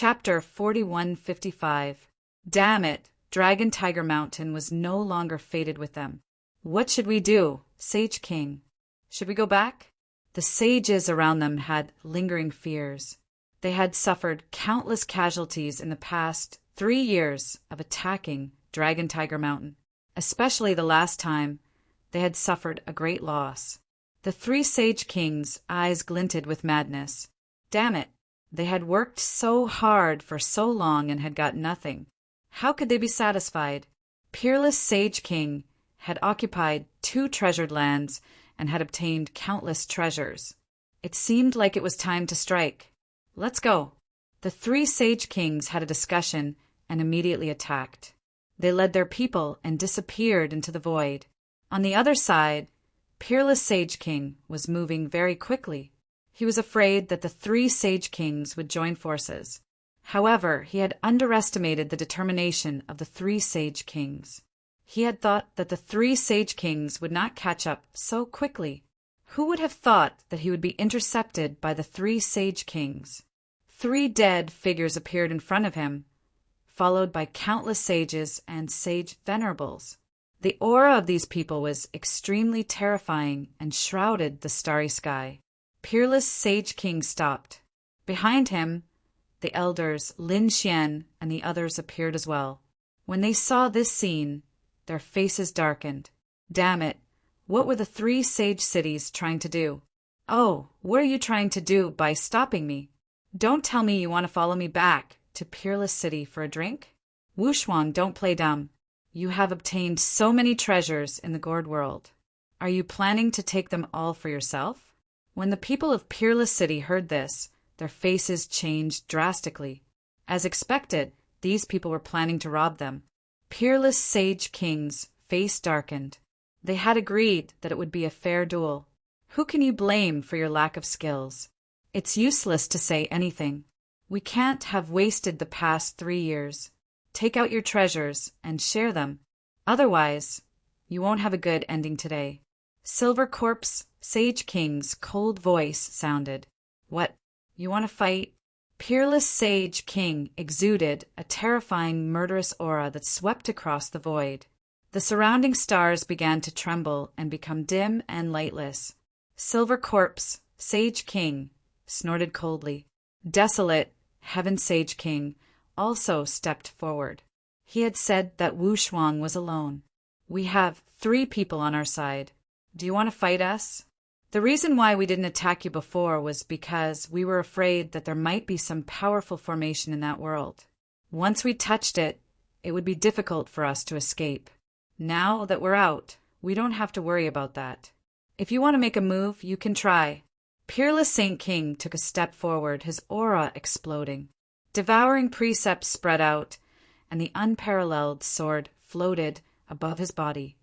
Chapter 4155. Damn it, Dragon Tiger Mountain was no longer fated with them. What should we do, Sage King? Should we go back? The sages around them had lingering fears. They had suffered countless casualties in the past 3 years of attacking Dragon Tiger Mountain. Especially the last time, they had suffered a great loss. The 3 Sage Kings' eyes glinted with madness. Damn it! They had worked so hard for so long and had got nothing. How could they be satisfied? Peerless Sage King had occupied 2 treasured lands and had obtained countless treasures. It seemed like it was time to strike. Let's go. The 3 Sage Kings had a discussion and immediately attacked. They led their people and disappeared into the void. On the other side, Peerless Sage King was moving very quickly. He was afraid that the 3 Sage Kings would join forces. However, he had underestimated the determination of the 3 Sage Kings. He had thought that the 3 Sage Kings would not catch up so quickly. Who would have thought that he would be intercepted by the 3 Sage Kings? 3 dead figures appeared in front of him, followed by countless sages and sage venerables. The aura of these people was extremely terrifying and shrouded the starry sky. Peerless Sage King stopped. Behind him, the elders Lin Xian and the others appeared as well. When they saw this scene, their faces darkened. Damn it, what were the 3 sage cities trying to do? Oh, what are you trying to do by stopping me? Don't tell me you want to follow me back to Peerless City for a drink? Wushuang, don't play dumb. You have obtained so many treasures in the Gourd world. Are you planning to take them all for yourself? When the people of Peerless City heard this, their faces changed drastically. As expected, these people were planning to rob them. Peerless Sage King's face darkened. They had agreed that it would be a fair duel. Who can you blame for your lack of skills? It's useless to say anything. We can't have wasted the past 3 years. Take out your treasures and share them. Otherwise, you won't have a good ending today. Silver Corpse Sage King's cold voice sounded. What? You want to fight? Peerless Sage King exuded a terrifying murderous aura that swept across the void. The surrounding stars began to tremble and become dim and lightless. Silver Corpse Sage King snorted coldly. Desolate Heaven Sage King also stepped forward. He had said that Wushuang was alone. We have 3 people on our side. Do you want to fight us? The reason why we didn't attack you before was because we were afraid that there might be some powerful formation in that world. Once we touched it, it would be difficult for us to escape. Now that we're out, we don't have to worry about that. If you want to make a move, you can try. Peerless Saint King took a step forward, his aura exploding. Devouring precepts spread out, and the unparalleled sword floated above his body,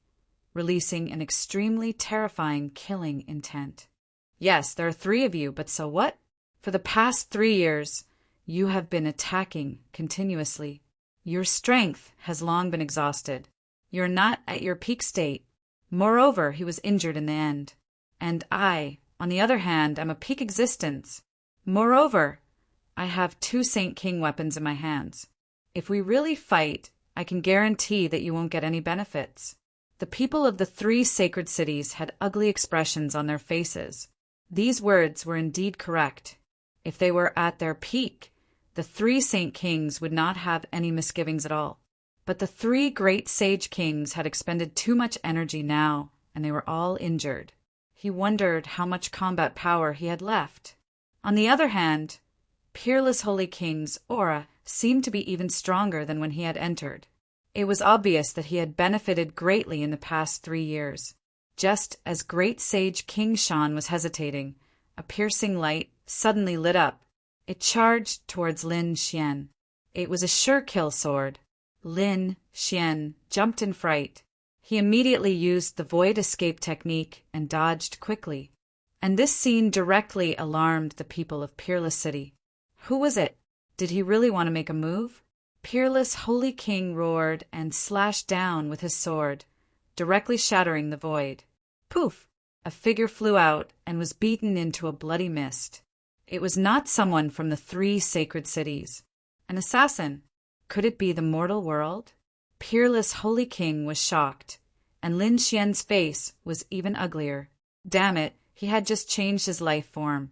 releasing an extremely terrifying killing intent. Yes, there are 3 of you, but so what? For the past 3 years, you have been attacking continuously. Your strength has long been exhausted. You're not at your peak state. Moreover, he was injured in the end. And I, on the other hand, am a peak existence. Moreover, I have 2 Saint King weapons in my hands. If we really fight, I can guarantee that you won't get any benefits. The people of the 3 sacred cities had ugly expressions on their faces. These words were indeed correct. If they were at their peak, the 3 Saint Kings would not have any misgivings at all. But the 3 great Sage Kings had expended too much energy now, and they were all injured. He wondered how much combat power he had left. On the other hand, Peerless Holy King's aura seemed to be even stronger than when he had entered. It was obvious that he had benefited greatly in the past 3 years. Just as great Sage King Shan was hesitating, a piercing light suddenly lit up. It charged towards Lin Xian. It was a sure-kill sword. Lin Xian jumped in fright. He immediately used the void escape technique and dodged quickly. And this scene directly alarmed the people of Peerless City. Who was it? Did he really want to make a move? Peerless Holy King roared and slashed down with his sword, directly shattering the void. Poof! A figure flew out and was beaten into a bloody mist. It was not someone from the 3 sacred cities. An assassin. Could it be the mortal world? Peerless Holy King was shocked, and Lin Xian's face was even uglier. Damn it, he had just changed his life form,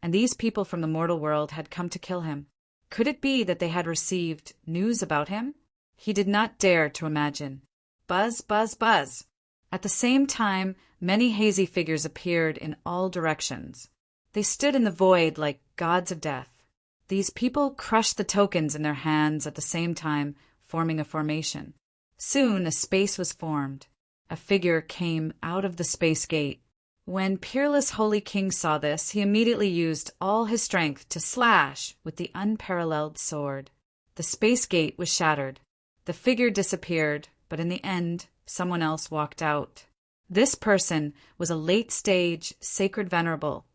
and these people from the mortal world had come to kill him. Could it be that they had received news about him? He did not dare to imagine. Buzz, buzz, buzz. At the same time, many hazy figures appeared in all directions. They stood in the void like gods of death. These people crushed the tokens in their hands at the same time, forming a formation. Soon a space was formed. A figure came out of the space gate. When Peerless Holy King saw this, he immediately used all his strength to slash with the unparalleled sword. The space gate was shattered. The figure disappeared, but in the end, someone else walked out. This person was a late-stage sacred venerable,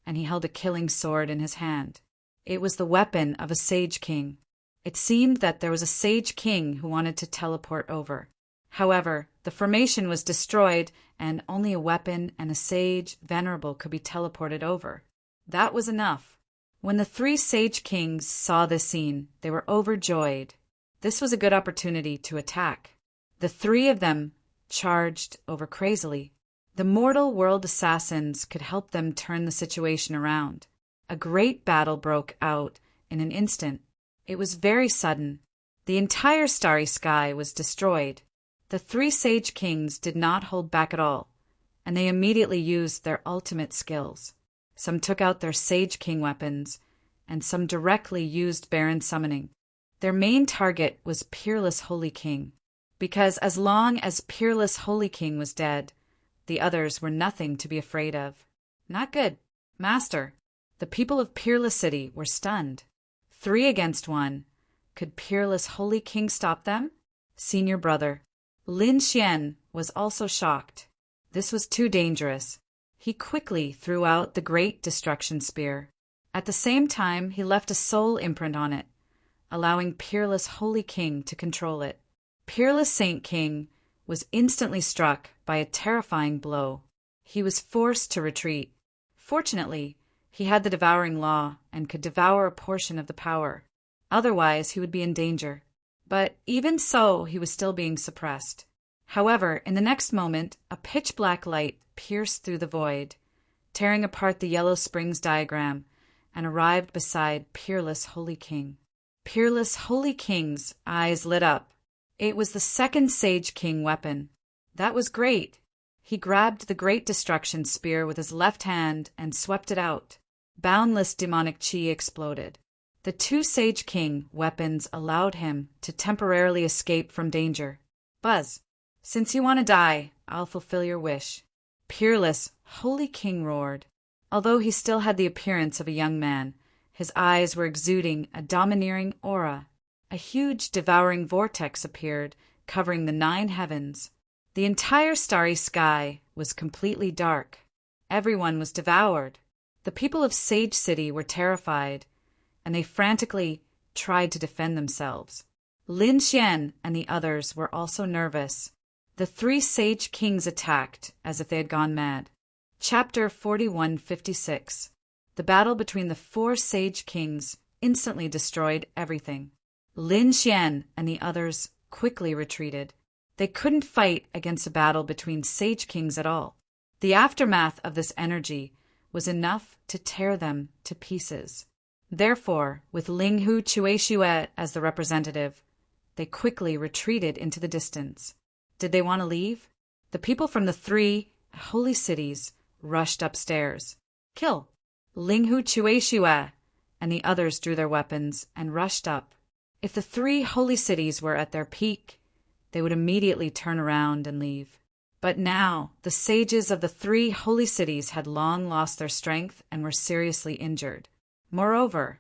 and he held a killing sword in his hand. It was the weapon of a sage king. It seemed that there was a sage king who wanted to teleport over. However, the formation was destroyed, and only a weapon and a sage venerable could be teleported over. That was enough. When the three sage kings saw this scene, they were overjoyed. This was a good opportunity to attack. The three of them charged over crazily. The mortal world assassins could help them turn the situation around. A great battle broke out in an instant. It was very sudden. The entire starry sky was destroyed. The three sage kings did not hold back at all, and they immediately used their ultimate skills. Some took out their sage king weapons, and some directly used Baron summoning. Their main target was Peerless Holy King, because as long as Peerless Holy King was dead, the others were nothing to be afraid of. Not good. Master, the people of Peerless City were stunned. 3 against 1. Could Peerless Holy King stop them? Senior brother. Lin Xian was also shocked. This was too dangerous. He quickly threw out the Great Destruction Spear. At the same time, he left a soul imprint on it, allowing Peerless Holy King to control it. Peerless Saint King was instantly struck by a terrifying blow. He was forced to retreat. Fortunately, he had the devouring law and could devour a portion of the power. Otherwise, he would be in danger. But even so, he was still being suppressed. However, in the next moment, a pitch-black light pierced through the void, tearing apart the Yellow Springs diagram, and arrived beside Peerless Holy King. Peerless Holy King's eyes lit up. It was the second Sage King weapon. That was great. He grabbed the Great Destruction Spear with his left hand and swept it out. Boundless demonic chi exploded. The 2 Sage King weapons allowed him to temporarily escape from danger. Buzz, since you want to die, I'll fulfill your wish. Peerless Holy King roared. Although he still had the appearance of a young man, his eyes were exuding a domineering aura. A huge devouring vortex appeared, covering the 9 heavens. The entire starry sky was completely dark. Everyone was devoured. The people of Sage City were terrified, and they frantically tried to defend themselves. Lin Xian and the others were also nervous. The 3 Sage Kings attacked as if they had gone mad. Chapter 4156. The battle between the 4 Sage Kings instantly destroyed everything. Lin Xian and the others quickly retreated. They couldn't fight against a battle between Sage Kings at all. The aftermath of this energy was enough to tear them to pieces. Therefore, with Linghu Chueshue as the representative, they quickly retreated into the distance. Did they want to leave? The people from the 3 holy cities rushed upstairs. Kill! Linghu Chueshue and the others drew their weapons and rushed up. If the 3 holy cities were at their peak, they would immediately turn around and leave. But now, the sages of the 3 holy cities had long lost their strength and were seriously injured. Moreover,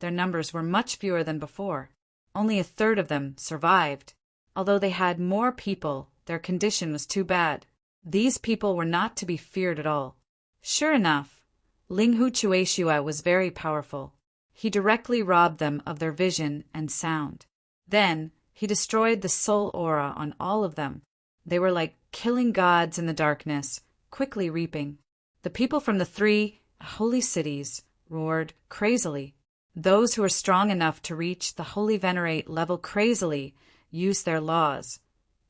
their numbers were much fewer than before. Only a third of them survived. Although they had more people, their condition was too bad. These people were not to be feared at all. Sure enough, Linghu Chueshue was very powerful. He directly robbed them of their vision and sound. Then, he destroyed the soul aura on all of them. They were like killing gods in the darkness, quickly reaping. The people from the 3 holy cities roared crazily. Those who are strong enough to reach the Holy Venerate level crazily use their laws,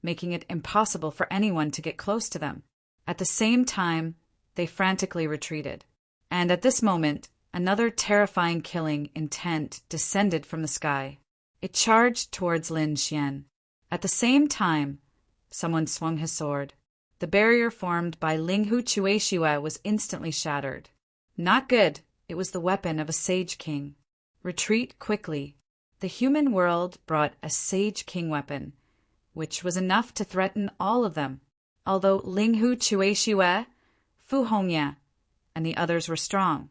making it impossible for anyone to get close to them. At the same time, they frantically retreated. And at this moment, another terrifying killing intent descended from the sky. It charged towards Lin Xian. At the same time, someone swung his sword. The barrier formed by Linghu Chueshue was instantly shattered. Not good. It was the weapon of a Sage King. Retreat quickly. The human world brought a Sage King weapon, which was enough to threaten all of them. Although Linghu Chueshue, Fu Hongya, and the others were strong,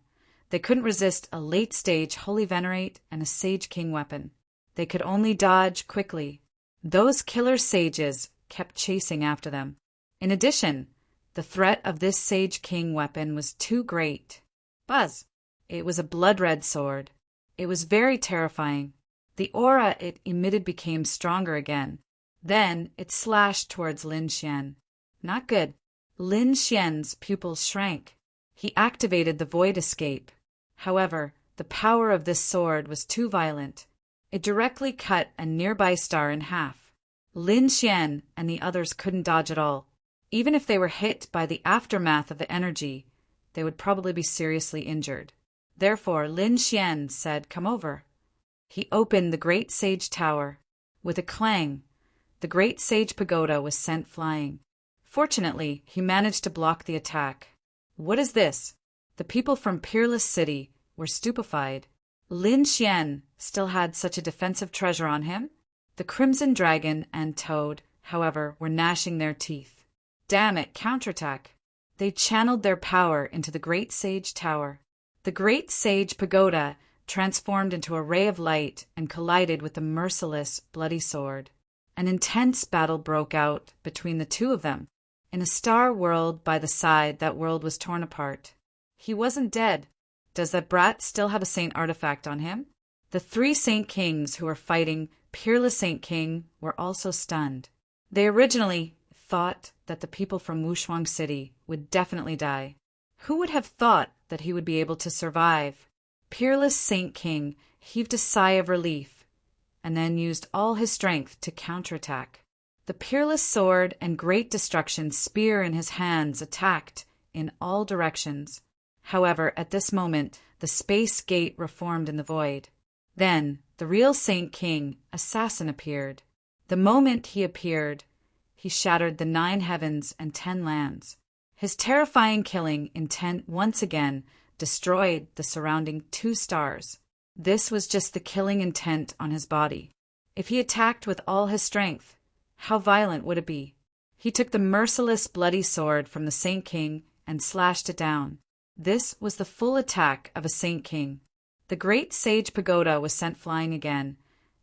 they couldn't resist a late-stage Holy Venerate and a Sage King weapon. They could only dodge quickly. Those killer sages kept chasing after them. In addition, the threat of this Sage King weapon was too great. Buzz! It was a blood-red sword. It was very terrifying. The aura it emitted became stronger again. Then it slashed towards Lin Xian. Not good. Lin Xian's pupils shrank. He activated the void escape. However, the power of this sword was too violent. It directly cut a nearby star in half. Lin Xian and the others couldn't dodge at all. Even if they were hit by the aftermath of the energy, they would probably be seriously injured. Therefore, Lin Xian said, "Come over." He opened the Great Sage Tower. With a clang, the Great Sage Pagoda was sent flying. Fortunately, he managed to block the attack. What is this? The people from Peerless City were stupefied. Lin Xian still had such a defensive treasure on him? The Crimson Dragon and Toad, however, were gnashing their teeth. Damn it, counterattack! They channeled their power into the Great Sage Tower. The Great Sage Pagoda transformed into a ray of light and collided with the merciless, bloody sword. An intense battle broke out between the two of them. In a star world by the side, that world was torn apart. He wasn't dead. Does that brat still have a saint artifact on him? The three Saint Kings who were fighting Peerless Saint King were also stunned. They originally thought that the people from Wushuang City would definitely die. Who would have thought that he would be able to survive? Peerless Saint King heaved a sigh of relief and then used all his strength to counterattack. The Peerless Sword and Great Destruction spear in his hands attacked in all directions. However, at this moment, the space gate reformed in the void. Then, the real Saint King, Assassin, appeared. The moment he appeared, he shattered the 9 heavens and 10 lands. His terrifying killing intent once again destroyed the surrounding 2 stars. This was just the killing intent on his body. If he attacked with all his strength, how violent would it be? He took the merciless bloody sword from the Saint King and slashed it down. This was the full attack of a Saint King. The Great Sage Pagoda was sent flying again,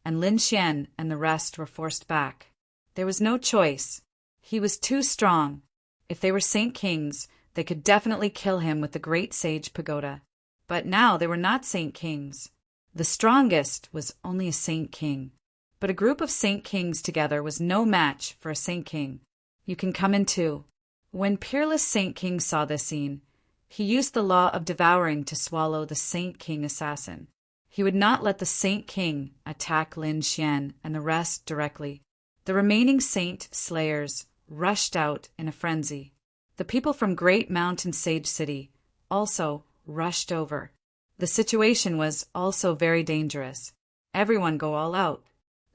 and Lin Xian and the rest were forced back. There was no choice. He was too strong. If they were Saint Kings, they could definitely kill him with the Great Sage Pagoda. But now they were not Saint Kings. The strongest was only a Saint King. But a group of Saint Kings together was no match for a Saint King. You can come in too. When Peerless Saint King saw this scene, he used the law of devouring to swallow the Saint King assassin. He would not let the Saint King attack Lin Xian and the rest directly. The remaining Saint Slayers rushed out in a frenzy. The people from Great Mountain Sage City also rushed over. The situation was also very dangerous. Everyone go all out.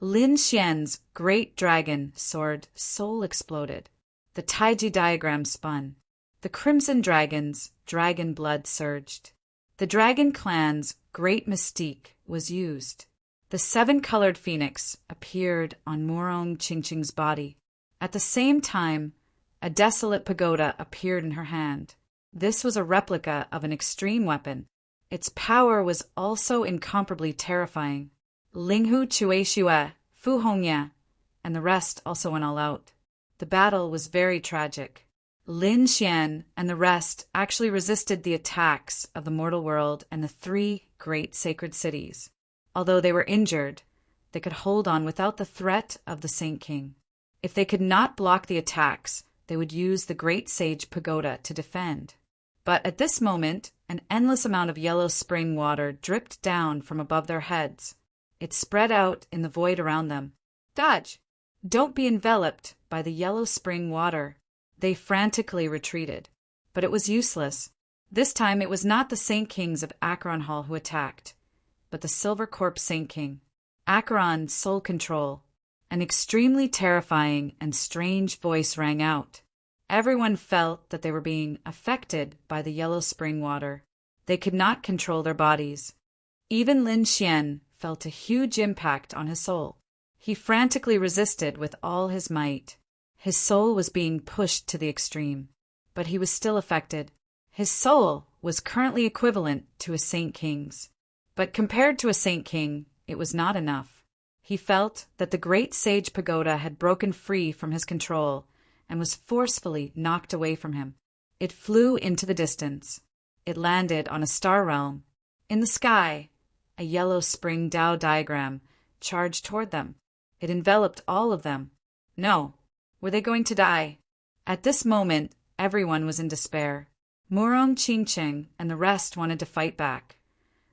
Lin Xian's great dragon sword soul exploded. The Taiji diagram spun. The Crimson Dragon's dragon blood surged. The Dragon Clan's great mystique was used. The 7-colored phoenix appeared on Murong Qingqing's body. At the same time, a desolate pagoda appeared in her hand. This was a replica of an extreme weapon. Its power was also incomparably terrifying. Linghu Chueshue, Fu Hongya, and the rest also went all out. The battle was very tragic. Lin Xian and the rest actually resisted the attacks of the mortal world and the 3 great sacred cities. Although they were injured, they could hold on without the threat of the Saint King. If they could not block the attacks, they would use the Great Sage Pagoda to defend. But at this moment, An endless amount of yellow spring water dripped down from above their heads. It spread out in the void around them. Dodge! Don't be enveloped by the yellow spring water. They frantically retreated. But it was useless. This time it was not the Saint Kings of Acheron Hall who attacked, but the Silver Corpse Saint King. Acheron's soul control. An extremely terrifying and strange voice rang out. Everyone felt that they were being affected by the yellow spring water. They could not control their bodies. Even Lin Xian felt a huge impact on his soul. He frantically resisted with all his might. His soul was being pushed to the extreme, but he was still affected. His soul was currently equivalent to a Saint King's. But compared to a Saint King, it was not enough. He felt that the great sage pagoda had broken free from his control and was forcefully knocked away from him. It flew into the distance. It landed on a star realm. In the sky, a yellow spring Tao diagram charged toward them. It enveloped all of them. No. Were they going to die? At this moment, everyone was in despair. Murong Qingqing and the rest wanted to fight back.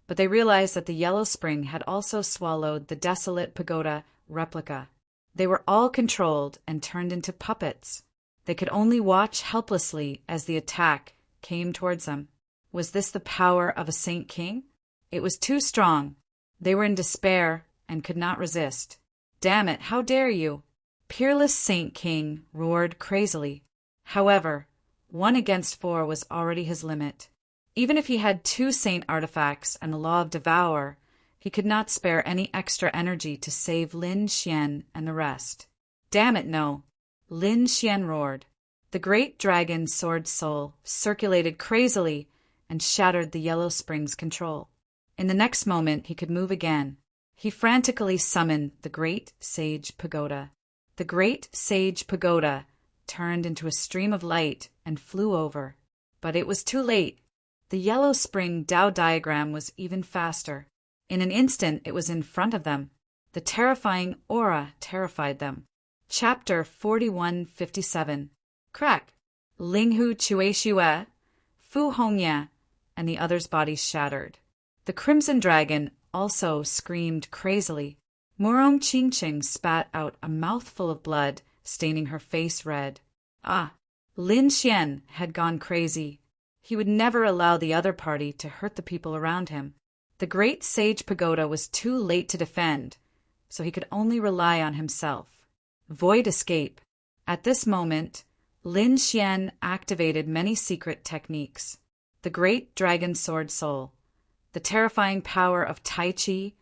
But they realized that the yellow spring had also swallowed the desolate pagoda replica. They were all controlled and turned into puppets. They could only watch helplessly as the attack came towards them. Was this the power of a Saint King? It was too strong. They were in despair and could not resist. Damn it, how dare you! Peerless Saint King roared crazily. However, 1 against 4 was already his limit. Even if he had 2 saint artifacts and the law of devour, he could not spare any extra energy to save Lin Xian and the rest. Damn it, no! Lin Xian roared. The great dragon sword soul circulated crazily and shattered the yellow spring's control. In the next moment he could move again. He frantically summoned the great sage pagoda. The great sage pagoda turned into a stream of light and flew over. But it was too late. The yellow spring Tao diagram was even faster. In an instant it was in front of them. The terrifying aura terrified them. Chapter 4157. Crack! Linghu Chueshue, Fu Hongya, and the others' bodies shattered. The crimson dragon also screamed crazily. Murong Qingqing spat out a mouthful of blood, staining her face red. Ah! Lin Xian had gone crazy. He would never allow the other party to hurt the people around him. The great sage pagoda was too late to defend, so he could only rely on himself. Void escape. At this moment, Lin Xian activated many secret techniques. The great dragon sword soul, the terrifying power of Tai Chi,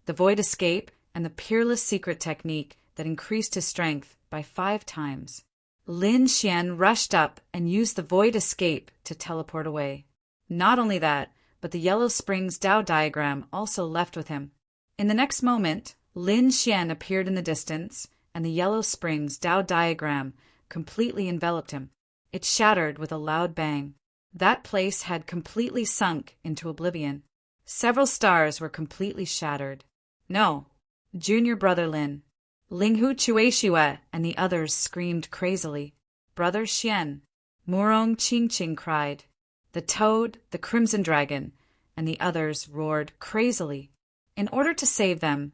the void escape, and the peerless secret technique that increased his strength by 5 times. Lin Xian rushed up and used the void escape to teleport away. Not only that, but the yellow spring's Tao diagram also left with him. In the next moment, Lin Xian appeared in the distance, and the yellow spring's Tao diagram completely enveloped him. It shattered with a loud bang. That place had completely sunk into oblivion. Several stars were completely shattered. No, junior brother Lin. Linghu Chueshue and the others screamed crazily. Brother Xian. Murong Qingqing cried. The toad, the crimson dragon, and the others roared crazily. In order to save them,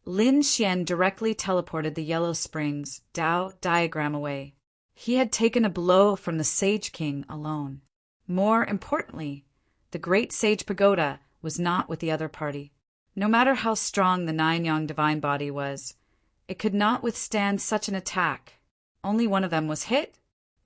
Lin Xian directly teleported the yellow spring's Tao diagram away. He had taken a blow from the Sage King alone. More importantly, the great Sage Pagoda was not with the other party. No matter how strong the 9-yang divine body was, it could not withstand such an attack. Only one of them was hit.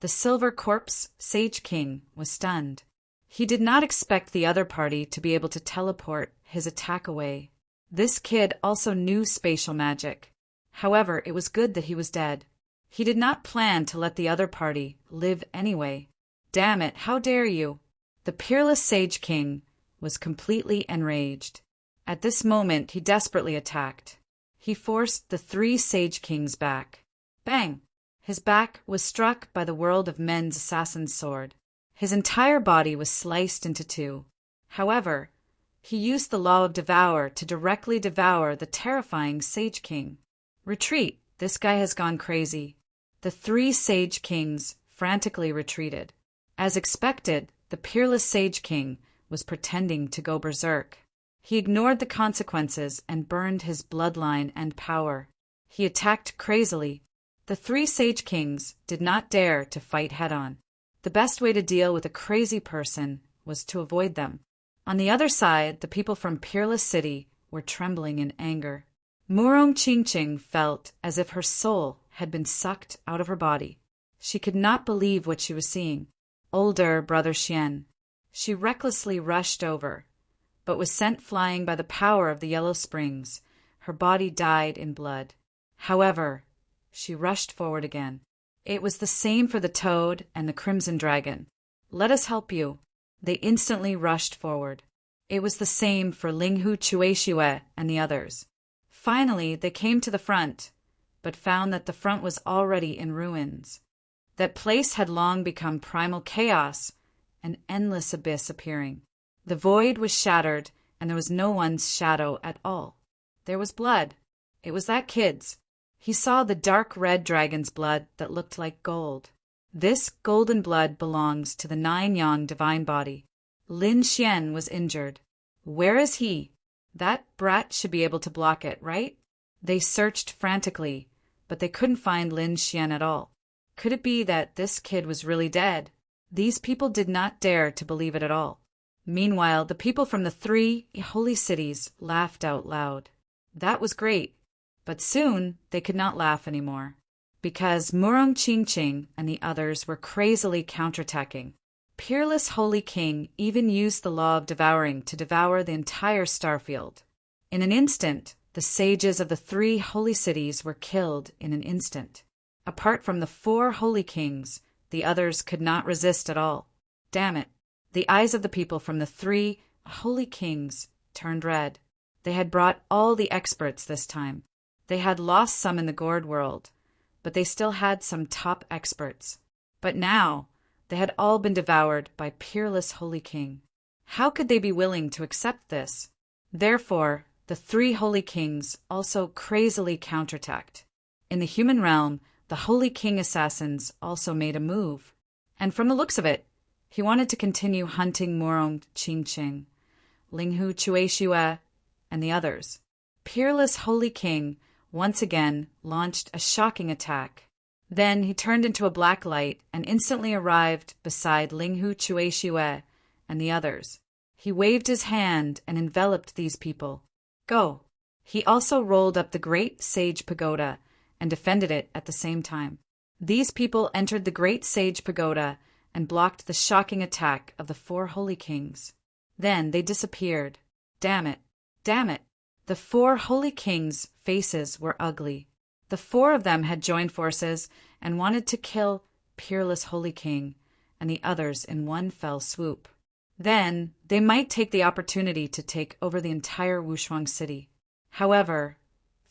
The Silver Corpse Sage King was stunned. He did not expect the other party to be able to teleport his attack away. This kid also knew spatial magic. However, it was good that he was dead. He did not plan to let the other party live anyway. Damn it, how dare you! The peerless Sage King was completely enraged. At this moment, he desperately attacked. He forced the 3 Sage Kings back. Bang! His back was struck by the World of Men's assassin's sword. His entire body was sliced into 2. However, he used the law of devour to directly devour the terrifying Sage King. Retreat! This guy has gone crazy. The 3 Sage Kings frantically retreated. As expected, the peerless Sage King was pretending to go berserk. He ignored the consequences and burned his bloodline and power. He attacked crazily. The three Sage Kings did not dare to fight head-on. The best way to deal with a crazy person was to avoid them. On the other side, the people from Peerless City were trembling in anger. Murong Qingqing felt as if her soul had been sucked out of her body. She could not believe what she was seeing. Older Brother Xian. She recklessly rushed over, but was sent flying by the power of the Yellow Springs. Her body died in blood. However, she rushed forward again. It was the same for the Toad and the Crimson Dragon. "Let us help you." They instantly rushed forward. It was the same for Linghu Chuexiue and the others. Finally, they came to the front, but found that the front was already in ruins. That place had long become primal chaos, an endless abyss appearing. The void was shattered, and there was no one's shadow at all. There was blood. It was that kid's. He saw the dark red dragon's blood that looked like gold. This golden blood belongs to the 9-yang divine body. Lin Xian was injured. Where is he? That brat should be able to block it, right? They searched frantically, but they couldn't find Lin Xian at all. Could it be that this kid was really dead? These people did not dare to believe it at all. Meanwhile, the people from the 3 holy cities laughed out loud. That was great, but soon they could not laugh anymore, because Murong Qingqing and the others were crazily counterattacking. Peerless Holy King even used the law of devouring to devour the entire starfield. In an instant, the sages of the 3 holy cities were killed in an instant. Apart from the 4 holy kings, the others could not resist at all. Damn it. The eyes of the people from the 3 holy kings turned red. They had brought all the experts this time. They had lost some in the gourd world, but they still had some top experts. But now, they had all been devoured by Peerless Holy King. How could they be willing to accept this? Therefore, the 3 holy kings also crazily counterattacked. In the human realm, the Holy King assassins also made a move. And from the looks of it, he wanted to continue hunting Murong Qingqing, Linghu Chuexiue, and the others. Peerless Holy King once again launched a shocking attack. Then he turned into a black light and instantly arrived beside Linghu Chuexiue and the others. He waved his hand and enveloped these people. Go! He also rolled up the great sage pagoda and defended it at the same time. These people entered the great sage pagoda and blocked the shocking attack of the 4 holy kings. Then they disappeared. Damn it! Damn it! The 4 holy kings' faces were ugly. The 4 of them had joined forces and wanted to kill Peerless Holy King and the others in one fell swoop. Then they might take the opportunity to take over the entire Wushuang city. However,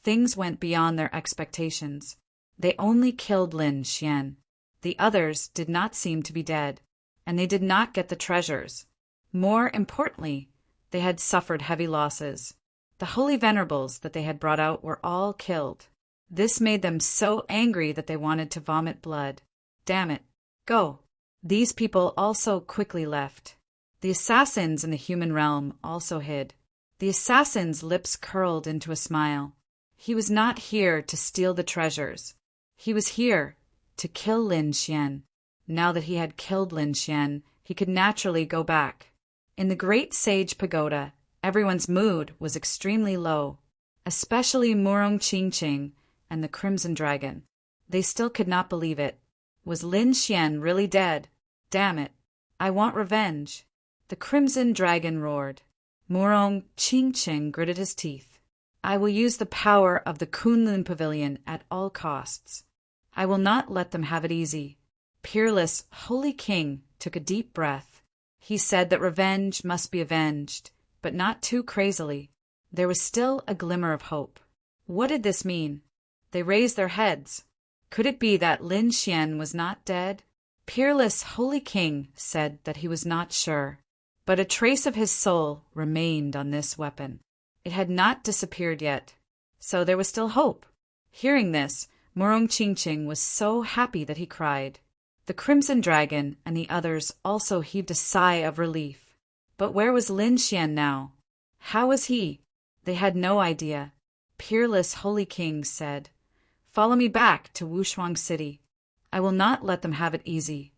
things went beyond their expectations. They only killed Lin Xian. The others did not seem to be dead, and they did not get the treasures. More importantly, they had suffered heavy losses. The holy venerables that they had brought out were all killed. This made them so angry that they wanted to vomit blood. Damn it. Go. These people also quickly left. The assassins in the human realm also hid. The assassin's lips curled into a smile. He was not here to steal the treasures. He was here to kill Lin Xian. Now that he had killed Lin Xian, he could naturally go back. In the great sage pagoda, everyone's mood was extremely low, especially Murong Qingqing and the Crimson Dragon. They still could not believe it. Was Lin Xian really dead? Damn it. I want revenge. The Crimson Dragon roared. Murong Qingqing gritted his teeth. I will use the power of the Kunlun Pavilion at all costs. I will not let them have it easy. Peerless Holy King took a deep breath. He said that revenge must be avenged, but not too crazily. There was still a glimmer of hope. What did this mean? They raised their heads. Could it be that Lin Xian was not dead? Peerless Holy King said that he was not sure, but a trace of his soul remained on this weapon. It had not disappeared yet, so there was still hope. Hearing this, Murong Qingqing was so happy that he cried. The Crimson Dragon and the others also heaved a sigh of relief. But where was Lin Xian now? How was he? They had no idea. Peerless Holy King said, "Follow me back to Wushuang City. I will not let them have it easy."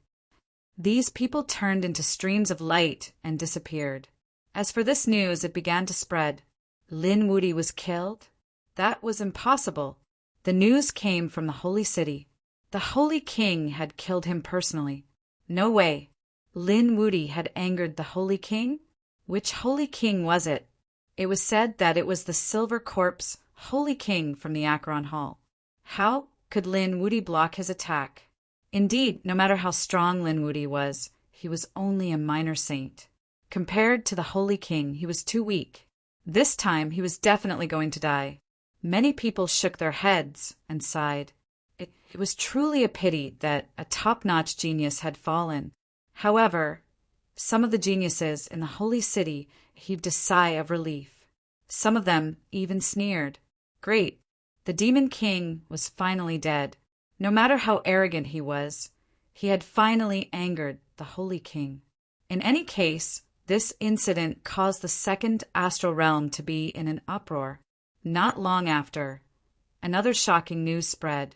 These people turned into streams of light and disappeared. As for this news, it began to spread. Lin Wuti was killed? That was impossible. The news came from the Holy City. The Holy King had killed him personally. No way. Lin Wuti had angered the Holy King? Which Holy King was it? It was said that it was the Silver Corpse Holy King from the Acheron Hall. How could Lin Wuti block his attack? Indeed, no matter how strong Lin Wuti was, he was only a minor saint. Compared to the Holy King, he was too weak. This time he was definitely going to die. Many people shook their heads and sighed. It was truly a pity that a top-notch genius had fallen. However, some of the geniuses in the Holy City heaved a sigh of relief. Some of them even sneered. Great, the Demon King was finally dead. No matter how arrogant he was, he had finally angered the Holy King. In any case, this incident caused the second astral realm to be in an uproar. Not long after, another shocking news spread.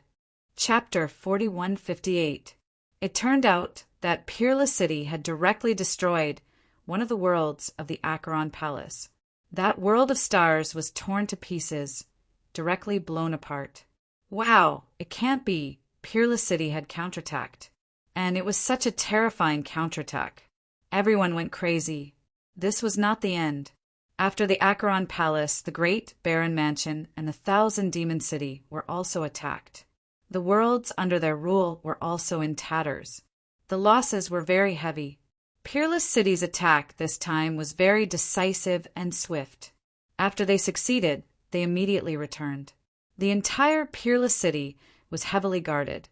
Chapter 4158. It turned out that Peerless City had directly destroyed one of the worlds of the Acheron Palace. That world of stars was torn to pieces, directly blown apart. Wow, it can't be. Peerless City had counterattacked. And it was such a terrifying counterattack. Everyone went crazy. This was not the end. After the Acheron Palace, the Great Barren Mansion and the 1,000-demon city were also attacked. The worlds under their rule were also in tatters. The losses were very heavy. Peerless City's attack this time was very decisive and swift. After they succeeded, they immediately returned. The entire Peerless City was heavily guarded,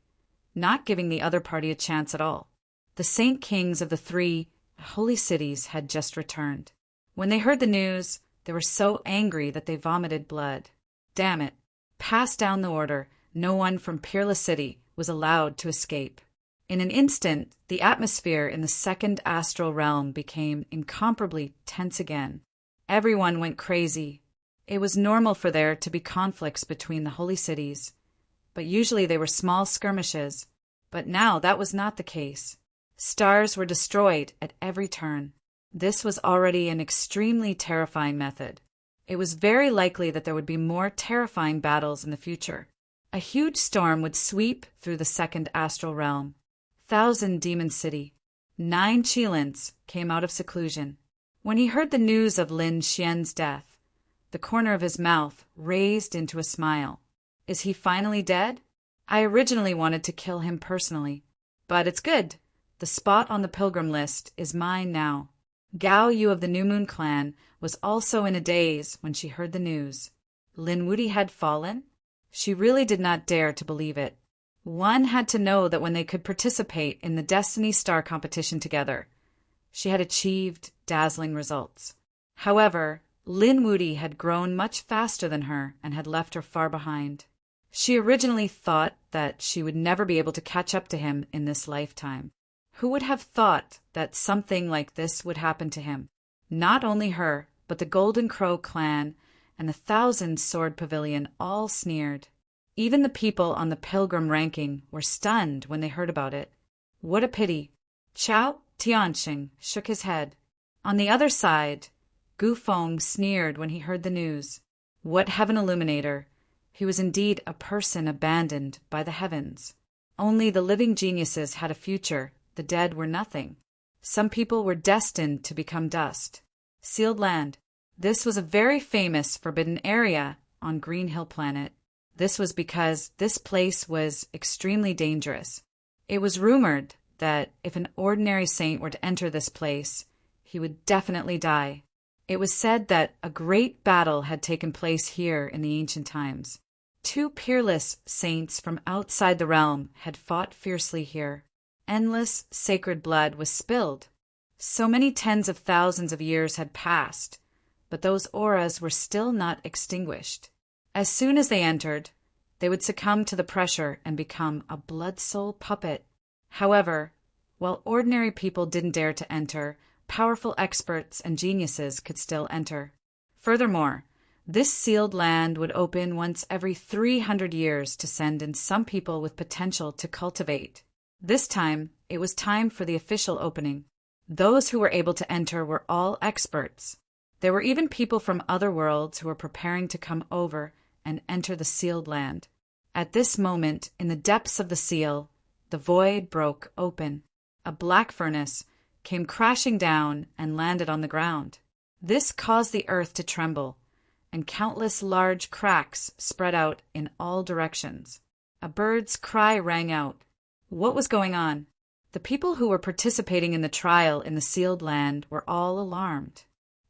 not giving the other party a chance at all. The Saint Kings of the 3 holy cities had just returned. When they heard the news, they were so angry that they vomited blood. Damn it! Pass down the order. No one from Peerless City was allowed to escape. In an instant, the atmosphere in the second astral realm became incomparably tense again. Everyone went crazy. It was normal for there to be conflicts between the holy cities, but usually they were small skirmishes. But now that was not the case. Stars were destroyed at every turn. This was already an extremely terrifying method. It was very likely that there would be more terrifying battles in the future. A huge storm would sweep through the second astral realm. 1,000-demon city. 9 Qilins came out of seclusion. When he heard the news of Lin Xian's death, the corner of his mouth raised into a smile. Is he finally dead? I originally wanted to kill him personally, but it's good. The spot on the pilgrim list is mine now. Gao Yu of the New Moon clan was also in a daze when she heard the news. Lin Wuti had fallen? She really did not dare to believe it. One had to know that when they could participate in the Destiny Star competition together, she had achieved dazzling results. However, Lin Wuti had grown much faster than her and had left her far behind. She originally thought that she would never be able to catch up to him in this lifetime. Who would have thought that something like this would happen to him? Not only her, but the Golden Crow clan and the 1,000-sword pavilion all sneered. Even the people on the pilgrim ranking were stunned when they heard about it. What a pity. Chao Tianxing shook his head. On the other side, Gu Feng sneered when he heard the news. What heaven illuminator! He was indeed a person abandoned by the heavens. Only the living geniuses had a future. The dead were nothing. Some people were destined to become dust. Sealed land. This was a very famous forbidden area on Green Hill Planet. This was because this place was extremely dangerous. It was rumored that if an ordinary saint were to enter this place, he would definitely die. It was said that a great battle had taken place here in the ancient times. 2 peerless saints from outside the realm had fought fiercely here. Endless sacred blood was spilled. So many tens of thousands of years had passed, but those auras were still not extinguished. As soon as they entered, they would succumb to the pressure and become a blood-soul puppet. However, while ordinary people didn't dare to enter, powerful experts and geniuses could still enter. Furthermore, this sealed land would open once every 300 years to send in some people with potential to cultivate. This time, it was time for the official opening. Those who were able to enter were all experts. There were even people from other worlds who were preparing to come over and enter the sealed land. At this moment, in the depths of the seal, the void broke open. A black furnace came crashing down and landed on the ground. This caused the earth to tremble, and countless large cracks spread out in all directions. A bird's cry rang out. What was going on? The people who were participating in the trial in the sealed land were all alarmed.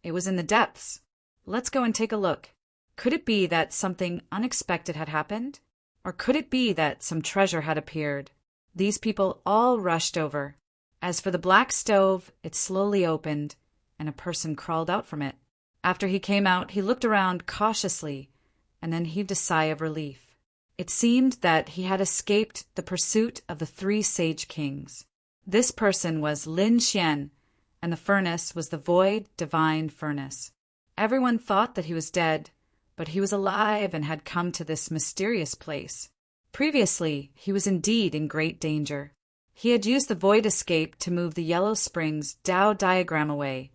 It was in the depths. Let's go and take a look. Could it be that something unexpected had happened? Or could it be that some treasure had appeared? These people all rushed over. As for the black stove, it slowly opened, and a person crawled out from it. After he came out, he looked around cautiously, and then heaved a sigh of relief. It seemed that he had escaped the pursuit of the 3 sage kings. This person was Lin Xian, and the furnace was the void divine furnace. Everyone thought that he was dead, but he was alive and had come to this mysterious place. Previously, he was indeed in great danger. He had used the void escape to move the Yellow Springs Tao diagram away,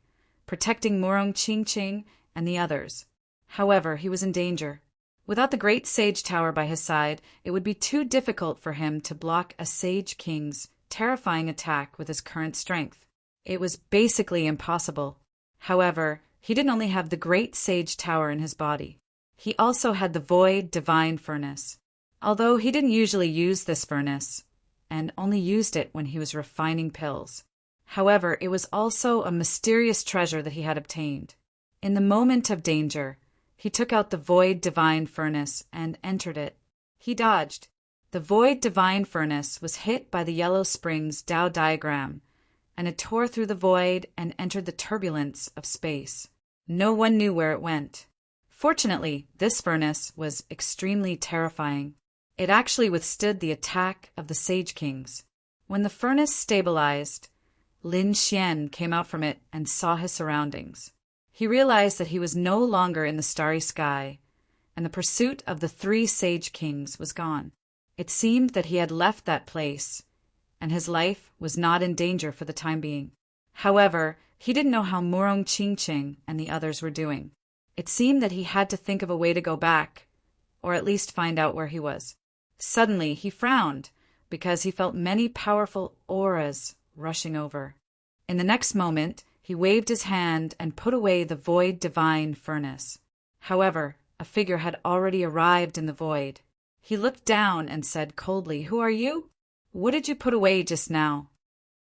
protecting Morong Qingqing and the others. However, he was in danger. Without the great sage tower by his side, it would be too difficult for him to block a sage king's terrifying attack with his current strength. It was basically impossible. However, he didn't only have the great sage tower in his body. He also had the void divine furnace. Although he didn't usually use this furnace, and only used it when he was refining pills. However, it was also a mysterious treasure that he had obtained. In the moment of danger, he took out the void divine furnace and entered it. He dodged. The void divine furnace was hit by the Yellow Springs Tao diagram, and it tore through the void and entered the turbulence of space. No one knew where it went. Fortunately, this furnace was extremely terrifying. It actually withstood the attack of the Sage Kings. When the furnace stabilized, Lin Xian came out from it and saw his surroundings. He realized that he was no longer in the starry sky, and the pursuit of the 3 Sage Kings was gone. It seemed that he had left that place, and his life was not in danger for the time being. However, he didn't know how Morong Qingqing and the others were doing. It seemed that he had to think of a way to go back, or at least find out where he was. Suddenly, he frowned, because he felt many powerful auras rushing over. In the next moment, he waved his hand and put away the void divine furnace. However, a figure had already arrived in the void. He looked down and said coldly, "Who are you? What did you put away just now?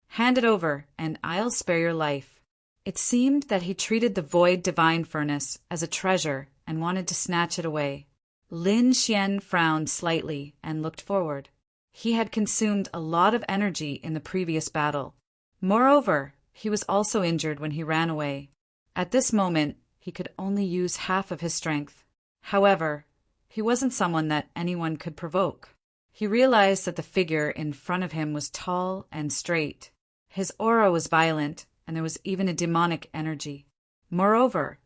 Hand it over, and I'll spare your life." It seemed that he treated the void divine furnace as a treasure and wanted to snatch it away. Lin Xian frowned slightly and looked forward. He had consumed a lot of energy in the previous battle. Moreover, he was also injured when he ran away. At this moment, he could only use half of his strength. However, he wasn't someone that anyone could provoke. He realized that the figure in front of him was tall and straight. His aura was violent, and there was even a demonic energy. Moreover,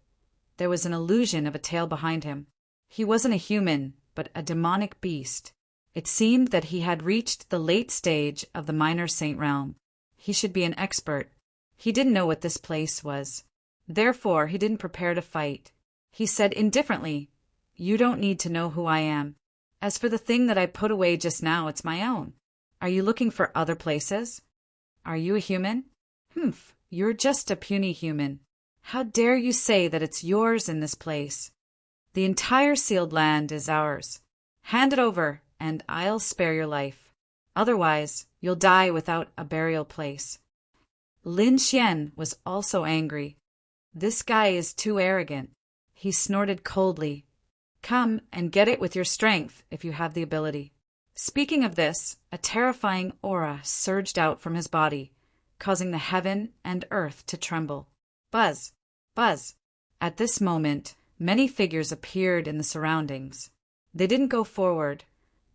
there was an illusion of a tail behind him. He wasn't a human, but a demonic beast. It seemed that he had reached the late stage of the minor saint realm. He should be an expert. He didn't know what this place was. Therefore, he didn't prepare to fight. He said indifferently, "You don't need to know who I am. As for the thing that I put away just now, it's my own. Are you looking for other places? Are you a human? Humph, you're just a puny human. How dare you say that it's yours in this place? The entire sealed land is ours. Hand it over, and I'll spare your life. Otherwise, you'll die without a burial place." Lin Xian was also angry. This guy is too arrogant. He snorted coldly. "Come and get it with your strength if you have the ability." Speaking of this, a terrifying aura surged out from his body, causing the heaven and earth to tremble. Buzz! Buzz! At this moment, many figures appeared in the surroundings. They didn't go forward,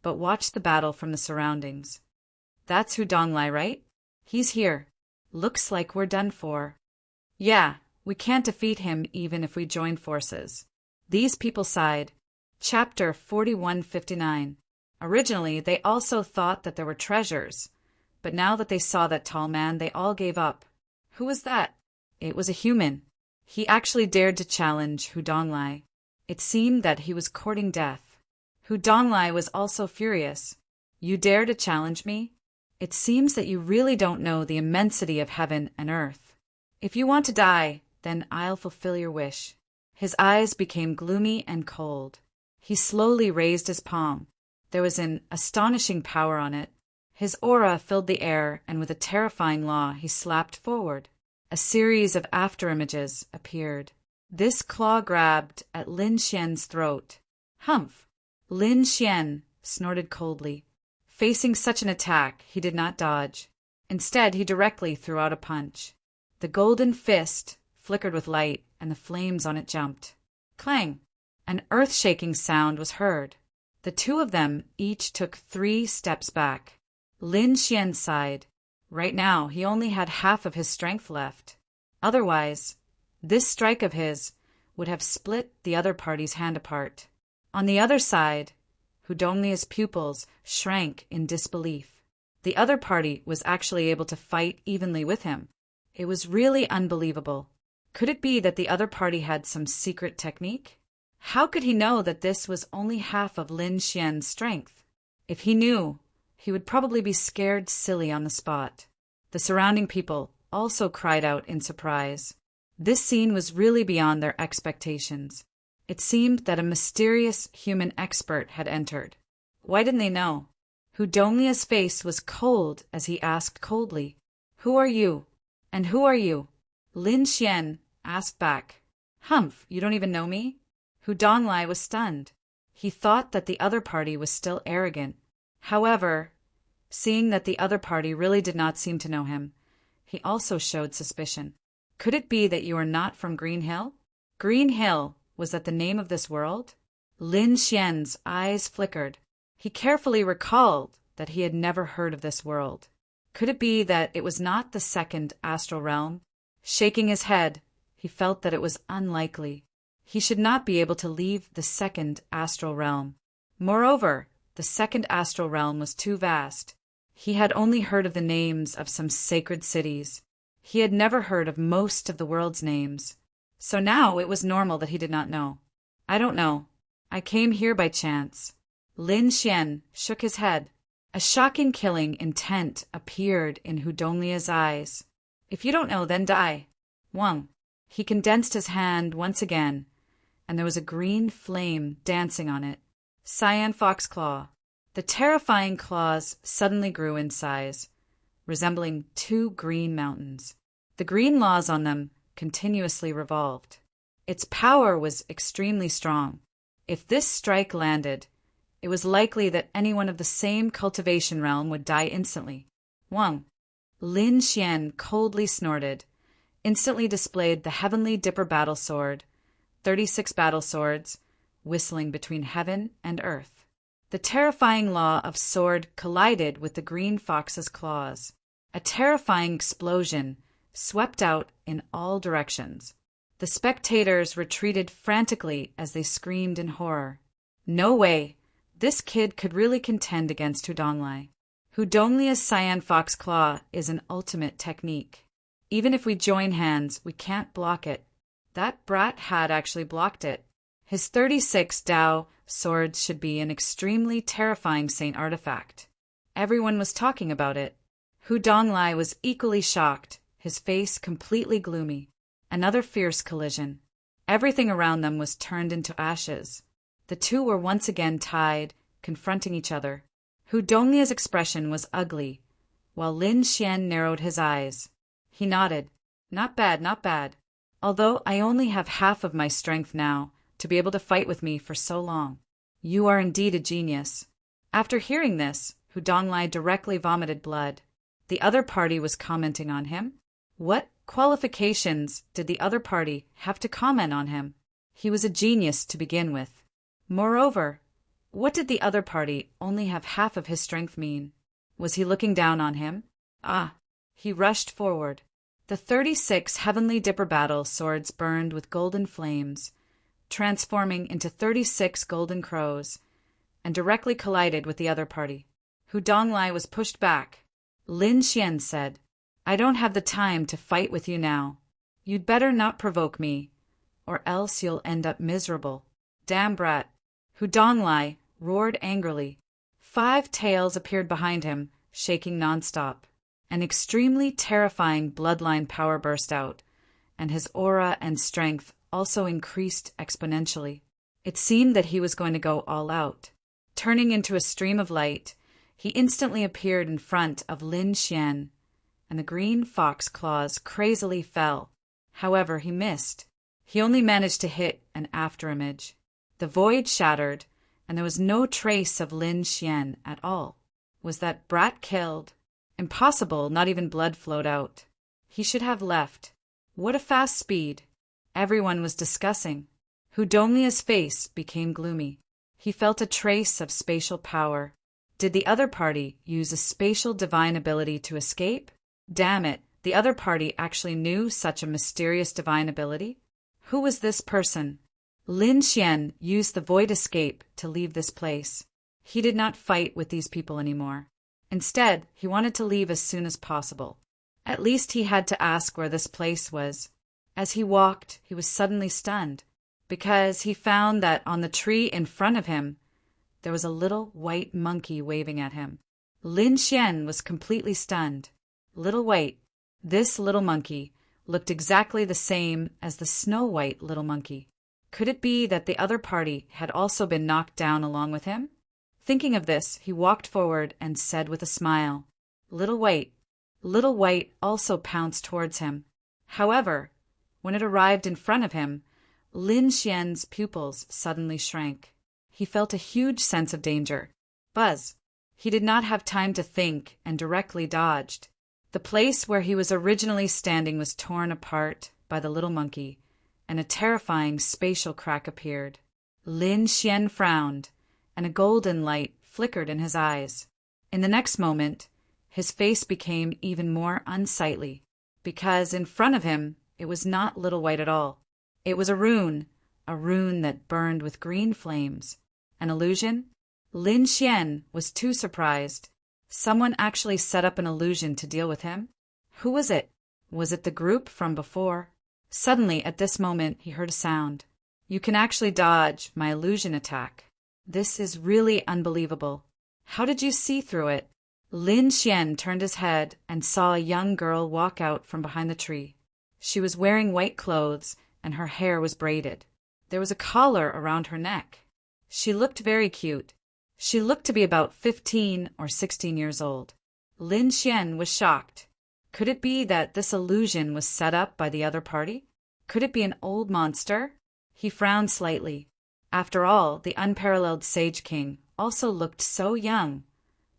but watched the battle from the surroundings. "That's Hu Donglai, right? He's here. Looks like we're done for." Yeah, we can't defeat him even if we join forces. These people sighed. Chapter 4159. Originally, they also thought that there were treasures, but now that they saw that tall man, they all gave up. Who was that? It was a human. He actually dared to challenge Hu Donglai. It seemed that he was courting death. Hu Donglai was also furious. You dare to challenge me? It seems that you really don't know the immensity of heaven and earth. If you want to die, then I'll fulfill your wish. His eyes became gloomy and cold. He slowly raised his palm. There was an astonishing power on it. His aura filled the air, and with a terrifying law, he slapped forward. A series of afterimages appeared. This claw grabbed at Lin Xian's throat. Humph! Lin Xian snorted coldly. Facing such an attack, he did not dodge. Instead, he directly threw out a punch. The golden fist flickered with light, and the flames on it jumped. Clang! An earth-shaking sound was heard. The two of them each took 3 steps back. Lin Xian sighed. Right now, he only had half of his strength left. Otherwise, this strike of his would have split the other party's hand apart. On the other side, Hu Donglia's pupils shrank in disbelief. The other party was actually able to fight evenly with him. It was really unbelievable. Could it be that the other party had some secret technique? How could he know that this was only half of Lin Xian's strength? If he knew, he would probably be scared silly on the spot. The surrounding people also cried out in surprise. This scene was really beyond their expectations. It seemed that a mysterious human expert had entered. Why didn't they know? Hu Donglia's face was cold as he asked coldly, "Who are you? And who are you?" Lin Xian asked back, "Humph, you don't even know me?" Hu Donglai was stunned. He thought that the other party was still arrogant. However, seeing that the other party really did not seem to know him, he also showed suspicion. Could it be that you are not from Green Hill? Green Hill, was that the name of this world? Lin Xian's eyes flickered. He carefully recalled that he had never heard of this world. Could it be that it was not the second astral realm? Shaking his head, he felt that it was unlikely. He should not be able to leave the second astral realm. Moreover, the second astral realm was too vast. He had only heard of the names of some sacred cities. He had never heard of most of the world's names. So now it was normal that he did not know. I don't know. I came here by chance. Lin Xian shook his head. A shocking killing intent appeared in Hu Donglia's eyes. If you don't know, then die. Wang. He condensed his hand once again, and there was a green flame dancing on it. Cyan Fox Claw. The terrifying claws suddenly grew in size, resembling 2 green mountains. The green laws on them continuously revolved. Its power was extremely strong. If this strike landed, it was likely that anyone of the same cultivation realm would die instantly. Wang. Lin Xian coldly snorted, instantly displayed the heavenly dipper battle sword, 36 battle swords, whistling between heaven and earth. The terrifying law of sword collided with the green fox's claws. A terrifying explosion swept out in all directions. The spectators retreated frantically as they screamed in horror. No way! This kid could really contend against Hu Donglai. Hu Donglia's Cyan Fox Claw is an ultimate technique. Even if we join hands, we can't block it. That brat had actually blocked it. His 36 Dao swords should be an extremely terrifying saint artifact. Everyone was talking about it. Hu Donglai was equally shocked, his face completely gloomy. Another fierce collision. Everything around them was turned into ashes. The two were once again tied, confronting each other. Hu Donglia's expression was ugly, while Lin Xian narrowed his eyes. He nodded. Not bad, not bad. Although I only have half of my strength now to be able to fight with me for so long. You are indeed a genius. After hearing this, Hu Donglai directly vomited blood. The other party was commenting on him. What qualifications did the other party have to comment on him? He was a genius to begin with. Moreover, what did the other party only have half of his strength mean? Was he looking down on him? Ah! He rushed forward. The 36 heavenly dipper battle swords burned with golden flames, transforming into 36 golden crows, and directly collided with the other party. Hu Donglai was pushed back. Lin Xian said, "I don't have the time to fight with you now. You'd better not provoke me, or else you'll end up miserable." "Damn brat!" Hu Donglai roared angrily. 5 tails appeared behind him, shaking nonstop. An extremely terrifying bloodline power burst out, and his aura and strength also increased exponentially. It seemed that he was going to go all out. Turning into a stream of light, he instantly appeared in front of Lin Xian, and the green fox claws crazily fell. However, he missed. He only managed to hit an afterimage. The void shattered, and there was no trace of Lin Xian at all. Was that brat killed? Impossible, not even blood flowed out. He should have left. What a fast speed. Everyone was discussing. Hu Donglia's face became gloomy. He felt a trace of spatial power. Did the other party use a spatial divine ability to escape? Damn it, the other party actually knew such a mysterious divine ability? Who was this person? Lin Xian used the void escape to leave this place. He did not fight with these people anymore. Instead, he wanted to leave as soon as possible. At least he had to ask where this place was. As he walked, he was suddenly stunned, because he found that on the tree in front of him, there was a little white monkey waving at him. Lin Xian was completely stunned. Little White. This little monkey looked exactly the same as the Snow White little monkey. Could it be that the other party had also been knocked down along with him? Thinking of this, he walked forward and said with a smile, "Little White." Little White also pounced towards him. However, when it arrived in front of him, Lin Xian's pupils suddenly shrank. He felt a huge sense of danger. Buzz! He did not have time to think and directly dodged. The place where he was originally standing was torn apart by the little monkey, and a terrifying spatial crack appeared. Lin Xian frowned, and a golden light flickered in his eyes. In the next moment, his face became even more unsightly, because in front of him it was not Little White at all. It was a rune that burned with green flames. An illusion? Lin Xian was too surprised. Someone actually set up an illusion to deal with him? Who was it? Was it the group from before? Suddenly, at this moment, he heard a sound. "You can actually dodge my illusion attack. This is really unbelievable. How did you see through it?" Lin Xian turned his head and saw a young girl walk out from behind the tree. She was wearing white clothes, and her hair was braided. There was a collar around her neck. She looked very cute. She looked to be about 15 or 16 years old. Lin Xian was shocked. Could it be that this illusion was set up by the other party? Could it be an old monster? He frowned slightly. After all, the unparalleled Sage King also looked so young,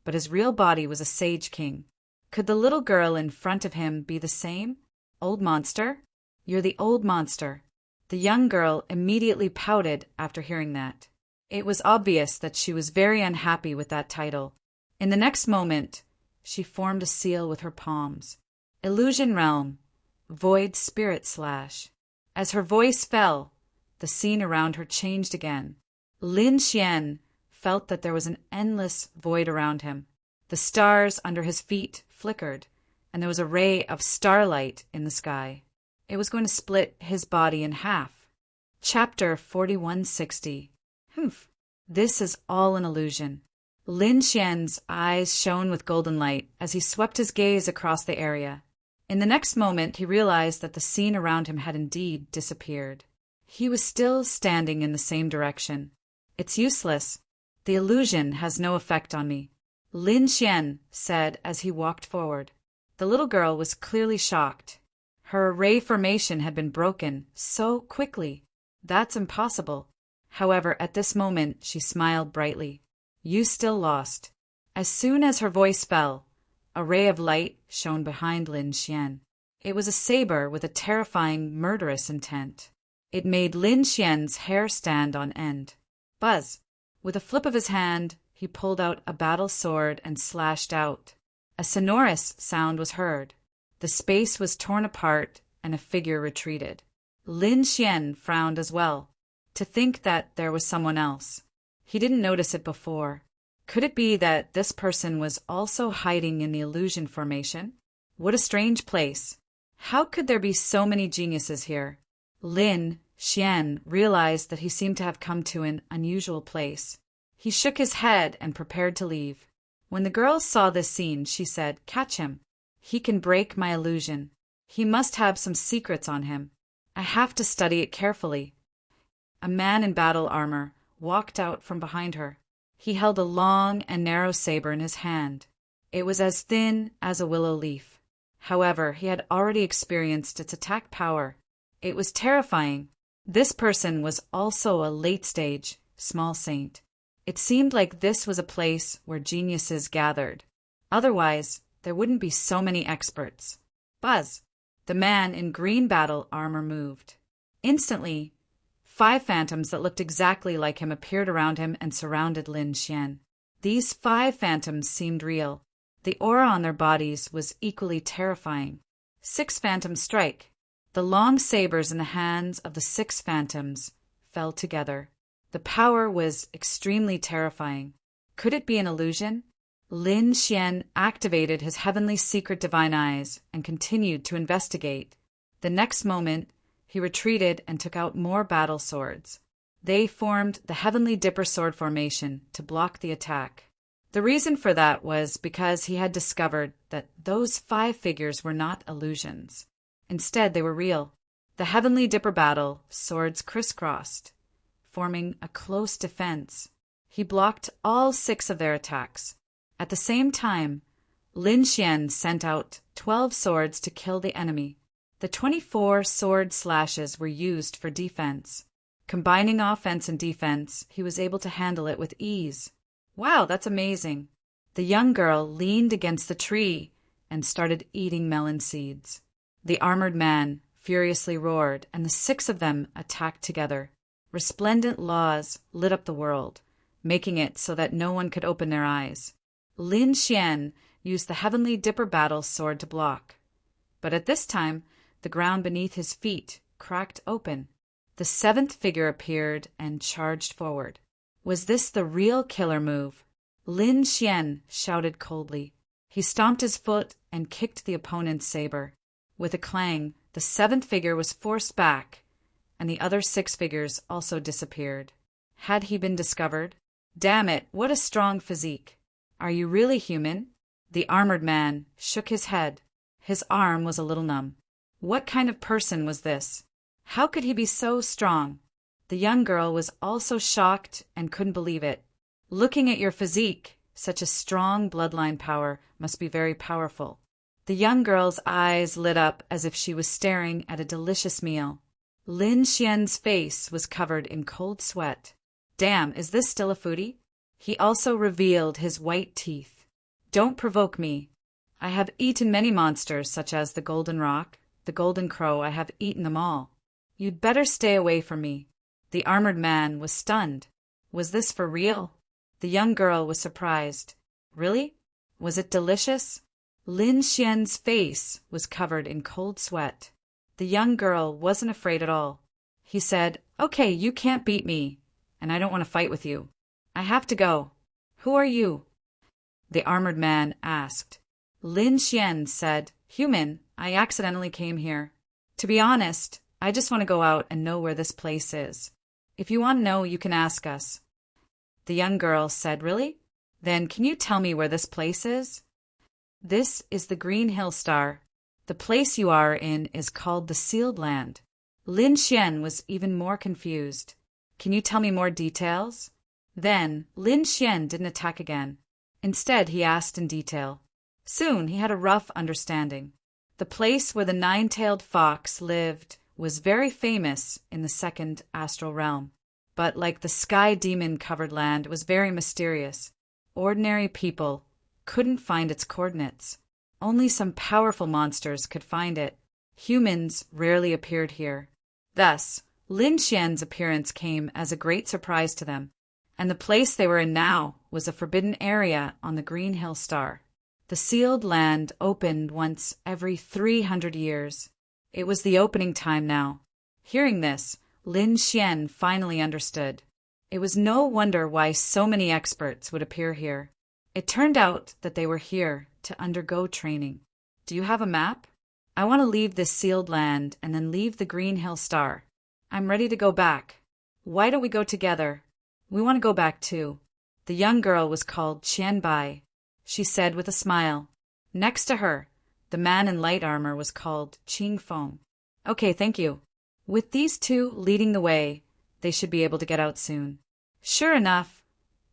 but his real body was a Sage King. Could the little girl in front of him be the same? "Old monster? You're the old monster." The young girl immediately pouted after hearing that. It was obvious that she was very unhappy with that title. In the next moment, she formed a seal with her palms. "Illusion Realm, Void Spirit Slash." As her voice fell, the scene around her changed again. Lin Xian felt that there was an endless void around him. The stars under his feet flickered, and there was a ray of starlight in the sky. It was going to split his body in half. Chapter 4160. Humph. This is all an illusion. Lin Xian's eyes shone with golden light as he swept his gaze across the area. In the next moment, he realized that the scene around him had indeed disappeared. He was still standing in the same direction. "It's useless. The illusion has no effect on me," Lin Xian said as he walked forward. The little girl was clearly shocked. Her array formation had been broken so quickly. That's impossible. However, at this moment, she smiled brightly. "You still lost." As soon as her voice fell, a ray of light shone behind Lin Xian. It was a saber with a terrifying, murderous intent. It made Lin Xian's hair stand on end. Buzz! With a flip of his hand, he pulled out a battle sword and slashed out. A sonorous sound was heard. The space was torn apart and a figure retreated. Lin Xian frowned as well, to think that there was someone else. He didn't notice it before. Could it be that this person was also hiding in the illusion formation? What a strange place. How could there be so many geniuses here? Lin Xian realized that he seemed to have come to an unusual place. He shook his head and prepared to leave. When the girl saw this scene, she said, "Catch him. He can break my illusion. He must have some secrets on him. I have to study it carefully." A man in battle armor walked out from behind her. He held a long and narrow saber in his hand. It was as thin as a willow leaf. However, he had already experienced its attack power. It was terrifying. This person was also a late-stage small saint. It seemed like this was a place where geniuses gathered. Otherwise, there wouldn't be so many experts. Buzz! The man in green battle armor moved. Instantly, 5 phantoms that looked exactly like him appeared around him and surrounded Lin Xian. These 5 phantoms seemed real. The aura on their bodies was equally terrifying. 6 phantoms strike. The long sabers in the hands of the 6 phantoms fell together. The power was extremely terrifying. Could it be an illusion? Lin Xian activated his heavenly secret divine eyes and continued to investigate. The next moment, he retreated and took out more battle swords. They formed the Heavenly Dipper sword formation to block the attack. The reason for that was because he had discovered that those 5 figures were not illusions. Instead, they were real. The Heavenly Dipper battle swords crisscrossed, forming a close defense. He blocked all 6 of their attacks. At the same time, Lin Xian sent out 12 swords to kill the enemy. The 24 sword slashes were used for defense. Combining offense and defense, he was able to handle it with ease. Wow, that's amazing. The young girl leaned against the tree and started eating melon seeds. The armored man furiously roared, and the 6 of them attacked together. Resplendent laws lit up the world, making it so that no one could open their eyes. Lin Xian used the Heavenly Dipper battle sword to block. But at this time, the ground beneath his feet cracked open. The 7th figure appeared and charged forward. Was this the real killer move? Lin Xian shouted coldly. He stomped his foot and kicked the opponent's saber. With a clang, the 7th figure was forced back, and the other 6 figures also disappeared. Had he been discovered? Damn it, what a strong physique. Are you really human? The armored man shook his head. His arm was a little numb. What kind of person was this? How could he be so strong? The young girl was also shocked and couldn't believe it. Looking at your physique, such a strong bloodline power must be very powerful. The young girl's eyes lit up as if she was staring at a delicious meal. Lin Xian's face was covered in cold sweat. Damn, is this still a foodie? He also revealed his white teeth. Don't provoke me. I have eaten many monsters such as the Golden Rock, the Golden Crow. I have eaten them all. You'd better stay away from me. The armored man was stunned. Was this for real? The young girl was surprised. Really? Was it delicious? Lin Xian's face was covered in cold sweat. The young girl wasn't afraid at all. He said, "Okay, you can't beat me, and I don't want to fight with you. I have to go. Who are you?" The armored man asked. Lin Xian said, "Human, I accidentally came here. To be honest, I just want to go out and know where this place is. If you want to know, you can ask us." The young girl said, "Really? Then can you tell me where this place is?" "This is the Green Hill Star. The place you are in is called the Sealed Land." Lin Xian was even more confused. "Can you tell me more details?" Then Lin Xian didn't attack again. Instead, he asked in detail. Soon he had a rough understanding. The place where the 9-tailed fox lived was very famous in the 2nd astral realm. But like the sky demon-covered land, it was very mysterious. Ordinary people couldn't find its coordinates. Only some powerful monsters could find it. Humans rarely appeared here. Thus, Lin Xian's appearance came as a great surprise to them, and the place they were in now was a forbidden area on the Green Hill Star. The sealed land opened once every 300 years. It was the opening time now. Hearing this, Lin Xian finally understood. It was no wonder why so many experts would appear here. It turned out that they were here to undergo training. Do you have a map? I want to leave this sealed land and then leave the Green Hill Star. I'm ready to go back. Why don't we go together? We want to go back too. The young girl was called Qianbai. She said with a smile. Next to her, the man in light armor was called Qingfeng. Okay, thank you. With these two leading the way, they should be able to get out soon. Sure enough,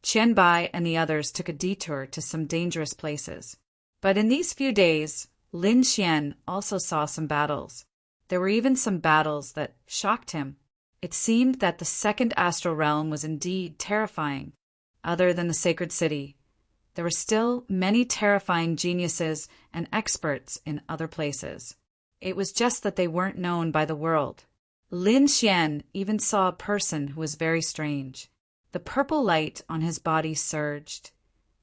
Qianbai and the others took a detour to some dangerous places. But in these few days, Lin Xian also saw some battles. There were even some battles that shocked him. It seemed that the second astral realm was indeed terrifying. Other than the sacred city, there were still many terrifying geniuses and experts in other places. It was just that they weren't known by the world. Lin Xian even saw a person who was very strange. The purple light on his body surged,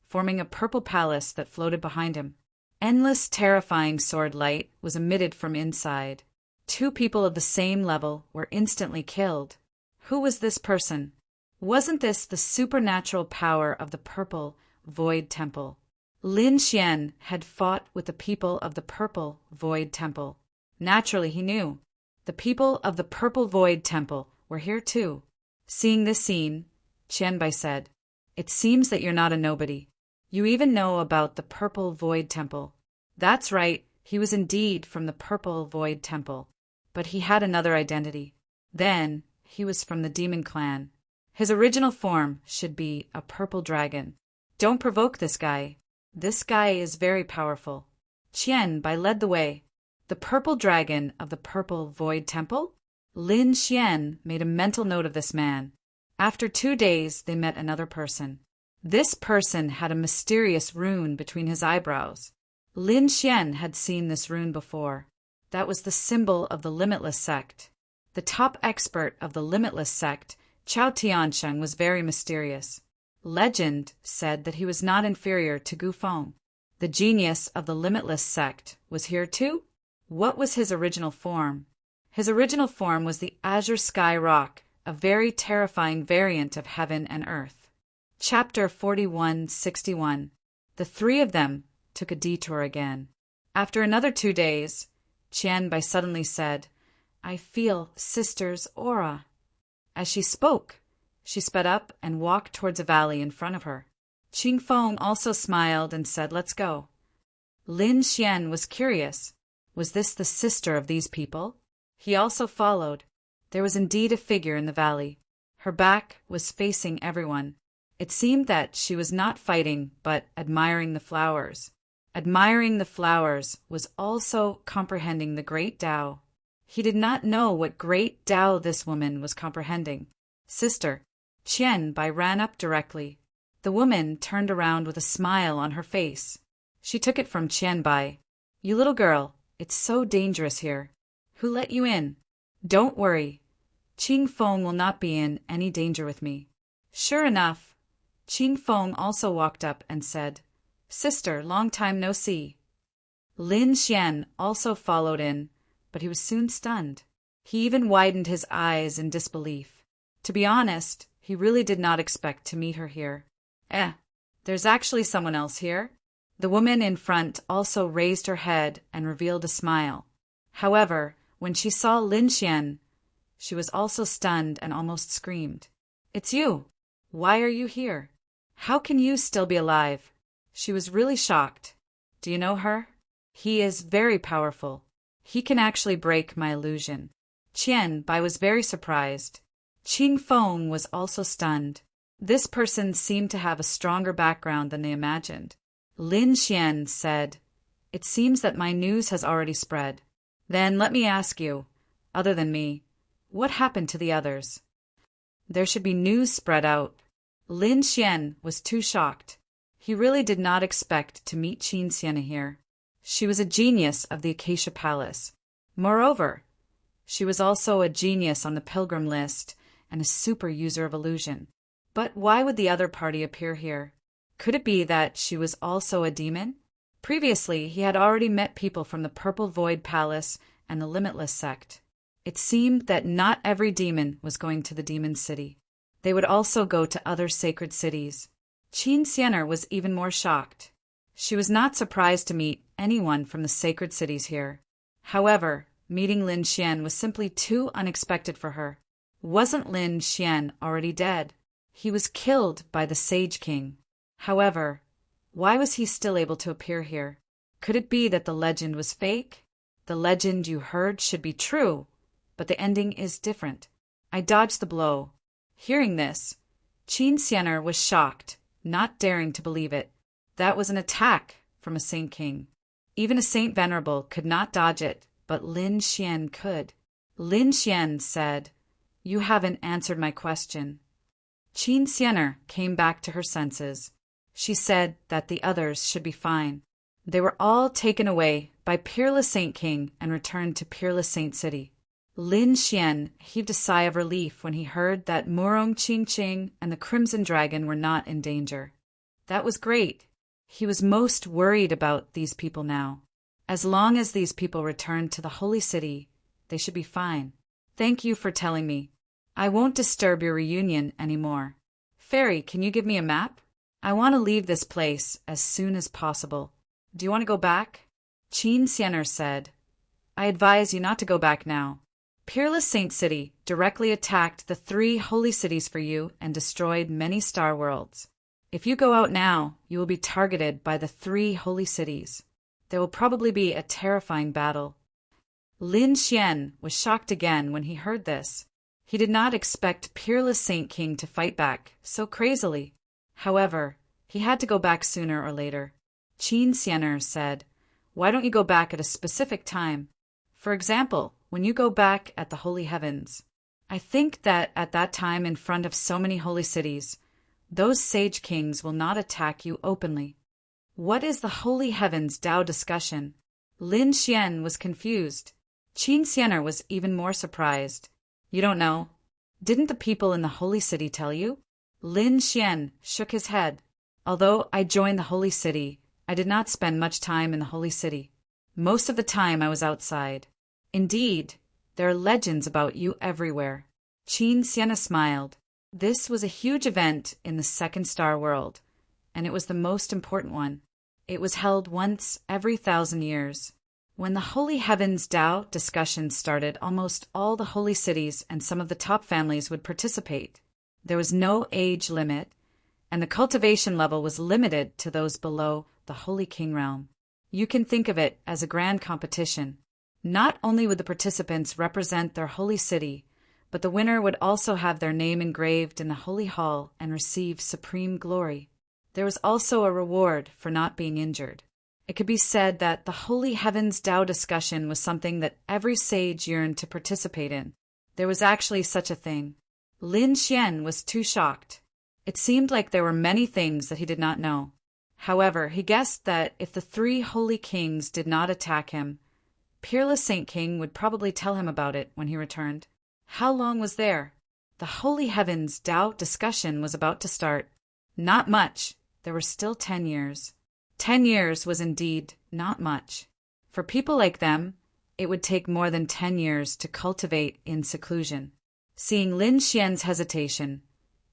forming a purple palace that floated behind him. Endless, terrifying sword light was emitted from inside. Two people of the same level were instantly killed. Who was this person? Wasn't this the supernatural power of the Purple Void Temple? Lin Xian had fought with the people of the Purple Void Temple. Naturally, he knew. The people of the Purple Void Temple were here too. Seeing this scene, Qianbai said, "It seems that you're not a nobody. You even know about the Purple Void Temple." That's right, he was indeed from the Purple Void Temple. But he had another identity. Then, he was from the Demon Clan. His original form should be a purple dragon. Don't provoke this guy. This guy is very powerful. Qianbai led the way. The purple dragon of the Purple Void Temple? Lin Xian made a mental note of this man. After 2 days, they met another person. This person had a mysterious rune between his eyebrows. Lin Xian had seen this rune before. That was the symbol of the Limitless Sect. The top expert of the Limitless Sect, Chao Tiansheng, was very mysterious. Legend said that he was not inferior to Gufeng. The genius of the Limitless Sect was here too? What was his original form? His original form was the Azure Sky Rock, a very terrifying variant of heaven and earth. Chapter 4161. The three of them took a detour again. After another 2 days, Qianbai suddenly said, "I feel Sister's aura." As she spoke, she sped up and walked towards a valley in front of her. Qingfeng also smiled and said, "Let's go." Lin Xian was curious. Was this the sister of these people? He also followed. There was indeed a figure in the valley. Her back was facing everyone. It seemed that she was not fighting, but admiring the flowers. Admiring the flowers was also comprehending the great Tao. He did not know what great Tao this woman was comprehending. "Sister." Qianbai ran up directly. The woman turned around with a smile on her face. She took it from Qianbai. "You little girl, it's so dangerous here. Who let you in?" "Don't worry. Qingfeng will not be in any danger with me." Sure enough, Qingfeng also walked up and said, "Sister, long time no see." Lin Xian also followed in, but he was soon stunned. He even widened his eyes in disbelief. To be honest, he really did not expect to meet her here. There's actually someone else here." The woman in front also raised her head and revealed a smile. However, when she saw Lin Xian, she was also stunned and almost screamed. "It's you! Why are you here? How can you still be alive?" She was really shocked. "Do you know her? He is very powerful. He can actually break my illusion." Qianbai was very surprised. Qingfeng was also stunned. This person seemed to have a stronger background than they imagined. Lin Xian said, "It seems that my news has already spread. Then let me ask you, other than me, what happened to the others?" There should be news spread out. Lin Xian was too shocked. He really did not expect to meet Qin Sienna here. She was a genius of the Acacia Palace. Moreover, she was also a genius on the pilgrim list and a super user of illusion. But why would the other party appear here? Could it be that she was also a demon? Previously, he had already met people from the Purple Void Palace and the Limitless sect. It seemed that not every demon was going to the demon city. They would also go to other sacred cities. Qin Xianer was even more shocked. She was not surprised to meet anyone from the sacred cities here. However, meeting Lin Xian was simply too unexpected for her. Wasn't Lin Xian already dead? He was killed by the Sage King. However, why was he still able to appear here? Could it be that the legend was fake? The legend you heard should be true, but the ending is different. I dodged the blow. Hearing this, Qin Xianer was shocked, not daring to believe it. That was an attack from a Saint King. Even a Saint Venerable could not dodge it, but Lin Xian could. Lin Xian said, "You haven't answered my question." Qin Xianer came back to her senses. She said that the others should be fine. They were all taken away by Peerless Saint King and returned to Peerless Saint City. Lin Xian heaved a sigh of relief when he heard that Murong Qingqing and the Crimson Dragon were not in danger. That was great. He was most worried about these people now. As long as these people returned to the Holy City, they should be fine. Thank you for telling me. I won't disturb your reunion anymore. Fairy, can you give me a map? I want to leave this place as soon as possible. Do you want to go back? Qin Xianer said, I advise you not to go back now. Peerless Saint City directly attacked the 3 holy cities for you and destroyed many star worlds. If you go out now, you will be targeted by the 3 holy cities. There will probably be a terrifying battle. Lin Xian was shocked again when he heard this. He did not expect Peerless Saint King to fight back so crazily. However, he had to go back sooner or later. Qin Xianer said, Why don't you go back at a specific time? For example, when you go back at the Holy Heavens. I think that at that time in front of so many holy cities, those sage kings will not attack you openly. What is the Holy Heavens Tao discussion? Lin Xian was confused. Qin Xianer was even more surprised. You don't know? Didn't the people in the holy city tell you? Lin Xian shook his head. Although I joined the holy city, I did not spend much time in the holy city. Most of the time I was outside. Indeed, there are legends about you everywhere. Qin Xianer smiled. This was a huge event in the second star world, and it was the most important one. It was held once every 1,000 years. When the Holy Heavens Tao discussion started, almost all the holy cities and some of the top families would participate. There was no age limit, and the cultivation level was limited to those below the Holy King realm. You can think of it as a grand competition. Not only would the participants represent their holy city, but the winner would also have their name engraved in the Holy Hall and receive supreme glory. There was also a reward for not being injured. It could be said that the Holy Heavens Tao discussion was something that every sage yearned to participate in. There was actually such a thing. Lin Xian was too shocked. It seemed like there were many things that he did not know. However, he guessed that if the 3 holy kings did not attack him, Peerless Saint King would probably tell him about it when he returned. How long was there? The Holy Heavens Tao discussion was about to start. Not much. There were still 10 years. 10 years was indeed not much. For people like them, it would take more than 10 years to cultivate in seclusion. Seeing Lin Xian's hesitation,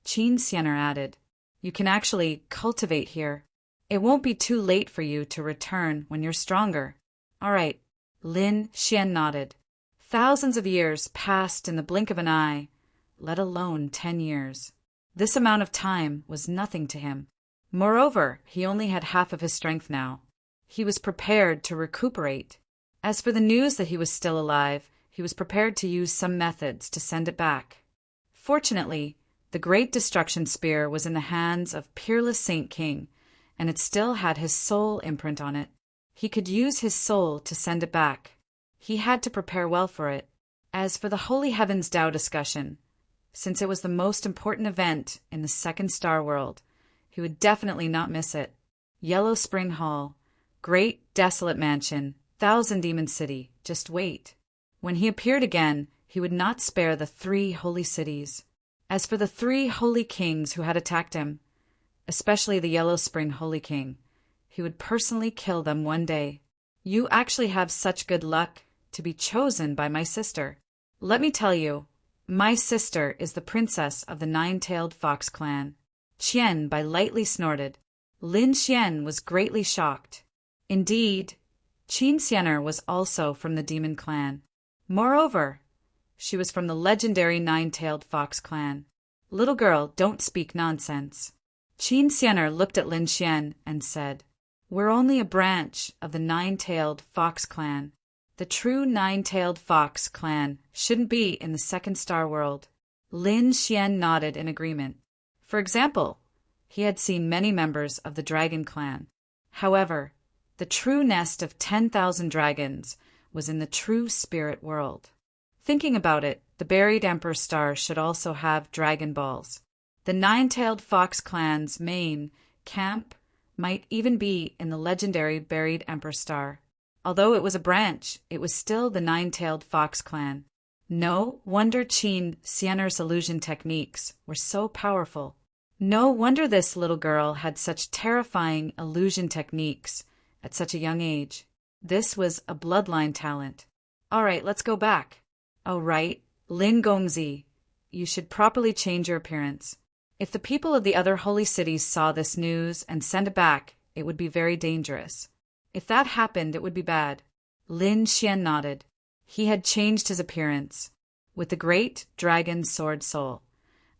Qin Xianer added, You can actually cultivate here. It won't be too late for you to return when you're stronger. All right. Lin Xian nodded. Thousands of years passed in the blink of an eye, let alone 10 years. This amount of time was nothing to him. Moreover, he only had half of his strength now. He was prepared to recuperate. As for the news that he was still alive, he was prepared to use some methods to send it back. Fortunately, the Great Destruction Spear was in the hands of Peerless Saint King, and it still had his soul imprint on it. He could use his soul to send it back. He had to prepare well for it. As for the Holy Heavens Tao discussion, since it was the most important event in the second star world, he would definitely not miss it. Yellow Spring Hall, great desolate mansion, 1,000 Demon City, just wait. When he appeared again, he would not spare the 3 holy cities. As for the 3 holy kings who had attacked him, especially the Yellow Spring Holy King, he would personally kill them one day. You actually have such good luck to be chosen by my sister. Let me tell you, my sister is the princess of the nine-tailed fox clan. Qian Bai lightly snorted. Lin Xian was greatly shocked. Indeed, Qin Xianer was also from the demon clan. Moreover, she was from the legendary nine-tailed fox clan. Little girl, don't speak nonsense. Qin Xianer looked at Lin Xian and said, We're only a branch of the nine-tailed fox clan. The true nine-tailed fox clan shouldn't be in the second star world. Lin Xian nodded in agreement. For example, he had seen many members of the dragon clan. However, the true nest of 10,000 dragons was in the true spirit world. Thinking about it, the buried Emperor Star should also have dragon balls. The nine-tailed fox clan's main camp might even be in the legendary buried Emperor Star. Although it was a branch, it was still the nine-tailed fox clan. No wonder Qin Xianer's illusion techniques were so powerful. No wonder this little girl had such terrifying illusion techniques at such a young age. This was a bloodline talent. All right, let's go back. Oh, right, Lin Gongzi, you should properly change your appearance. If the people of the other holy cities saw this news and sent it back, it would be very dangerous. If that happened, it would be bad. Lin Xian nodded. He had changed his appearance, with the great dragon sword soul.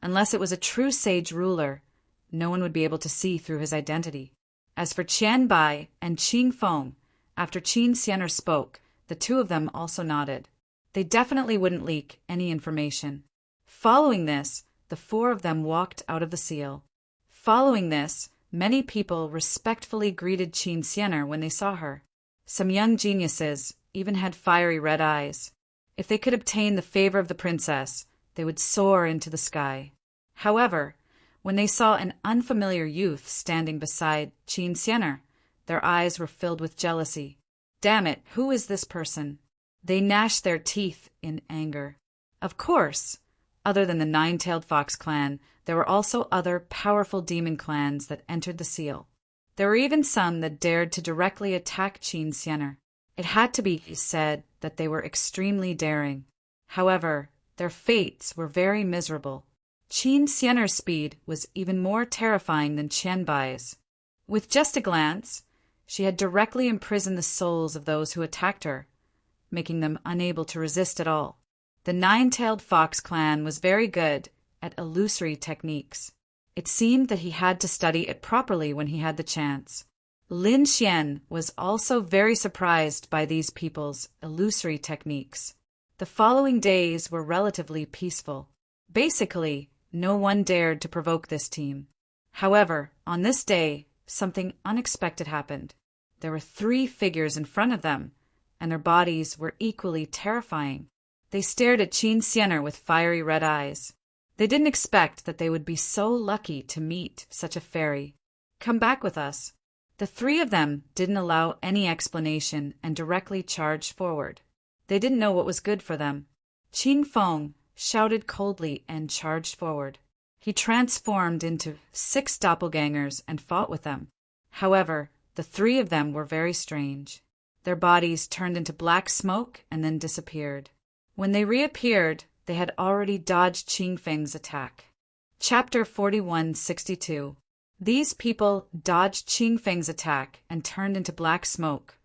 Unless it was a true sage ruler, no one would be able to see through his identity. As for Qian Bai and Qing Feng, after Qin Xianer spoke, the two of them also nodded. They definitely wouldn't leak any information. Following this, the four of them walked out of the seal. Following this, many people respectfully greeted Qin Xianer when they saw her. Some young geniuses even had fiery red eyes. If they could obtain the favor of the princess, they would soar into the sky. However, when they saw an unfamiliar youth standing beside Qin Xianer, their eyes were filled with jealousy. Damn it, who is this person? They gnashed their teeth in anger. Of course, other than the nine-tailed fox clan, there were also other powerful demon clans that entered the seal. There were even some that dared to directly attack Qin Xianer. It had to be said that they were extremely daring. However, their fates were very miserable. Qin Xianer's speed was even more terrifying than Qian Bai's. With just a glance, she had directly imprisoned the souls of those who attacked her, making them unable to resist at all. The nine-tailed fox clan was very good at illusory techniques. It seemed that he had to study it properly when he had the chance. Lin Xian was also very surprised by these people's illusory techniques. The following days were relatively peaceful. Basically, no one dared to provoke this team. However, on this day, something unexpected happened. There were 3 figures in front of them, and their bodies were equally terrifying. They stared at Qin Xianer with fiery red eyes. They didn't expect that they would be so lucky to meet such a fairy. Come back with us. The 3 of them didn't allow any explanation and directly charged forward. They didn't know what was good for them. Qing Feng shouted coldly and charged forward. He transformed into 6 doppelgangers and fought with them. However, the 3 of them were very strange. Their bodies turned into black smoke and then disappeared. When they reappeared, they had already dodged Qing Feng's attack. Chapter 4162. These people dodged Qing Feng's attack and turned into black smoke,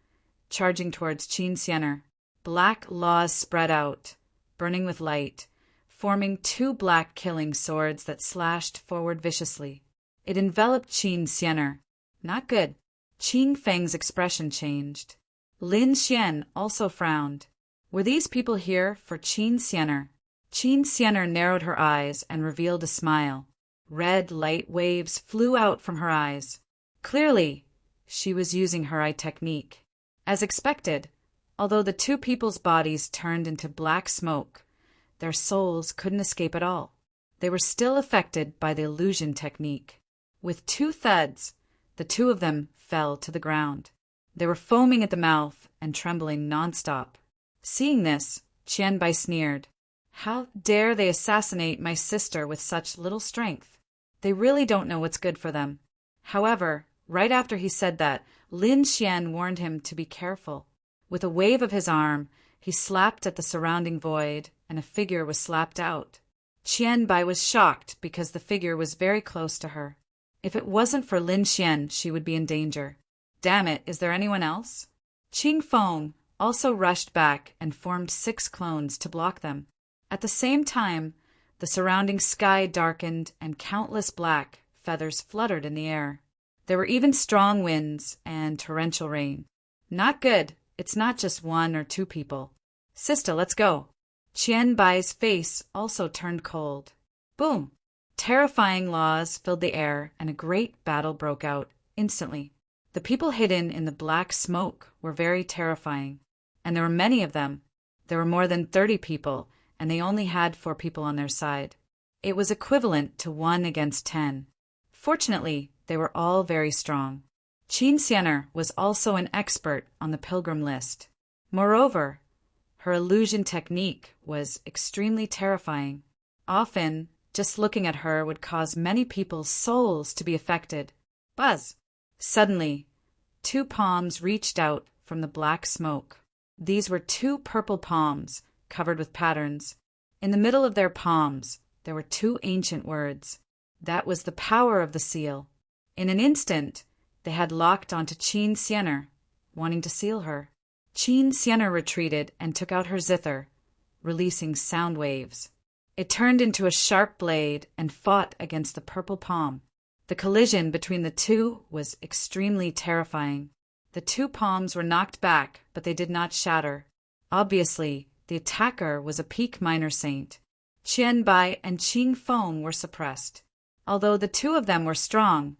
charging towards Qin Xianer. Black laws spread out, burning with light, forming 2 black killing swords that slashed forward viciously. It enveloped Qin Xianer. Not good. Qing Feng's expression changed. Lin Xian also frowned. Were these people here for Qin Xianer? Qin Xianer narrowed her eyes and revealed a smile. Red light waves flew out from her eyes. Clearly, she was using her eye technique. As expected, although the 2 people's bodies turned into black smoke, their souls couldn't escape at all. They were still affected by the illusion technique. With 2 thuds, the 2 of them fell to the ground. They were foaming at the mouth and trembling nonstop. Seeing this, Qian Bai sneered. How dare they assassinate my sister with such little strength? They really don't know what's good for them. However, Right after he said that, Lin Xian warned him to be careful. With a wave of his arm, he slapped at the surrounding void, and a figure was slapped out. Qianbai was shocked because the figure was very close to her. If it wasn't for Lin Xian, she would be in danger. Damn it, is there anyone else? Qing Feng also rushed back and formed 6 clones to block them. At the same time, the surrounding sky darkened and countless black feathers fluttered in the air. There were even strong winds and torrential rain. Not good. It's not just 1 or 2 people. Sista, let's go. Qianbai's face also turned cold. Boom! Terrifying laws filled the air, and a great battle broke out instantly. The people hidden in the black smoke were very terrifying, and there were many of them. There were more than 30 people, and they only had 4 people on their side. It was equivalent to 1 against 10. Fortunately, they were all very strong. Qin Xianer was also an expert on the pilgrim list. Moreover, her illusion technique was extremely terrifying. Often, just looking at her would cause many people's souls to be affected. Buzz! Suddenly, 2 palms reached out from the black smoke. These were 2 purple palms covered with patterns. In the middle of their palms, there were 2 ancient words. That was the power of the seal. In an instant, they had locked onto Qin Xianer, wanting to seal her. Qin Xianer retreated and took out her zither, releasing sound waves. It turned into a sharp blade and fought against the purple palm. The collision between the 2 was extremely terrifying. The 2 palms were knocked back, but they did not shatter. Obviously, the attacker was a peak minor saint. Qianbai and Qing Feng were suppressed. Although the 2 of them were strong,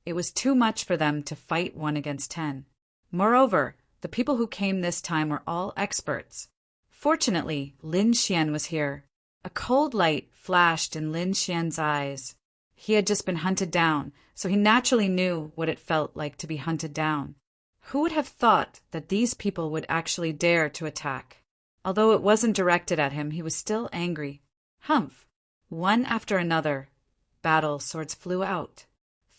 it was too much for them to fight 1 against 10. Moreover, the people who came this time were all experts. Fortunately, Lin Xian was here. A cold light flashed in Lin Xian's eyes. He had just been hunted down, so he naturally knew what it felt like to be hunted down. Who would have thought that these people would actually dare to attack? Although it wasn't directed at him, he was still angry. Humph! One after another, battle swords flew out.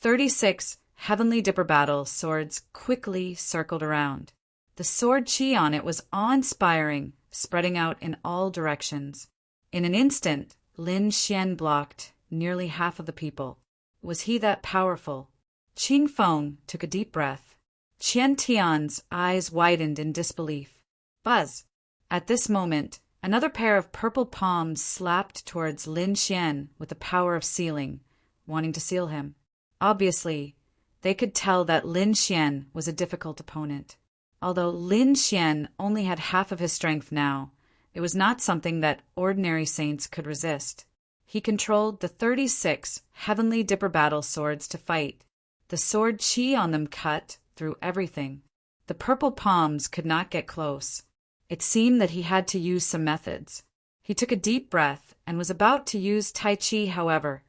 36 Heavenly Dipper battle swords quickly circled around. The sword chi on it was awe-inspiring, spreading out in all directions. In an instant, Lin Xian blocked nearly half of the people. Was he that powerful? Qing Feng took a deep breath. Qian Tian's eyes widened in disbelief. Buzz! At this moment, another pair of purple palms slapped towards Lin Xian with the power of sealing, wanting to seal him. Obviously, they could tell that Lin Xian was a difficult opponent. Although Lin Xian only had half of his strength now, it was not something that ordinary saints could resist. He controlled the 36 Heavenly Dipper battle swords to fight. The sword chi on them cut through everything. The purple palms could not get close. It seemed that he had to use some methods. He took a deep breath and was about to use Tai Chi, however.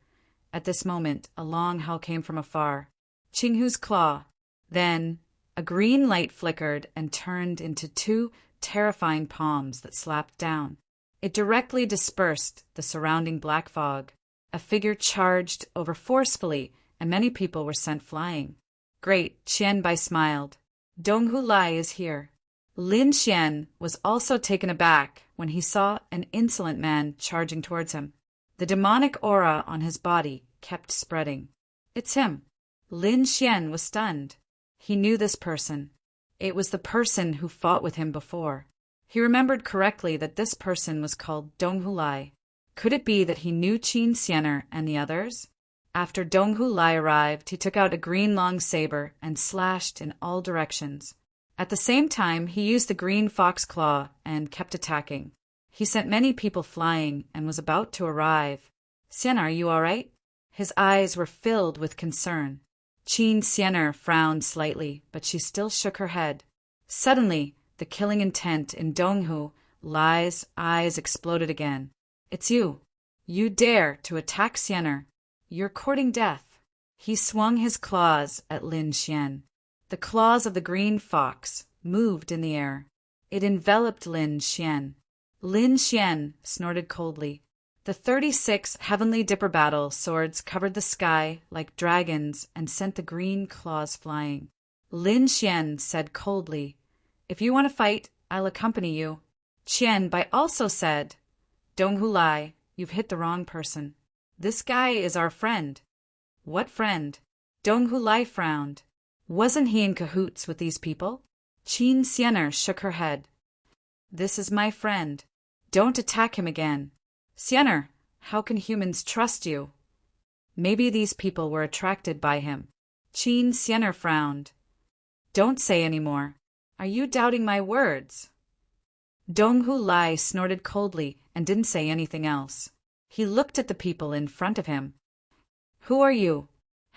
At this moment, a long howl came from afar. Qinghu's claw. Then, a green light flickered and turned into 2 terrifying palms that slapped down. It directly dispersed the surrounding black fog. A figure charged over forcefully, and many people were sent flying. Great, Qianbai smiled. Donghu Lai is here. Lin Xian was also taken aback when he saw an insolent man charging towards him. The demonic aura on his body kept spreading. It's him. Lin Xian was stunned. He knew this person. It was the person who fought with him before. He remembered correctly that this person was called Donghu Lai. Could it be that he knew Qin Xianer and the others? After Donghu Lai arrived, he took out a green long saber and slashed in all directions. At the same time, he used the green fox claw and kept attacking. He sent many people flying and was about to arrive. Xianer, are you all right? His eyes were filled with concern. Qin Xianer frowned slightly, but she still shook her head. Suddenly, the killing intent in Donghu Lai's eyes exploded again. It's you. You dare to attack Xianer. You're courting death. He swung his claws at Lin Xian. The claws of the green fox moved in the air. It enveloped Lin Xian. Lin Xian snorted coldly. The 36 heavenly dipper battle swords covered the sky like dragons and sent the green claws flying. Lin Xian said coldly, "If you want to fight, I'll accompany you." Qian Bai also said, "Dong Hu Lai, you've hit the wrong person. This guy is our friend." "What friend?" Dong Hu Lai frowned. Wasn't he in cahoots with these people? Qin Xianer shook her head. "This is my friend. Don't attack him again. Xianer, how can humans trust you?" Maybe these people were attracted by him. Qin Xianer frowned. "Don't say any more. Are you doubting my words?" Dong Hu Lai snorted coldly and didn't say anything else. He looked at the people in front of him. "Who are you?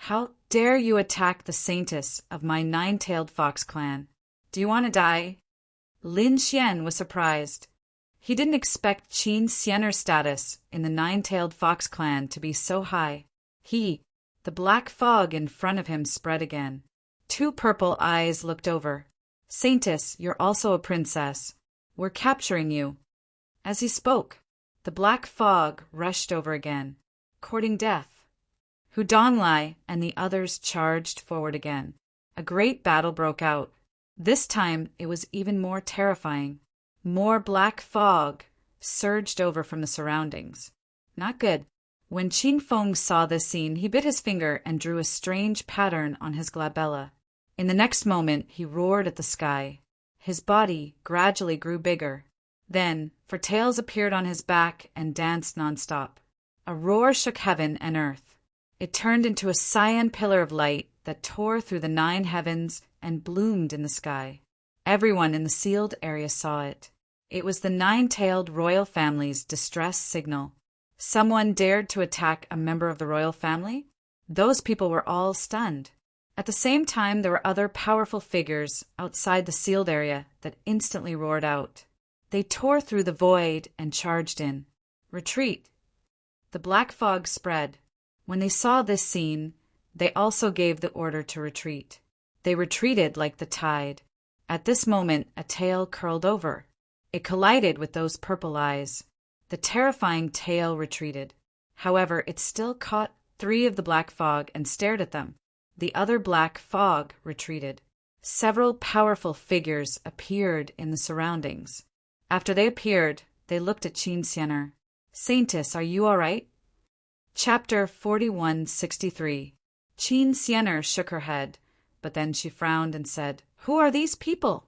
How dare you attack the saintess of my nine-tailed fox clan? Do you want to die?" Lin Xian was surprised. He didn't expect Qin Xianer's status in the nine-tailed fox clan to be so high. The black fog in front of him spread again. Two purple eyes looked over. "Saintess, you're also a princess. We're capturing you." As he spoke, the black fog rushed over again, courting death. Hu Donglai and the others charged forward again. A great battle broke out. This time it was even more terrifying. More black fog surged over from the surroundings. Not good. When Qin Feng saw this scene, he bit his finger and drew a strange pattern on his glabella. In the next moment, he roared at the sky. His body gradually grew bigger. Then, for tails appeared on his back and danced nonstop. A roar shook heaven and earth. It turned into a cyan pillar of light that tore through the 9 heavens and bloomed in the sky. Everyone in the sealed area saw it. It was the 9-tailed royal family's distress signal. Someone dared to attack a member of the royal family? Those people were all stunned. At the same time, there were other powerful figures outside the sealed area that instantly roared out. They tore through the void and charged in. "Retreat!" The black fog spread. When they saw this scene, they also gave the order to retreat. They retreated like the tide. At this moment, a tail curled over. It collided with those purple eyes. The terrifying tail retreated. However, it still caught 3 of the black fog and stared at them. The other black fog retreated. Several powerful figures appeared in the surroundings. After they appeared, they looked at Qin Xianer. "Saintess, are you all right?" Chapter 4163. Qin Xianer shook her head, but then she frowned and said, "Who are these people?"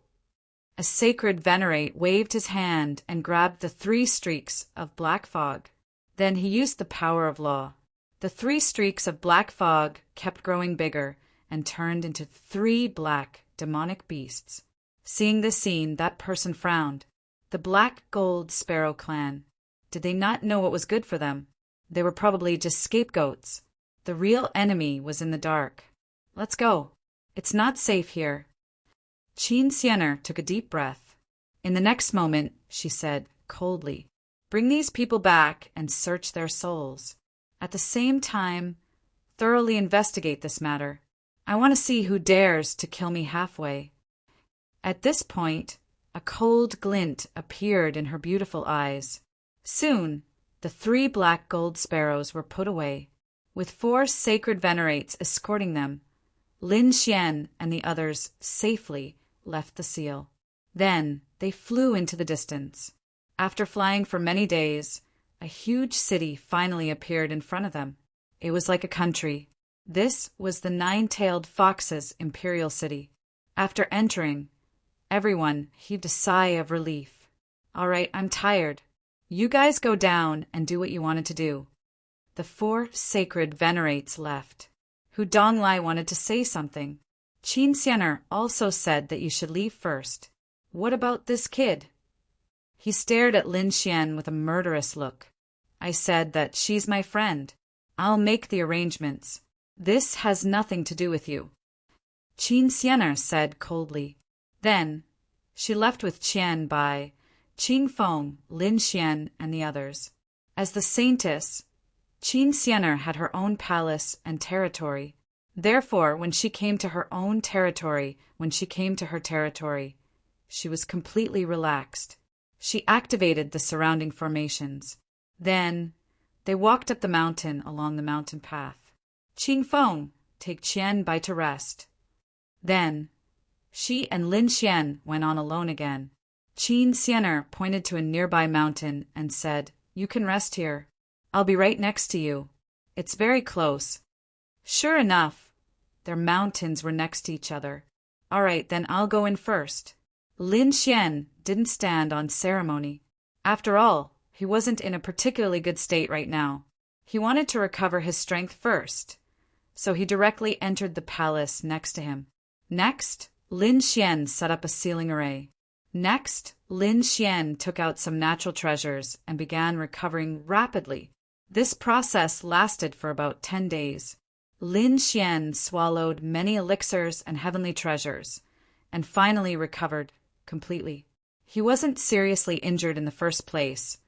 A sacred venerate waved his hand and grabbed the 3 streaks of black fog. Then he used the power of law. The 3 streaks of black fog kept growing bigger and turned into 3 black, demonic beasts. Seeing this scene, that person frowned. The Black Gold Sparrow clan. Did they not know what was good for them? They were probably just scapegoats. The real enemy was in the dark. "Let's go. It's not safe here." Qin Xianer took a deep breath. In the next moment, she said coldly, "Bring these people back and search their souls. At the same time, thoroughly investigate this matter. I want to see who dares to kill me halfway." At this point, a cold glint appeared in her beautiful eyes. Soon, the 3 black gold sparrows were put away, with 4 sacred venerates escorting them. Lin Xian and the others safely left the seal. Then they flew into the distance. After flying for many days, a huge city finally appeared in front of them. It was like a country. This was the 9-tailed fox's imperial city. After entering, everyone heaved a sigh of relief. "All right, I'm tired. You guys go down and do what you wanted to do." The 4 sacred venerates left. Hu Donglai wanted to say something. Qin Xianer also said that you should leave first. "What about this kid?" He stared at Lin Xian with a murderous look. "I said that she's my friend. I'll make the arrangements. This has nothing to do with you." Qin Xianer said coldly. Then, she left with Qian Bai, Qin Feng, Lin Xian, and the others. As the saintess, Qin Xianer had her own palace and territory. Therefore, when she came to her territory, she was completely relaxed. She activated the surrounding formations. Then, They walked up the mountain along the mountain path. Qing Feng, take Qian by to rest. Then, she and Lin Xian went on alone again. Qin Xianer pointed to a nearby mountain and said, "You can rest here. I'll be right next to you. It's very close." Sure enough, their mountains were next to each other. All right, then I'll go in first. Lin Xian didn't stand on ceremony. After all, he wasn't in a particularly good state right now. He wanted to recover his strength first, so he directly entered the palace next to him. Next, Lin Xian set up a sealing array. Next, Lin Xian took out some natural treasures and began recovering rapidly. This process lasted for about 10 days. Lin Xian swallowed many elixirs and heavenly treasures, and finally recovered completely. He wasn't seriously injured in the first place,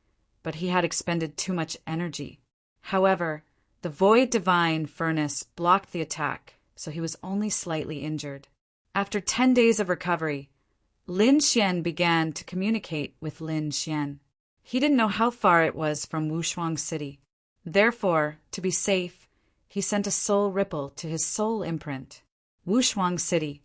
but he had expended too much energy. However, the Void Divine Furnace blocked the attack, so he was only slightly injured. After 10 days of recovery, Lin Xian began to communicate with Lin Xian. He didn't know how far it was from Wushuang City. Therefore, to be safe, he sent a soul ripple to his soul imprint. Wushuang City.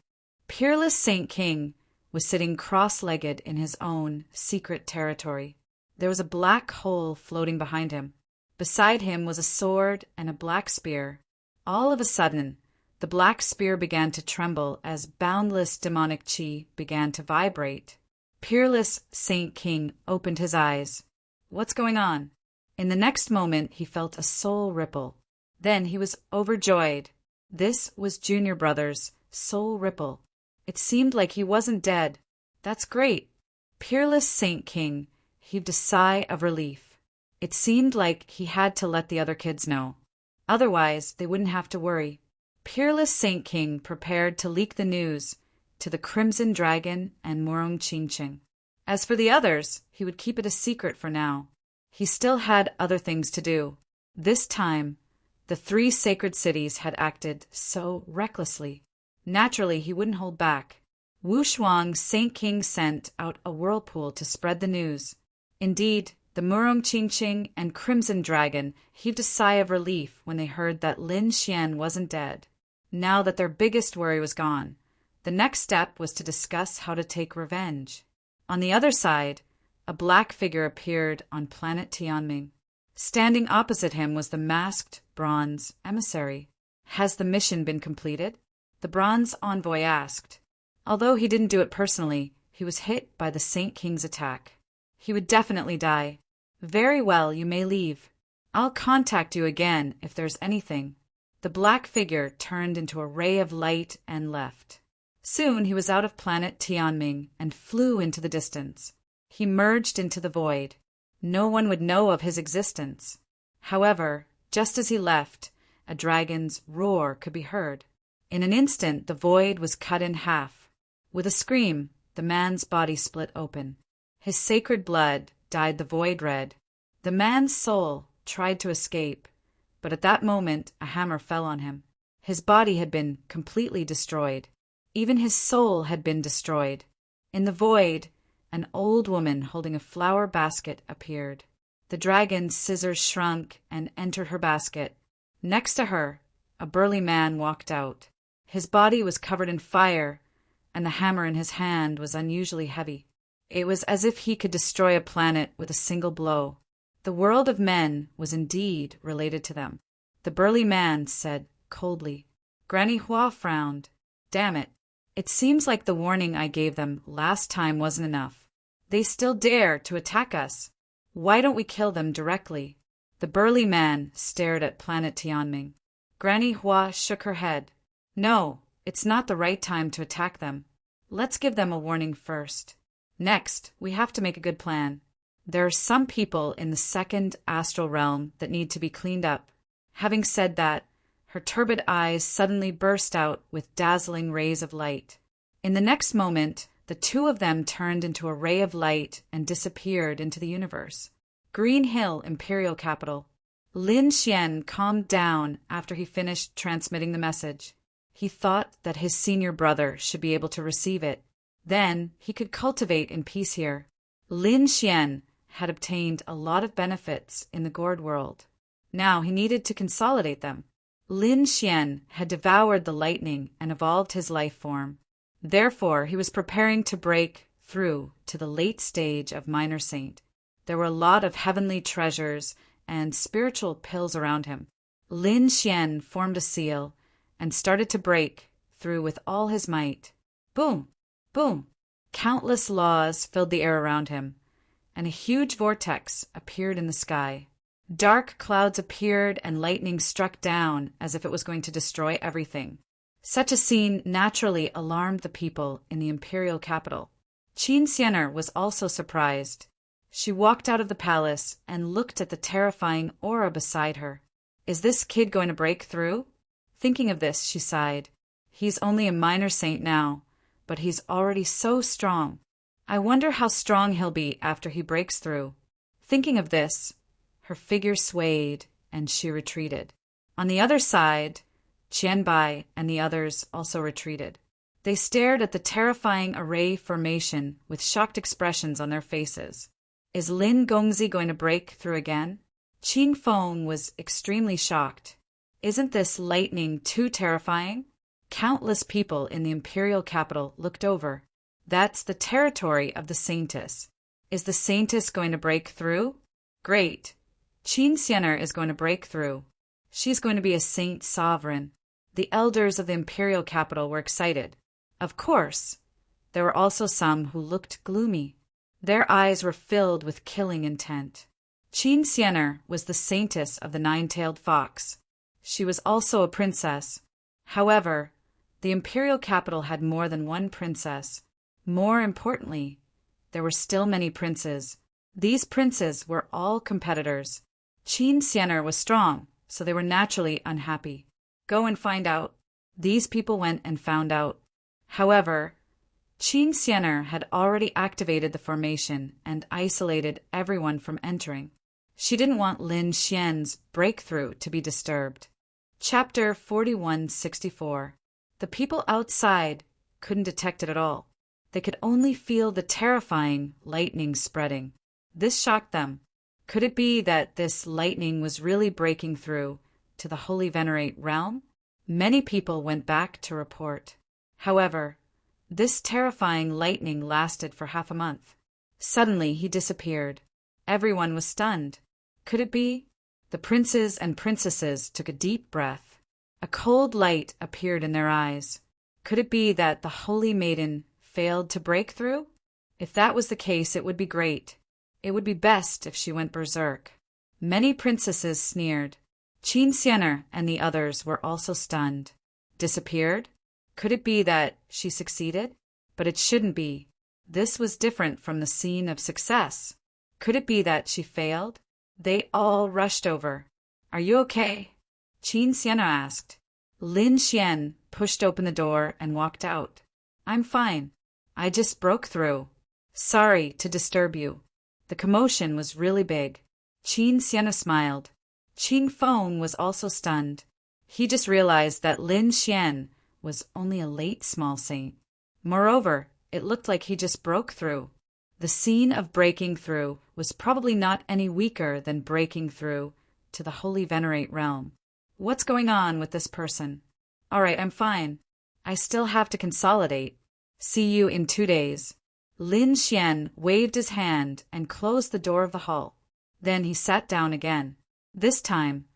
Peerless Saint King was sitting cross-legged in his own secret territory. There was a black hole floating behind him. Beside him was a sword and a black spear. All of a sudden, the black spear began to tremble as boundless demonic chi began to vibrate. Peerless Saint King opened his eyes. What's going on? In the next moment, he felt a soul ripple. Then he was overjoyed. This was Junior Brother's soul ripple. It seemed like he wasn't dead. That's great. Peerless Saint King heaved a sigh of relief. It seemed like he had to let the other kids know. Otherwise, they wouldn't have to worry. Peerless Saint King prepared to leak the news to the Crimson Dragon and Murong Qingqing. As for the others, he would keep it a secret for now. He still had other things to do. This time, the 3 sacred cities had acted so recklessly. Naturally, he wouldn't hold back. Wushuang Saint King sent out a whirlpool to spread the news. Indeed, the Murong Qingqing and Crimson Dragon heaved a sigh of relief when they heard that Lin Xian wasn't dead. Now that their biggest worry was gone, the next step was to discuss how to take revenge. On the other side, a black figure appeared on planet Tianming. Standing opposite him was the masked bronze emissary. Has the mission been completed? The bronze envoy asked. Although he didn't do it personally, he was hit by the Saint King's attack. He would definitely die. Very well, you may leave. I'll contact you again if there's anything. The black figure turned into a ray of light and left. Soon he was out of planet Tianming and flew into the distance. He merged into the void. No one would know of his existence. However, just as he left, a dragon's roar could be heard. In an instant, the void was cut in half. With a scream, the man's body split open. His sacred blood dyed the void red. The man's soul tried to escape, but at that moment a hammer fell on him. His body had been completely destroyed. Even his soul had been destroyed. In the void, an old woman holding a flower basket appeared. The dragon's scissors shrunk and entered her basket. Next to her, a burly man walked out. His body was covered in fire, and the hammer in his hand was unusually heavy. It was as if he could destroy a planet with a single blow. The world of men was indeed related to them. The burly man said coldly. Granny Hua frowned. Damn it. It seems like the warning I gave them last time wasn't enough. They still dare to attack us. Why don't we kill them directly? The burly man stared at planet Tianming. Granny Hua shook her head. No, it's not the right time to attack them. Let's give them a warning first. Next, we have to make a good plan. There are some people in the second astral realm that need to be cleaned up. Having said that, her turbid eyes suddenly burst out with dazzling rays of light. In the next moment, the two of them turned into a ray of light and disappeared into the universe. Green Hill, Imperial Capital. Lin Xian calmed down after he finished transmitting the message. He thought that his senior brother should be able to receive it. Then he could cultivate in peace here. Lin Xian had obtained a lot of benefits in the Gourd world. Now he needed to consolidate them. Lin Xian had devoured the lightning and evolved his life form. Therefore, he was preparing to break through to the late stage of minor saint. There were a lot of heavenly treasures and spiritual pills around him. Lin Xian formed a seal and started to break through with all his might. Boom! Boom! Countless laws filled the air around him, and a huge vortex appeared in the sky. Dark clouds appeared and lightning struck down as if it was going to destroy everything. Such a scene naturally alarmed the people in the imperial capital. Qin Xianer was also surprised. She walked out of the palace and looked at the terrifying aura beside her. Is this kid going to break through? Thinking of this, she sighed. He's only a minor saint now, but he's already so strong. I wonder how strong he'll be after he breaks through. Thinking of this, her figure swayed and she retreated. On the other side, Qianbai and the others also retreated. They stared at the terrifying array formation with shocked expressions on their faces. Is Lin Gongzi going to break through again? Qin Feng was extremely shocked. Isn't this lightning too terrifying? Countless people in the imperial capital looked over. That's the territory of the saintess. Is the saintess going to break through? Great. Qin Xianer is going to break through. She's going to be a saint sovereign. The elders of the imperial capital were excited. Of course, there were also some who looked gloomy. Their eyes were filled with killing intent. Qin Xianer was the saintess of the nine-tailed fox. She was also a princess. However, the imperial capital had more than one princess. More importantly, there were still many princes. These princes were all competitors. Qin Xianer was strong, so they were naturally unhappy. Go and find out. These people went and found out. However, Qin Xianer had already activated the formation and isolated everyone from entering. She didn't want Lin Xian's breakthrough to be disturbed. Chapter 4164. The people outside couldn't detect it at all. They could only feel the terrifying lightning spreading. This shocked them. Could it be that this lightning was really breaking through to the Holy Venerate realm? Many people went back to report. However, this terrifying lightning lasted for half a month. Suddenly he disappeared. Everyone was stunned. Could it be? The princes and princesses took a deep breath. A cold light appeared in their eyes. Could it be that the holy maiden failed to break through? If that was the case, it would be great. It would be best if she went berserk. Many princesses sneered. Qin Xianer and the others were also stunned. Disappeared? Could it be that she succeeded? But it shouldn't be. This was different from the scene of success. Could it be that she failed? They all rushed over. Are you okay? Qin Xianer asked. Lin Xian pushed open the door and walked out. I'm fine. I just broke through. Sorry to disturb you. The commotion was really big. Qin Xianer smiled. Qin Feng was also stunned. He just realized that Lin Xian was only a late small saint. Moreover, it looked like he just broke through. The scene of breaking through was probably not any weaker than breaking through to the Holy Venerate realm. What's going on with this person? All right, I'm fine. I still have to consolidate. See you in 2 days. Lin Xian waved his hand and closed the door of the hall. Then he sat down again. This time,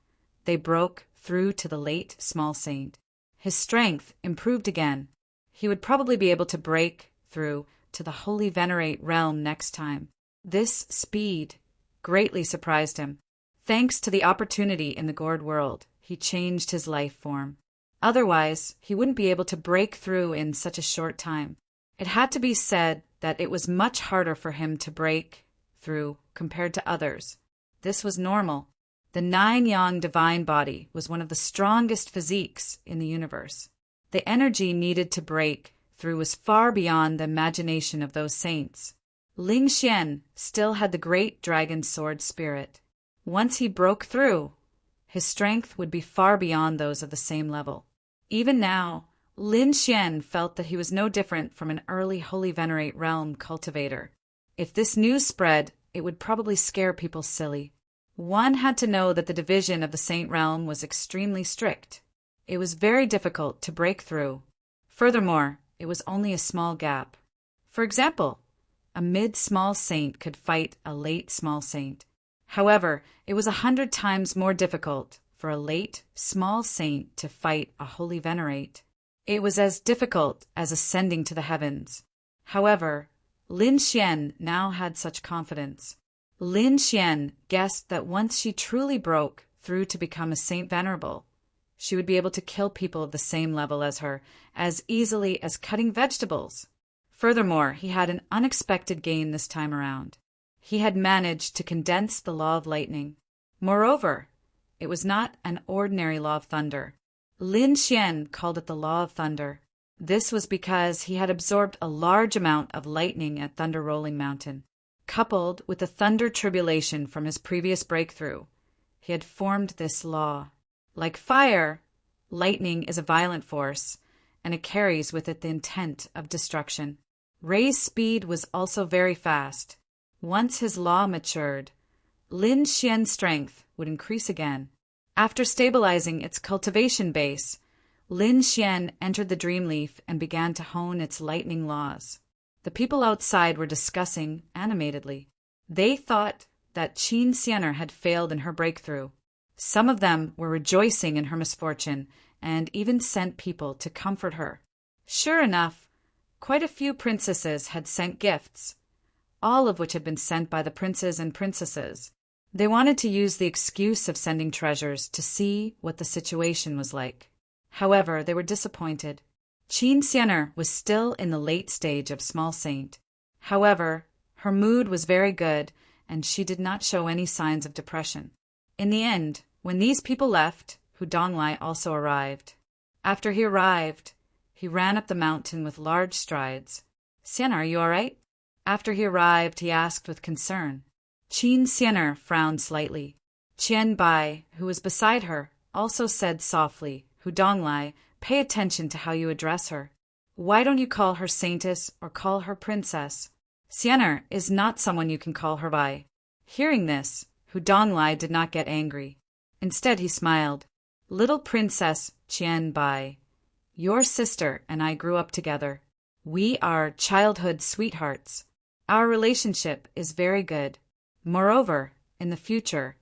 they broke through to the late small saint. His strength improved again. He would probably be able to break through to the Holy Venerate realm next time. This speed greatly surprised him. Thanks to the opportunity in the gourd world, he changed his life form. Otherwise, he wouldn't be able to break through in such a short time. It had to be said that it was much harder for him to break through compared to others. This was normal. The nine-yang divine body was one of the strongest physiques in the universe. The energy needed to break through was far beyond the imagination of those saints. Ling Xian still had the great dragon sword spirit. Once he broke through, his strength would be far beyond those of the same level. Even now, Lin Xian felt that he was no different from an early Holy Venerate realm cultivator. If this news spread, it would probably scare people silly. One had to know that the division of the Saint Realm was extremely strict. It was very difficult to break through. Furthermore, it was only a small gap. For example, a mid-small saint could fight a late small saint. However, it was 100 times more difficult for a late small saint to fight a holy venerate. It was as difficult as ascending to the heavens. However, Lin Xian now had such confidence. Lin Xian guessed that once she truly broke through to become a Saint Venerable, she would be able to kill people of the same level as her as easily as cutting vegetables. Furthermore, he had an unexpected gain this time around. He had managed to condense the law of lightning. Moreover, it was not an ordinary law of thunder. Lin Xian called it the law of thunder. This was because he had absorbed a large amount of lightning at Thunder Rolling Mountain. Coupled with the thunder tribulation from his previous breakthrough, he had formed this law. Like fire, lightning is a violent force, and it carries with it the intent of destruction. Ray's speed was also very fast. Once his law matured, Lin Xian's strength would increase again. After stabilizing its cultivation base, Lin Xian entered the Dreamleaf and began to hone its lightning laws. The people outside were discussing animatedly. They thought that Qin Xianer had failed in her breakthrough. Some of them were rejoicing in her misfortune and even sent people to comfort her. Sure enough, quite a few princesses had sent gifts, all of which had been sent by the princes and princesses. They wanted to use the excuse of sending treasures to see what the situation was like. However, they were disappointed. Qin Xianer was still in the late stage of small saint. However, her mood was very good, and she did not show any signs of depression. In the end, when these people left, Hu Donglai also arrived. After he arrived, he ran up the mountain with large strides. "Xianer, are you all right?" After he arrived, he asked with concern. Qin Xianer frowned slightly. Qian Bai, who was beside her, also said softly, "Hu Donglai, pay attention to how you address her. Why don't you call her saintess or call her princess? Xianer is not someone you can call her by." Hearing this, Hu Donglai did not get angry. Instead, he smiled. "Little Princess Qian Bai, your sister and I grew up together. We are childhood sweethearts. Our relationship is very good. Moreover, in the future,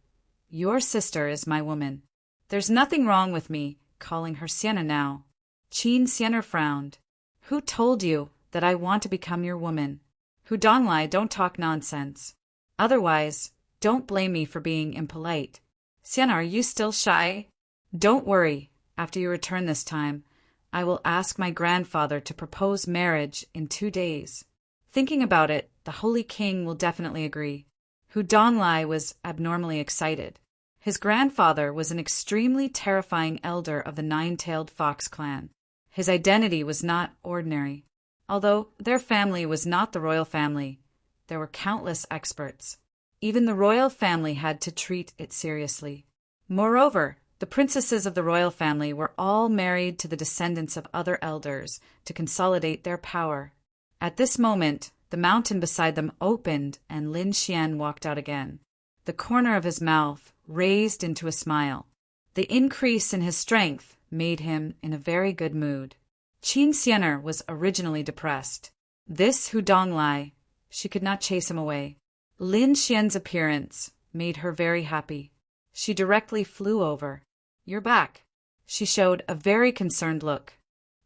your sister is my woman. There's nothing wrong with me calling her Sienna now." Qin Xianer frowned. "Who told you that I want to become your woman? Hu Donglai, don't talk nonsense. Otherwise, don't blame me for being impolite. Sienna, are you still shy? Don't worry. After you return this time, I will ask my grandfather to propose marriage in 2 days. Thinking about it, the Holy King will definitely agree." Hu Donglai was abnormally excited. His grandfather was an extremely terrifying elder of the Nine-Tailed Fox clan. His identity was not ordinary. Although their family was not the royal family, there were countless experts. Even the royal family had to treat it seriously. Moreover, the princesses of the royal family were all married to the descendants of other elders to consolidate their power. At this moment, the mountain beside them opened and Lin Xian walked out again. The corner of his mouth raised into a smile. The increase in his strength made him in a very good mood. Qin Xianer was originally depressed. This Hu Donglai, she could not chase him away. Lin Xian's appearance made her very happy. She directly flew over. "You're back." She showed a very concerned look.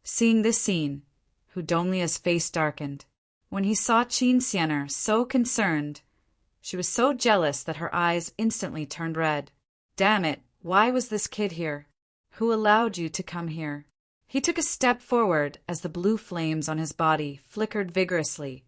Seeing this scene, Hu Donglia's face darkened. When he saw Qin Xianer so concerned, she was so jealous that her eyes instantly turned red. "Damn it, why was this kid here? Who allowed you to come here?" He took a step forward as the blue flames on his body flickered vigorously,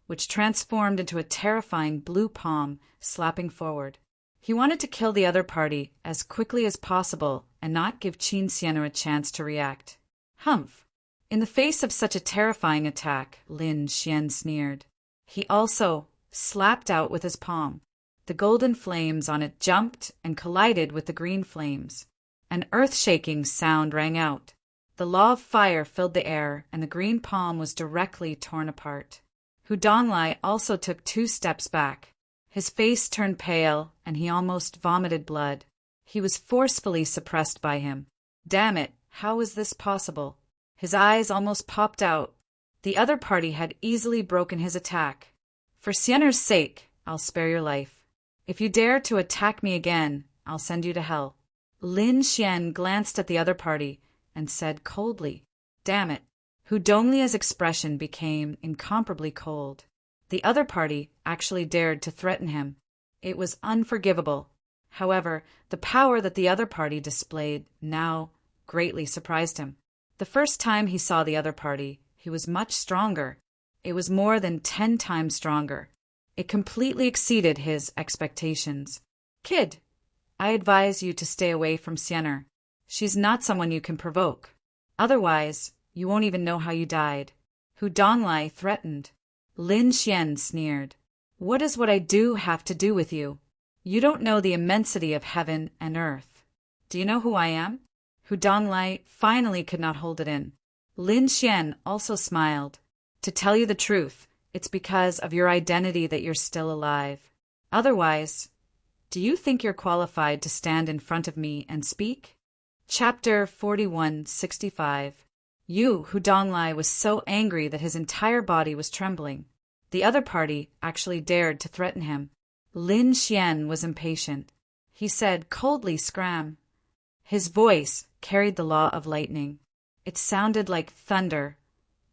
which transformed into a terrifying blue palm slapping forward. He wanted to kill the other party as quickly as possible and not give Qin Xianer a chance to react. "Humph!" In the face of such a terrifying attack, Lin Xian sneered. He also slapped out with his palm. The golden flames on it jumped and collided with the green flames. An earth-shaking sound rang out. The law of fire filled the air, and the green palm was directly torn apart. Hu Donglai also took 2 steps back. His face turned pale, and he almost vomited blood. He was forcefully suppressed by him. Damn it, how is this possible? His eyes almost popped out. The other party had easily broken his attack. For Sienner's sake, I'll spare your life. If you dare to attack me again, I'll send you to hell. Lin Xian glanced at the other party and said coldly, Damn it. Hudonglia's expression became incomparably cold. The other party actually dared to threaten him. It was unforgivable. However, the power that the other party displayed now greatly surprised him. The first time he saw the other party, he was much stronger. It was more than 10 times stronger. It completely exceeded his expectations. Kid, I advise you to stay away from Sienner. She's not someone you can provoke. Otherwise, you won't even know how you died. Hu Donglai threatened. Lin Xian sneered. What does what I do have to do with you? You don't know the immensity of heaven and earth. Do you know who I am? Hu Donglai finally could not hold it in. Lin Xian also smiled. To tell you the truth, it's because of your identity that you're still alive. Otherwise, do you think you're qualified to stand in front of me and speak? Chapter 4165. Hu Donglai was so angry that his entire body was trembling. The other party actually dared to threaten him. Lin Xian was impatient. He said coldly, Scram. His voice carried the law of lightning. It sounded like thunder,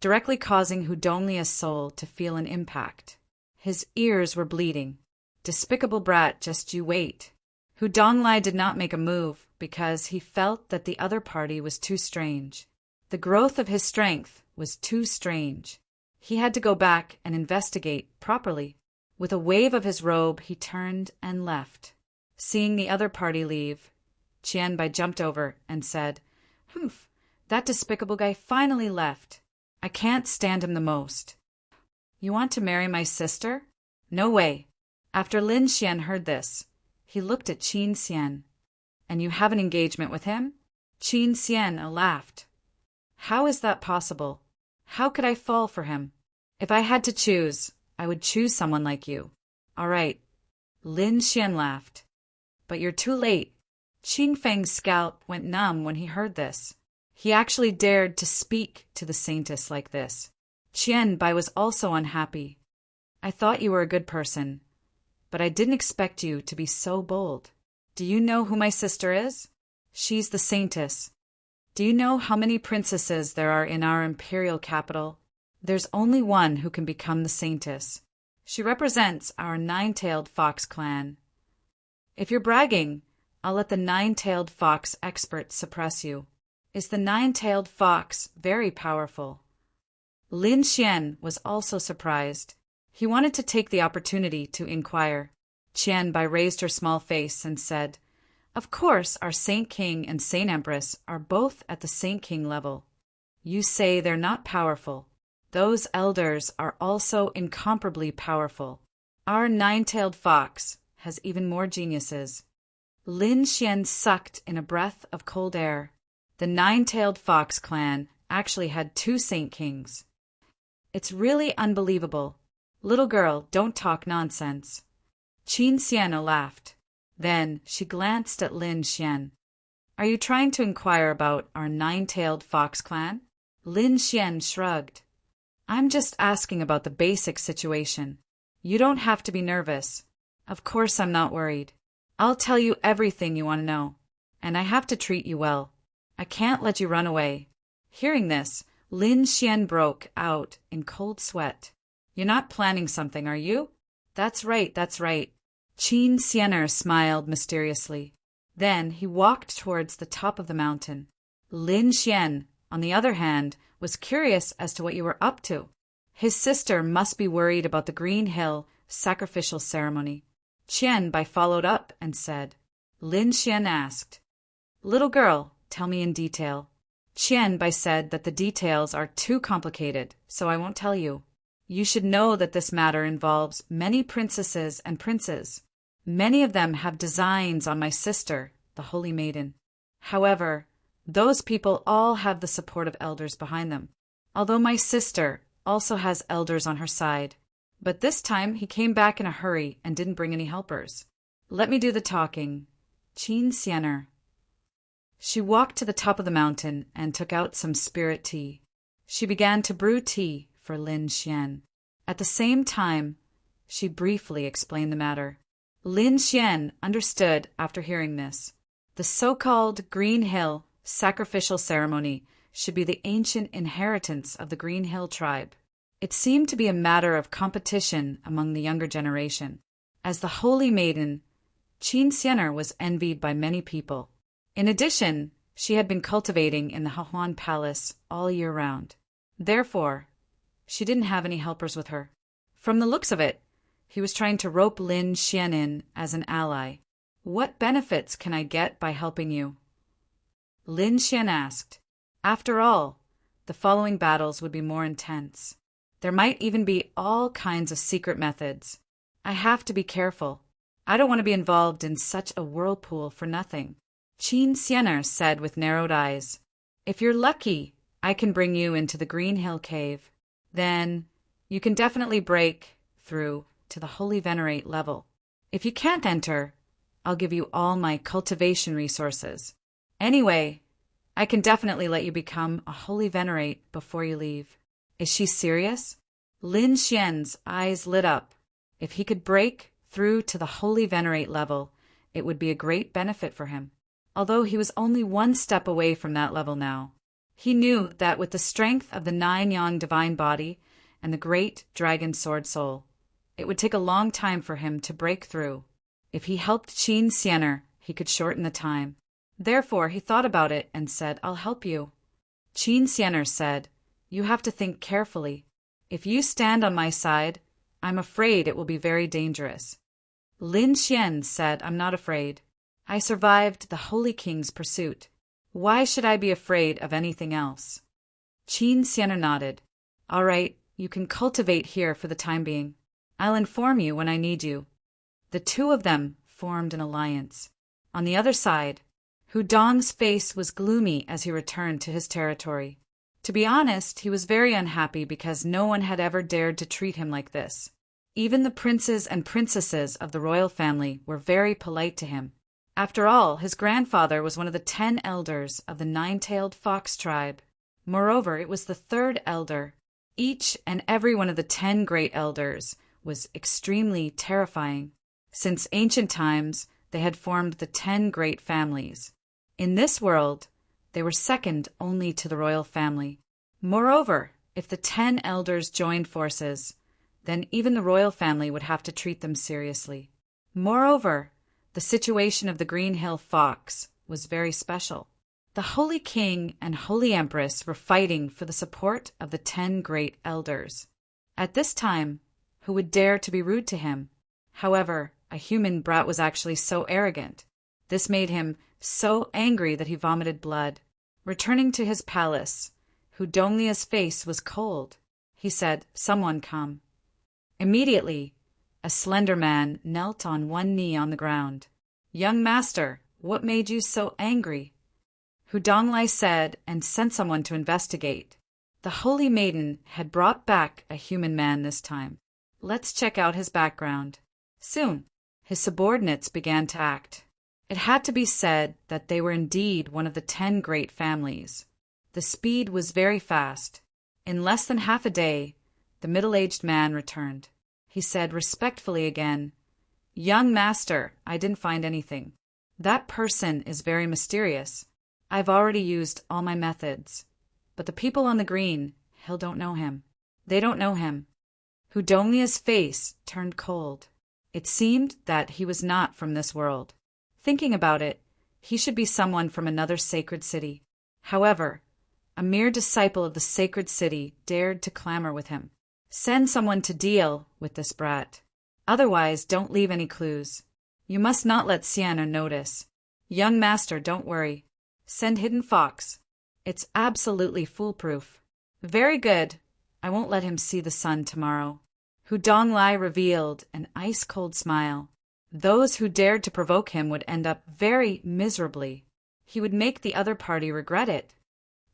directly causing Hudonglia's soul to feel an impact. His ears were bleeding. Despicable brat, just you wait. Hu Donglai did not make a move because he felt that the other party was too strange. The growth of his strength was too strange. He had to go back and investigate properly. With a wave of his robe, he turned and left. Seeing the other party leave, Qianbai jumped over and said, Humph, that despicable guy finally left. I can't stand him the most. You want to marry my sister? No way. After Lin Xian heard this, he looked at Qin Xian. And you have an engagement with him? Qin Xian laughed. How is that possible? How could I fall for him? If I had to choose, I would choose someone like you. All right. Lin Xian laughed. But you're too late. Qing Feng's scalp went numb when he heard this. He actually dared to speak to the saintess like this. Qianbai was also unhappy. I thought you were a good person, but I didn't expect you to be so bold. Do you know who my sister is? She's the saintess. Do you know how many princesses there are in our imperial capital? There's only one who can become the saintess. She represents our nine-tailed fox clan. If you're bragging, I'll let the nine-tailed fox expert suppress you. Is the nine-tailed fox very powerful? Lin Xian was also surprised. He wanted to take the opportunity to inquire. Qianbai raised her small face and said, Of course, our Saint King and Saint Empress are both at the Saint King level. You say they're not powerful. Those elders are also incomparably powerful. Our nine-tailed fox has even more geniuses. Lin Xian sucked in a breath of cold air. The nine-tailed fox clan actually had 2 Saint Kings. It's really unbelievable. Little girl, don't talk nonsense. Qin Xian laughed. Then she glanced at Lin Xian. Are you trying to inquire about our nine-tailed fox clan? Lin Xian shrugged. I'm just asking about the basic situation. You don't have to be nervous. Of course I'm not worried. I'll tell you everything you want to know. And I have to treat you well. I can't let you run away. Hearing this, Lin Xian broke out in cold sweat. You're not planning something, are you? That's right, that's right. Qin Xianer smiled mysteriously. Then he walked towards the top of the mountain. Lin Xian, on the other hand, was curious as to what you were up to. His sister must be worried about the Green Hill sacrificial ceremony. Qianbai followed up and said. Lin Xian asked, Little girl, tell me in detail. Qianbai said that the details are too complicated, so I won't tell you. You should know that this matter involves many princesses and princes. Many of them have designs on my sister, the Holy Maiden. However, those people all have the support of elders behind them, although my sister also has elders on her side. But this time he came back in a hurry and didn't bring any helpers. Let me do the talking. Qin Xianer. She walked to the top of the mountain and took out some spirit tea. She began to brew tea for Lin Xian. At the same time, she briefly explained the matter. Lin Xian understood after hearing this. The so-called Green Hill sacrificial ceremony should be the ancient inheritance of the Green Hill tribe. It seemed to be a matter of competition among the younger generation. As the holy maiden, Qin Xianer was envied by many people. In addition, she had been cultivating in the Hehuan Palace all year round. Therefore, she didn't have any helpers with her. From the looks of it, he was trying to rope Lin Xian in as an ally. What benefits can I get by helping you? Lin Xian asked. After all, the following battles would be more intense. There might even be all kinds of secret methods. I have to be careful. I don't want to be involved in such a whirlpool for nothing. Qin Xianer said with narrowed eyes. If you're lucky, I can bring you into the Green Hill Cave. Then you can definitely break through to the Holy Venerate level. If you can't enter, I'll give you all my cultivation resources. Anyway, I can definitely let you become a Holy Venerate before you leave. Is she serious? Lin Xian's eyes lit up. If he could break through to the Holy Venerate level, it would be a great benefit for him. Although he was only one step away from that level now. He knew that with the strength of the 9-yang divine body and the great dragon sword soul, it would take a long time for him to break through. If he helped Qin Xianer, he could shorten the time. Therefore, he thought about it and said, I'll help you. Qin Xianer said, You have to think carefully. If you stand on my side, I'm afraid it will be very dangerous. Lin Xian said, I'm not afraid. I survived the Holy King's pursuit. Why should I be afraid of anything else? Qin Xianer nodded. All right, you can cultivate here for the time being. I'll inform you when I need you. The two of them formed an alliance. On the other side, Hu Dong's face was gloomy as he returned to his territory. To be honest, he was very unhappy because no one had ever dared to treat him like this. Even the princes and princesses of the royal family were very polite to him. After all, his grandfather was one of the 10 elders of the 9-tailed fox tribe. Moreover, it was the 3rd elder. Each and every one of the 10 great elders was extremely terrifying. Since ancient times, they had formed the 10 great families. In this world, they were second only to the royal family. Moreover, if the 10 elders joined forces, then even the royal family would have to treat them seriously. Moreover, the situation of the Green Hill Fox was very special. The Holy King and Holy Empress were fighting for the support of the 10 great elders. At this time, who would dare to be rude to him? However, a human brat was actually so arrogant. This made him so angry that he vomited blood. Returning to his palace, Hu Donglia's face was cold. He said, Someone come. Immediately, a slender man knelt on one knee on the ground. Young master, what made you so angry? Hu Donglai said and sent someone to investigate. The holy maiden had brought back a human man this time. Let's check out his background. Soon, his subordinates began to act. It had to be said that they were indeed one of the 10 great families. The speed was very fast. In less than half a day, the middle-aged man returned. He said respectfully again, Young master, I didn't find anything. That person is very mysterious. I've already used all my methods. But the people on the Green Hill don't know him. They don't know him. Hu Donglia's face turned cold. It seemed that he was not from this world. Thinking about it, he should be someone from another sacred city. However, a mere disciple of the sacred city dared to clamor with him. Send someone to deal with this brat. Otherwise, don't leave any clues. You must not let Sienna notice. Young master, don't worry. Send Hidden Fox. It's absolutely foolproof. Very good. I won't let him see the sun tomorrow. Hu Donglai revealed an ice-cold smile. Those who dared to provoke him would end up very miserably. He would make the other party regret it.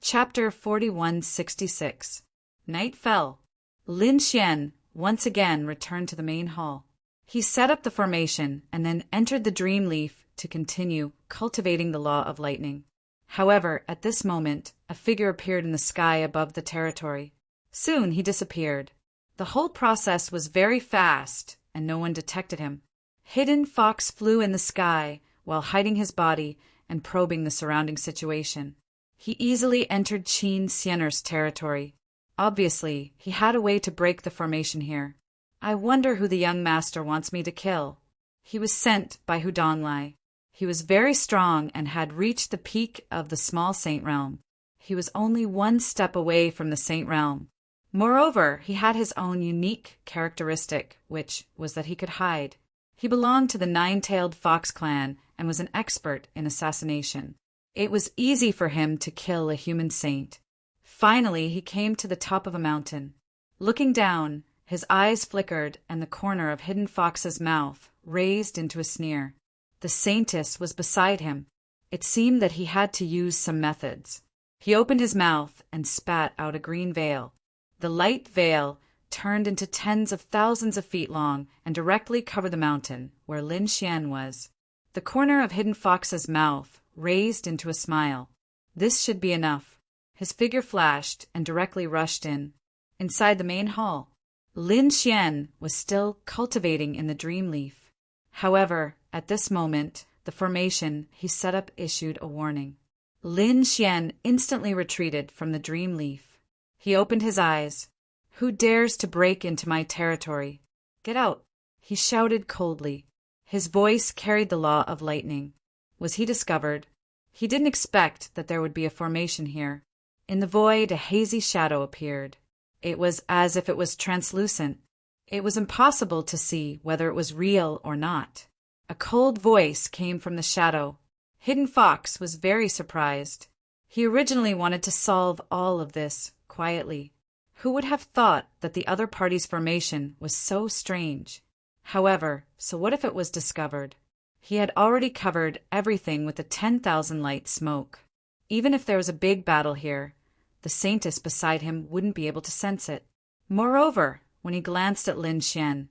Chapter 4166. Night fell. Lin Xian once again returned to the main hall. He set up the formation and then entered the dream leaf to continue cultivating the law of lightning. However, at this moment, a figure appeared in the sky above the territory. Soon he disappeared. The whole process was very fast, and no one detected him. Hidden Fox flew in the sky while hiding his body and probing the surrounding situation. He easily entered Qin Xian'er's territory. Obviously, he had a way to break the formation here. I wonder who the young master wants me to kill. He was sent by Hudonglai. He was very strong and had reached the peak of the small saint realm. He was only one step away from the saint realm. Moreover, he had his own unique characteristic, which was that he could hide. He belonged to the nine-tailed fox clan and was an expert in assassination. It was easy for him to kill a human saint. Finally, he came to the top of a mountain. Looking down, his eyes flickered and the corner of Hidden Fox's mouth raised into a sneer. The saintess was beside him. It seemed that he had to use some methods. He opened his mouth and spat out a green veil. The light veil turned into tens of thousands of feet long and directly covered the mountain where Lin Xian was. The corner of Hidden Fox's mouth raised into a smile. This should be enough. His figure flashed and directly rushed in. Inside the main hall, Lin Xian was still cultivating in the dream leaf. However, at this moment, the formation he set up issued a warning. Lin Xian instantly retreated from the dream leaf. He opened his eyes. "Who dares to break into my territory? Get out!" he shouted coldly. His voice carried the law of lightning. Was he discovered? He didn't expect that there would be a formation here. In the void, a hazy shadow appeared. It was as if it was translucent. It was impossible to see whether it was real or not. A cold voice came from the shadow. Hidden Fox was very surprised. He originally wanted to solve all of this quietly. Who would have thought that the other party's formation was so strange? However, so what if it was discovered? He had already covered everything with a 10,000 light smoke. Even if there was a big battle here, the saintess beside him wouldn't be able to sense it. Moreover, when he glanced at Lin Xian,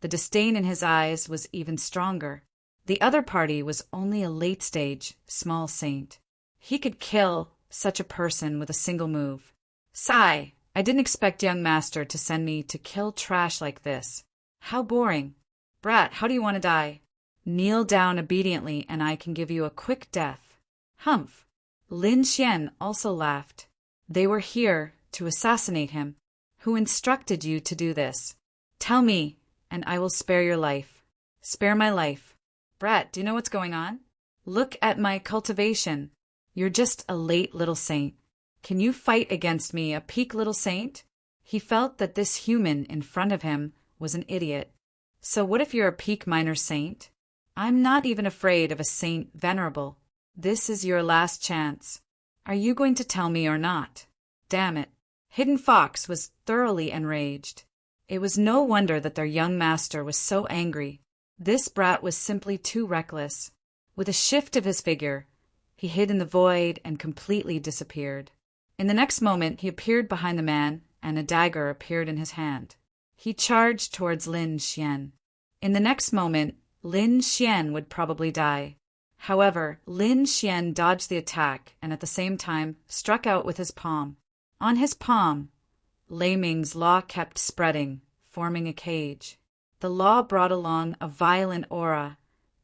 the disdain in his eyes was even stronger. The other party was only a late-stage, small saint. He could kill such a person with a single move. Sigh, I didn't expect young master to send me to kill trash like this. How boring. Brat, how do you want to die? Kneel down obediently and I can give you a quick death. Humph. Lin Xian also laughed. They were here to assassinate him. Who instructed you to do this? Tell me, and I will spare your life. Spare my life. Brat, do you know what's going on? Look at my cultivation. You're just a late little saint. Can you fight against me, a peak little saint? He felt that this human in front of him was an idiot. So what if you're a peak minor saint? I'm not even afraid of a saint venerable. This is your last chance. Are you going to tell me or not? Damn it. Hidden Fox was thoroughly enraged. It was no wonder that their young master was so angry. This brat was simply too reckless. With a shift of his figure, he hid in the void and completely disappeared. In the next moment, he appeared behind the man, and a dagger appeared in his hand. He charged towards Lin Xian. In the next moment, Lin Xian would probably die. However, Lin Xian dodged the attack and at the same time struck out with his palm. On his palm, Lei Ming's law kept spreading, forming a cage. The law brought along a violent aura,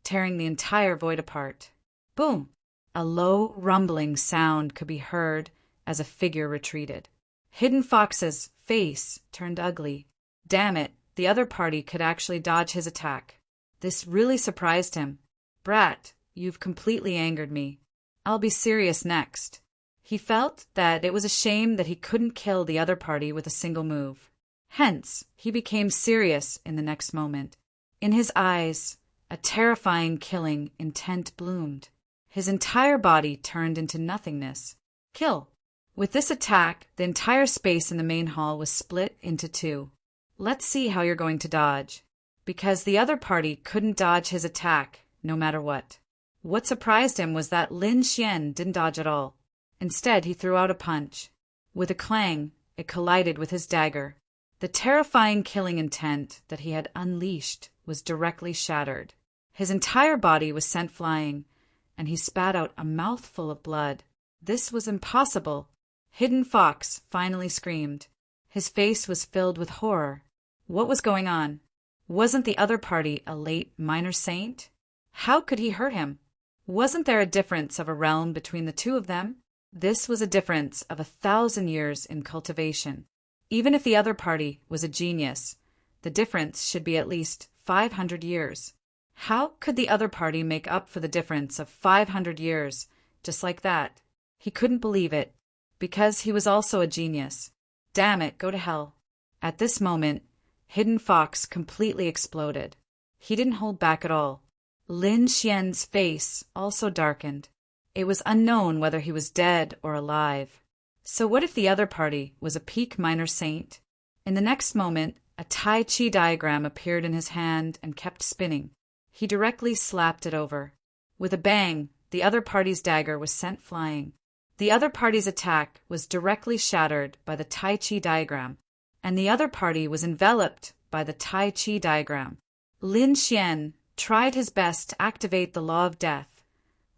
tearing the entire void apart. Boom! A low, rumbling sound could be heard as a figure retreated. Hidden Fox's face turned ugly. Damn it, the other party could actually dodge his attack. This really surprised him. Brat, you've completely angered me. I'll be serious next. He felt that it was a shame that he couldn't kill the other party with a single move. Hence, he became serious in the next moment. In his eyes, a terrifying killing intent bloomed. His entire body turned into nothingness. Kill! With this attack, the entire space in the main hall was split into two. Let's see how you're going to dodge. Because the other party couldn't dodge his attack, no matter what. What surprised him was that Lin Xian didn't dodge at all. Instead, he threw out a punch. With a clang, it collided with his dagger. The terrifying killing intent that he had unleashed was directly shattered. His entire body was sent flying, and he spat out a mouthful of blood. This was impossible. Hidden Fox finally screamed. His face was filled with horror. What was going on? Wasn't the other party a late minor saint? How could he hurt him? Wasn't there a difference of a realm between the two of them? This was a difference of 1,000 years in cultivation. Even if the other party was a genius, the difference should be at least 500 years. How could the other party make up for the difference of 500 years, just like that? He couldn't believe it, because he was also a genius. Damn it, go to hell. At this moment, Hidden Fox completely exploded. He didn't hold back at all. Lin Xian's face also darkened. It was unknown whether he was dead or alive. So what if the other party was a peak minor saint? In the next moment, a Tai Chi diagram appeared in his hand and kept spinning. He directly slapped it over. With a bang, the other party's dagger was sent flying. The other party's attack was directly shattered by the Tai Chi diagram, and the other party was enveloped by the Tai Chi diagram. Lin Xian tried his best to activate the law of death,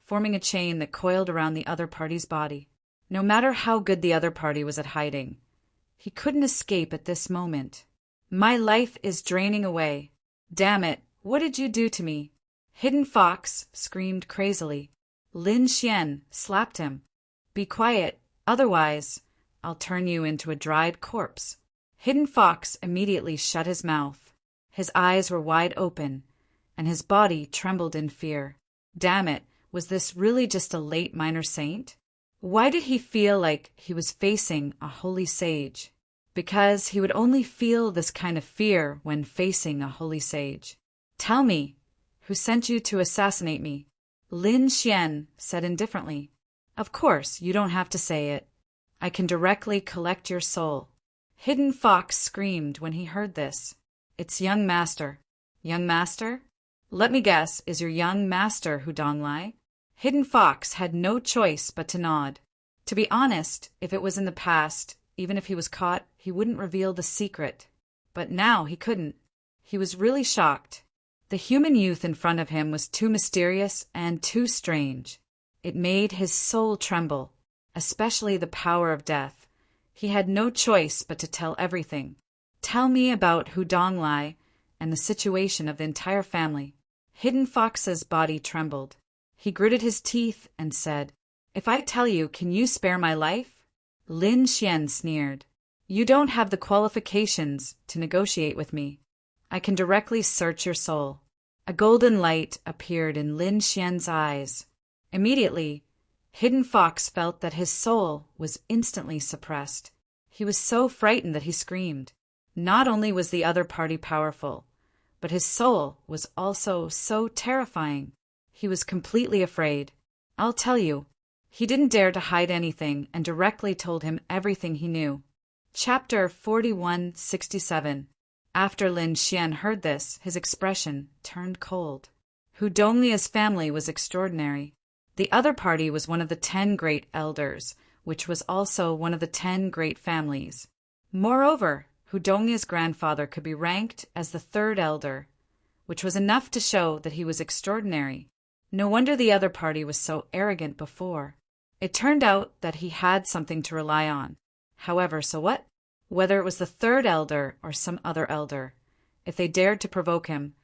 forming a chain that coiled around the other party's body. No matter how good the other party was at hiding, he couldn't escape at this moment. My life is draining away. Damn it, what did you do to me? Hidden Fox screamed crazily. Lin Xian slapped him. Be quiet, otherwise I'll turn you into a dried corpse. Hidden Fox immediately shut his mouth. His eyes were wide open, and his body trembled in fear. Damn it, was this really just a late minor saint? Why did he feel like he was facing a holy sage? Because he would only feel this kind of fear when facing a holy sage. Tell me, who sent you to assassinate me? Lin Xian said indifferently. Of course, you don't have to say it. I can directly collect your soul. Hidden Fox screamed when he heard this. It's young master. Young master? Let me guess, is your young master Hu Donglai? Hidden Fox had no choice but to nod. To be honest, if it was in the past, even if he was caught, he wouldn't reveal the secret. But now he couldn't. He was really shocked. The human youth in front of him was too mysterious and too strange. It made his soul tremble, especially the power of death. He had no choice but to tell everything. Tell me about Hu Donglai and the situation of the entire family. Hidden Fox's body trembled. He gritted his teeth and said, If I tell you, can you spare my life? Lin Xian sneered. You don't have the qualifications to negotiate with me. I can directly search your soul. A golden light appeared in Lin Xian's eyes. Immediately, Hidden Fox felt that his soul was instantly suppressed. He was so frightened that he screamed. Not only was the other party powerful, but his soul was also so terrifying. He was completely afraid. I'll tell you. He didn't dare to hide anything and directly told him everything he knew. Chapter 4167. After Lin Xian heard this, his expression turned cold. Hu Donglia's family was extraordinary. The other party was one of the 10 great elders, which was also one of the 10 great families. Moreover, Hu Donglia's grandfather could be ranked as the 3rd elder, which was enough to show that he was extraordinary. No wonder the other party was so arrogant before. It turned out that he had something to rely on. However, so what? Whether it was the 3rd elder or some other elder, if they dared to provoke him,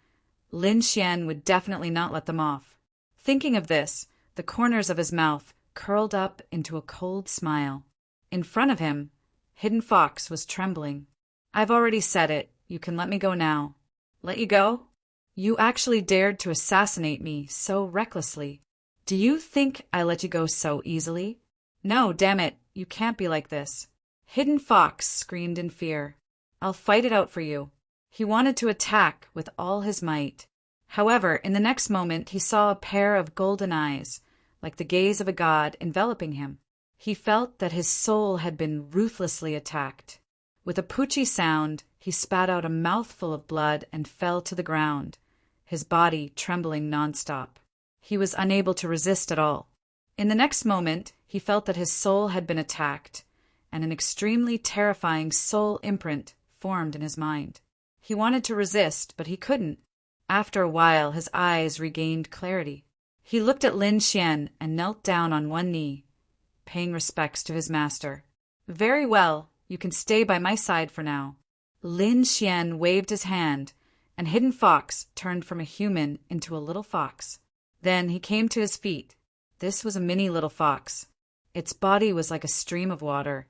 Lin Xian would definitely not let them off. Thinking of this, the corners of his mouth curled up into a cold smile. In front of him, Hidden Fox was trembling. I've already said it. You can let me go now. Let you go? You actually dared to assassinate me so recklessly. Do you think I let you go so easily? No, damn it, you can't be like this. Hidden Fox screamed in fear. I'll fight it out for you. He wanted to attack with all his might. However, in the next moment he saw a pair of golden eyes, like the gaze of a god, enveloping him. He felt that his soul had been ruthlessly attacked. With a poochie sound, he spat out a mouthful of blood and fell to the ground, his body trembling nonstop. He was unable to resist at all. In the next moment, he felt that his soul had been attacked, and an extremely terrifying soul imprint formed in his mind. He wanted to resist, but he couldn't. After a while, his eyes regained clarity. He looked at Lin Xian and knelt down on one knee, paying respects to his master. "Very well, you can stay by my side for now." Lin Xian waved his hand, and Hidden Fox turned from a human into a little fox. Then he came to his feet. This was a mini little fox. Its body was like a stream of water,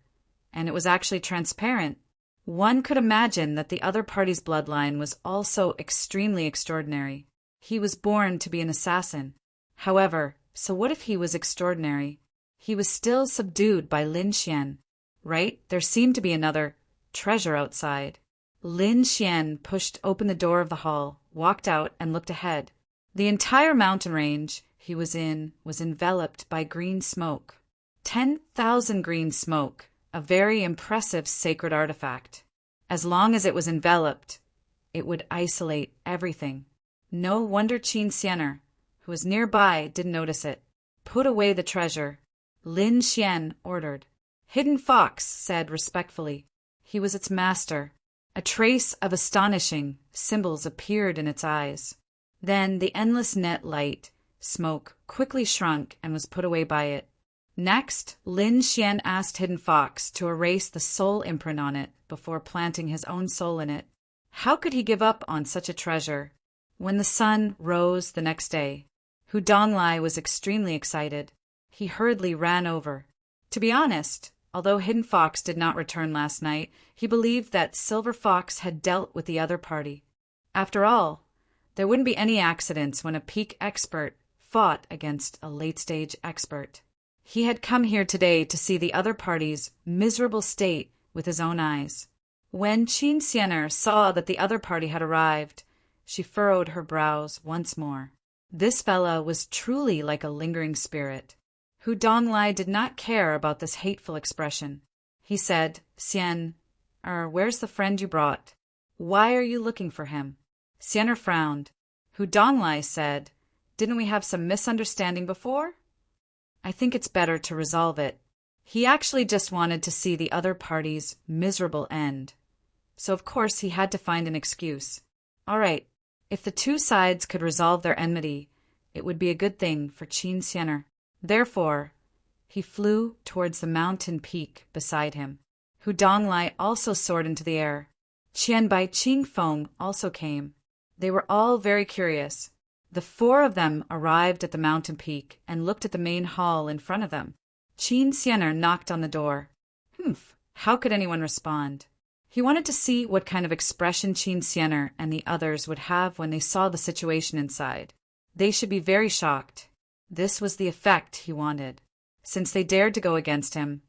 and it was actually transparent. One could imagine that the other party's bloodline was also extremely extraordinary. He was born to be an assassin. However, so what if he was extraordinary? He was still subdued by Lin Xian, right? There seemed to be another treasure outside. Lin Xian pushed open the door of the hall, walked out, and looked ahead. The entire mountain range he was in was enveloped by green smoke. 10,000 green smoke, a very impressive sacred artifact. As long as it was enveloped, it would isolate everything. No wonder Qin Xianer, who was nearby, didn't notice it. "Put away the treasure," Lin Xian ordered. Hidden Fox said respectfully. He was its master. A trace of astonishing symbols appeared in its eyes. Then the endless net light smoke quickly shrunk and was put away by it. Next, Lin Xian asked Hidden Fox to erase the soul imprint on it before planting his own soul in it. How could he give up on such a treasure? When the sun rose the next day, Hu Donglai was extremely excited. He hurriedly ran over. To be honest, although Hidden Fox did not return last night, he believed that Silver Fox had dealt with the other party. After all, there wouldn't be any accidents when a peak expert fought against a late-stage expert. He had come here today to see the other party's miserable state with his own eyes. When Qin Xianer saw that the other party had arrived, she furrowed her brows once more. This fellow was truly like a lingering spirit. Hu Donglai did not care about this hateful expression. He said, "Xian, where's the friend you brought? Why are you looking for him?" Xianer frowned. Hu Donglai said, "Didn't we have some misunderstanding before? I think it's better to resolve it." He actually just wanted to see the other party's miserable end. So of course he had to find an excuse. All right, if the two sides could resolve their enmity, it would be a good thing for Qin Xianer. Therefore, he flew towards the mountain peak beside him. Hu Donglai also soared into the air. Qian Bai Qing Feng also came. They were all very curious. The four of them arrived at the mountain peak and looked at the main hall in front of them. Qin Xianer knocked on the door. How could anyone respond? He wanted to see what kind of expression Qin Xianer and the others would have when they saw the situation inside. They should be very shocked. This was the effect he wanted. Since they dared to go against him,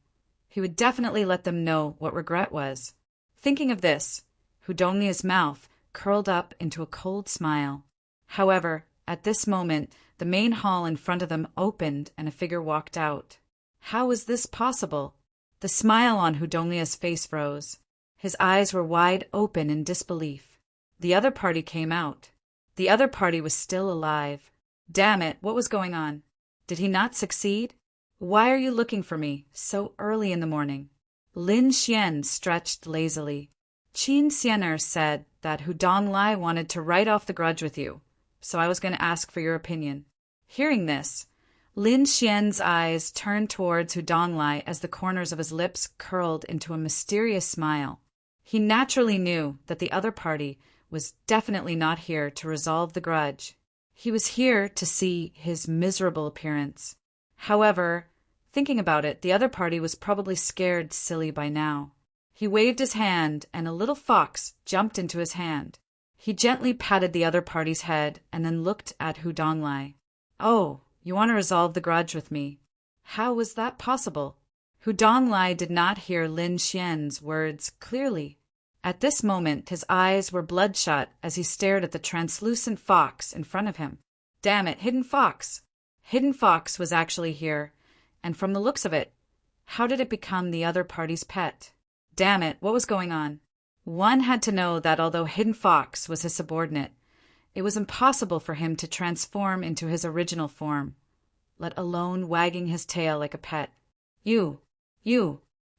he would definitely let them know what regret was. Thinking of this, Hu Donglia's mouth curled up into a cold smile. However, at this moment, the main hall in front of them opened and a figure walked out. How was this possible? The smile on Hu Donglia's face froze. His eyes were wide open in disbelief. The other party came out. The other party was still alive. Damn it, what was going on? Did he not succeed? Why are you looking for me so early in the morning? Lin Xian stretched lazily. Qin Xianer said that Hu Donglai wanted to write off the grudge with you, so I was going to ask for your opinion. Hearing this, Lin Xian's eyes turned towards Hu Donglai as the corners of his lips curled into a mysterious smile. He naturally knew that the other party was definitely not here to resolve the grudge. He was here to see his miserable appearance. However, thinking about it, the other party was probably scared silly by now. He waved his hand, and a little fox jumped into his hand. He gently patted the other party's head and then looked at Hu Donglai. "Oh, you want to resolve the grudge with me? How was that possible?" Hu Donglai did not hear Lin Xian's words clearly. At this moment, his eyes were bloodshot as he stared at the translucent fox in front of him. Damn it, Hidden Fox! Hidden Fox was actually here, and from the looks of it, how did it become the other party's pet? Damn it, what was going on? One had to know that although Hidden Fox was his subordinate, it was impossible for him to transform into his original form, let alone wagging his tail like a pet. You!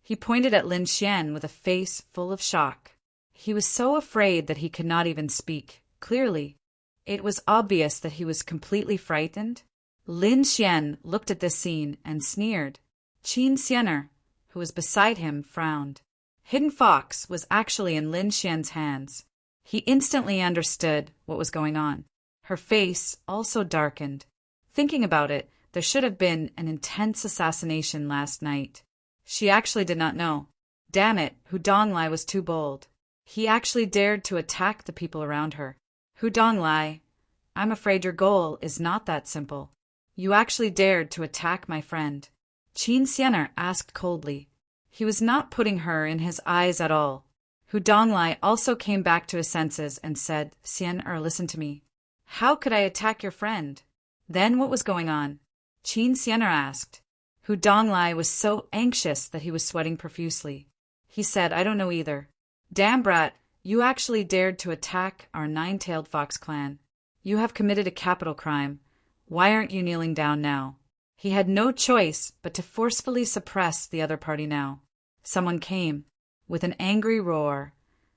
He pointed at Lin Xian with a face full of shock. He was so afraid that he could not even speak clearly. It was obvious that he was completely frightened. Lin Xian looked at this scene and sneered. Qin Xianer, who was beside him, frowned. Hidden Fox was actually in Lin Xian's hands. He instantly understood what was going on. Her face also darkened. Thinking about it, there should have been an intense assassination last night. She actually did not know. Damn it, Hu Donglai was too bold. He actually dared to attack the people around her. Hu Donglai, I'm afraid your goal is not that simple. You actually dared to attack my friend. Qin Xianer asked coldly. He was not putting her in his eyes at all. Hu Donglai also came back to his senses and said, Xianer, listen to me. How could I attack your friend? Then what was going on? Qin Xianer asked. Hu Donglai was so anxious that he was sweating profusely. He said, I don't know either. Damn brat, you actually dared to attack our nine-tailed fox clan. You have committed a capital crime. Why aren't you kneeling down now? He had no choice but to forcefully suppress the other party now. Someone came, with an angry roar,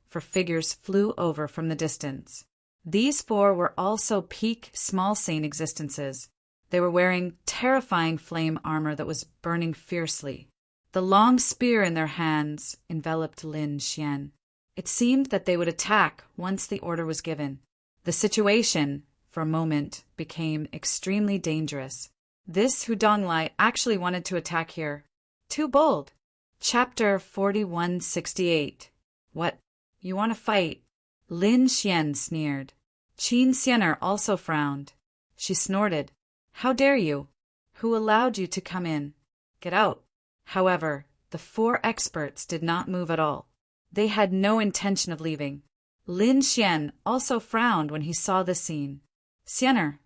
for figures flew over from the distance. These four were also peak small saint existences. They were wearing terrifying flame armor that was burning fiercely. The long spear in their hands enveloped Lin Xian. It seemed that they would attack once the order was given. The situation, for a moment, became extremely dangerous. This Hu Donglai actually wanted to attack here. Too bold. Chapter 4168. What? You want to fight? Lin Xian sneered. Qin Xianer also frowned. She snorted. How dare you? Who allowed you to come in? Get out. However, the four experts did not move at all. They had no intention of leaving. Lin Xian also frowned when he saw this scene. Xianer,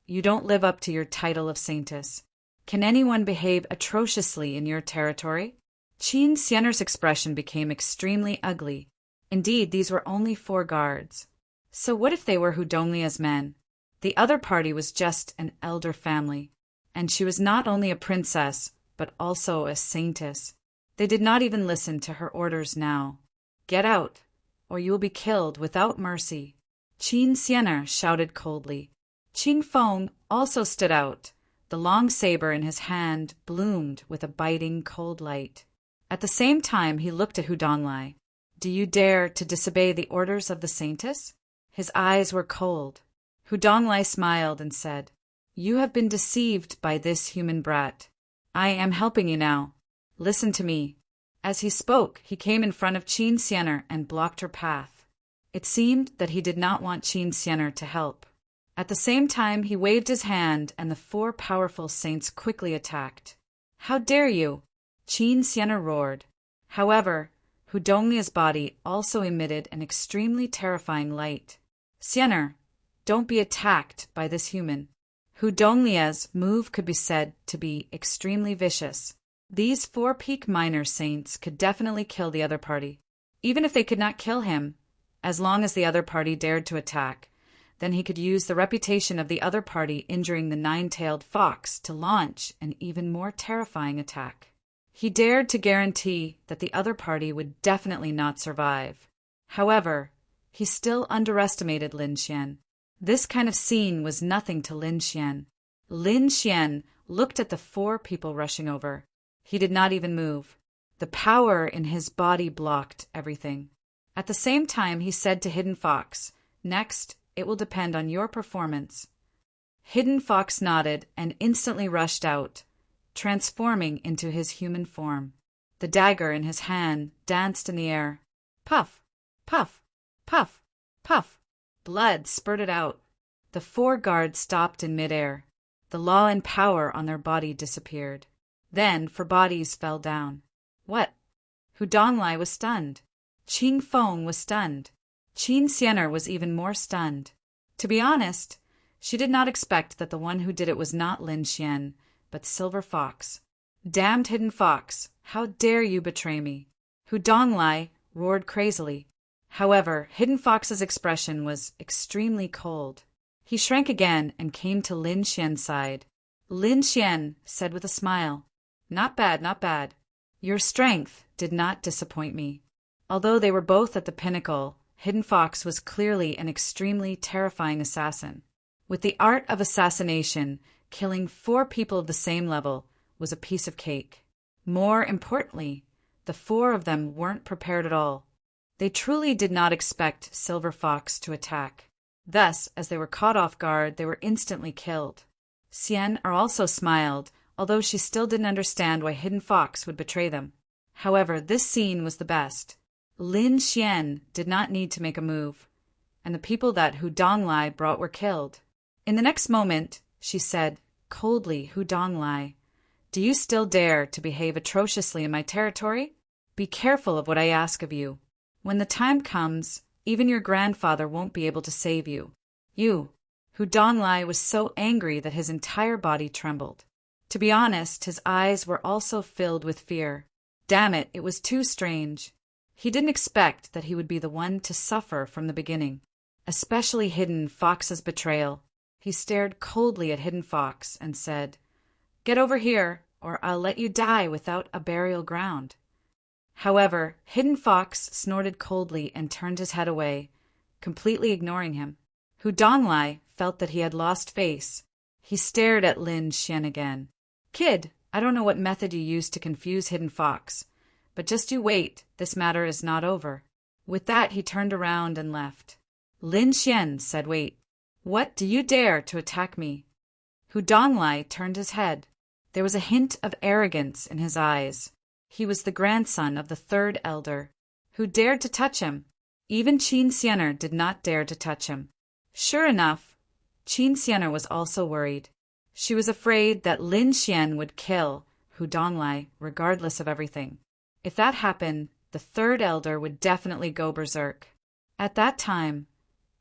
you don't live up to your title of saintess. Can anyone behave atrociously in your territory? Qin Xianer's expression became extremely ugly. Indeed, these were only 4 guards. So what if they were Hu Donglia's men? The other party was just an elder family, and she was not only a princess, but also a saintess. They did not even listen to her orders now. Get out, or you will be killed without mercy. Qin Xianer shouted coldly. Qing Feng also stood out. The long saber in his hand bloomed with a biting cold light. At the same time, he looked at Hu Donglai. Do you dare to disobey the orders of the saintess? His eyes were cold. Hu Donglai smiled and said, You have been deceived by this human brat. I am helping you now. Listen to me. As he spoke, he came in front of Qin Xianer and blocked her path. It seemed that he did not want Qin Xianer to help. At the same time, he waved his hand, and the 4 powerful saints quickly attacked. How dare you? Qin Xianer roared. However, Hu Donglia's body also emitted an extremely terrifying light. Xianer, don't be attacked by this human. Hu Donglia's move could be said to be extremely vicious. These 4 peak minor saints could definitely kill the other party. Even if they could not kill him, as long as the other party dared to attack, then he could use the reputation of the other party injuring the 9-tailed fox to launch an even more terrifying attack. He dared to guarantee that the other party would definitely not survive. However, he still underestimated Lin Xian. This kind of scene was nothing to Lin Xian. Lin Xian looked at the 4 people rushing over. He did not even move. The power in his body blocked everything. At the same time, he said to Hidden Fox, Next, it will depend on your performance. Hidden Fox nodded and instantly rushed out, transforming into his human form. The dagger in his hand danced in the air. Puff, puff, puff, puff. Blood spurted out. The 4 guards stopped in midair. The law and power on their body disappeared. Then 4 bodies fell down. What? Hu Donglai was stunned. Qing Feng was stunned. Qin Xianer was even more stunned. To be honest, she did not expect that the one who did it was not Lin Xian, but Silver Fox. Damned Hidden Fox, how dare you betray me? Hu Donglai roared crazily. However, Hidden Fox's expression was extremely cold. He shrank again and came to Lin Xian's side. Lin Xian said with a smile, Not bad, not bad. Your strength did not disappoint me. Although they were both at the pinnacle, Hidden Fox was clearly an extremely terrifying assassin. With the art of assassination, killing 4 people of the same level was a piece of cake. More importantly, the 4 of them weren't prepared at all. They truly did not expect Silver Fox to attack. Thus, as they were caught off guard, they were instantly killed. Xian also smiled, although she still didn't understand why Hidden Fox would betray them. However, this scene was the best. Lin Xian did not need to make a move, and the people that Hu Donglai brought were killed. In the next moment, she said, coldly, Hu Donglai, do you still dare to behave atrociously in my territory? Be careful of what I ask of you. When the time comes, even your grandfather won't be able to save you. Hu Donglai was so angry that his entire body trembled. To be honest, his eyes were also filled with fear. Damn it, it was too strange. He didn't expect that he would be the one to suffer from the beginning, especially Hidden Fox's betrayal. He stared coldly at Hidden Fox and said, "Get over here, or I'll let you die without a burial ground." However, Hidden Fox snorted coldly and turned his head away, completely ignoring him. Hu Donglai felt that he had lost face. He stared at Lin Xian again. "Kid, I don't know what method you used to confuse Hidden Fox, but just you wait, this matter is not over." With that, he turned around and left. Lin Xian said, "Wait. What, do you dare to attack me?" Hu Donglai turned his head. There was a hint of arrogance in his eyes. He was the grandson of the 3rd elder. Who dared to touch him? Even Qin Xianer did not dare to touch him. Sure enough, Qin Xianer was also worried. She was afraid that Lin Xian would kill Hu Donglai regardless of everything. If that happened, the 3rd elder would definitely go berserk. At that time,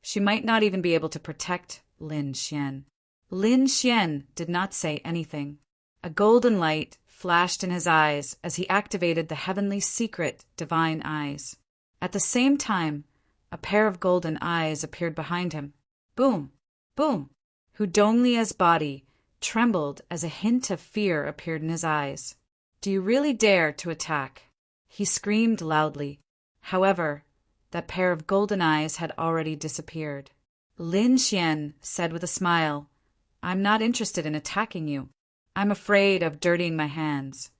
she might not even be able to protect Lin Xian. Lin Xian did not say anything. A golden light flashed in his eyes as he activated the heavenly secret divine eyes. At the same time, a pair of golden eyes appeared behind him. Boom! Boom! Hu Donglia's body trembled as a hint of fear appeared in his eyes. "Do you really dare to attack?" He screamed loudly. However, that pair of golden eyes had already disappeared. Lin Xian said with a smile, "I'm not interested in attacking you. I'm afraid of dirtying my hands."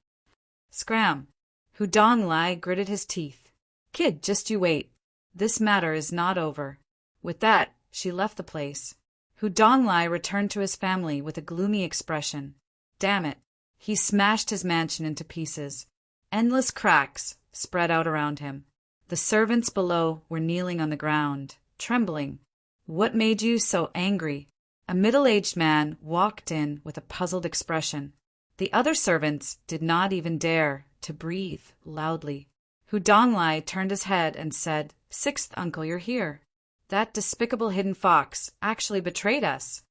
Scram! Hu Donglai gritted his teeth. "Kid, just you wait. This matter is not over." With that, she left the place. Hu Donglai returned to his family with a gloomy expression. Damn it! He smashed his mansion into pieces. Endless cracks spread out around him. The servants below were kneeling on the ground, trembling. "What made you so angry?" A middle-aged man walked in with a puzzled expression. The other servants did not even dare to breathe loudly. Hu Donglai turned his head and said, "6th uncle, you're here. That despicable Hidden Fox actually betrayed us."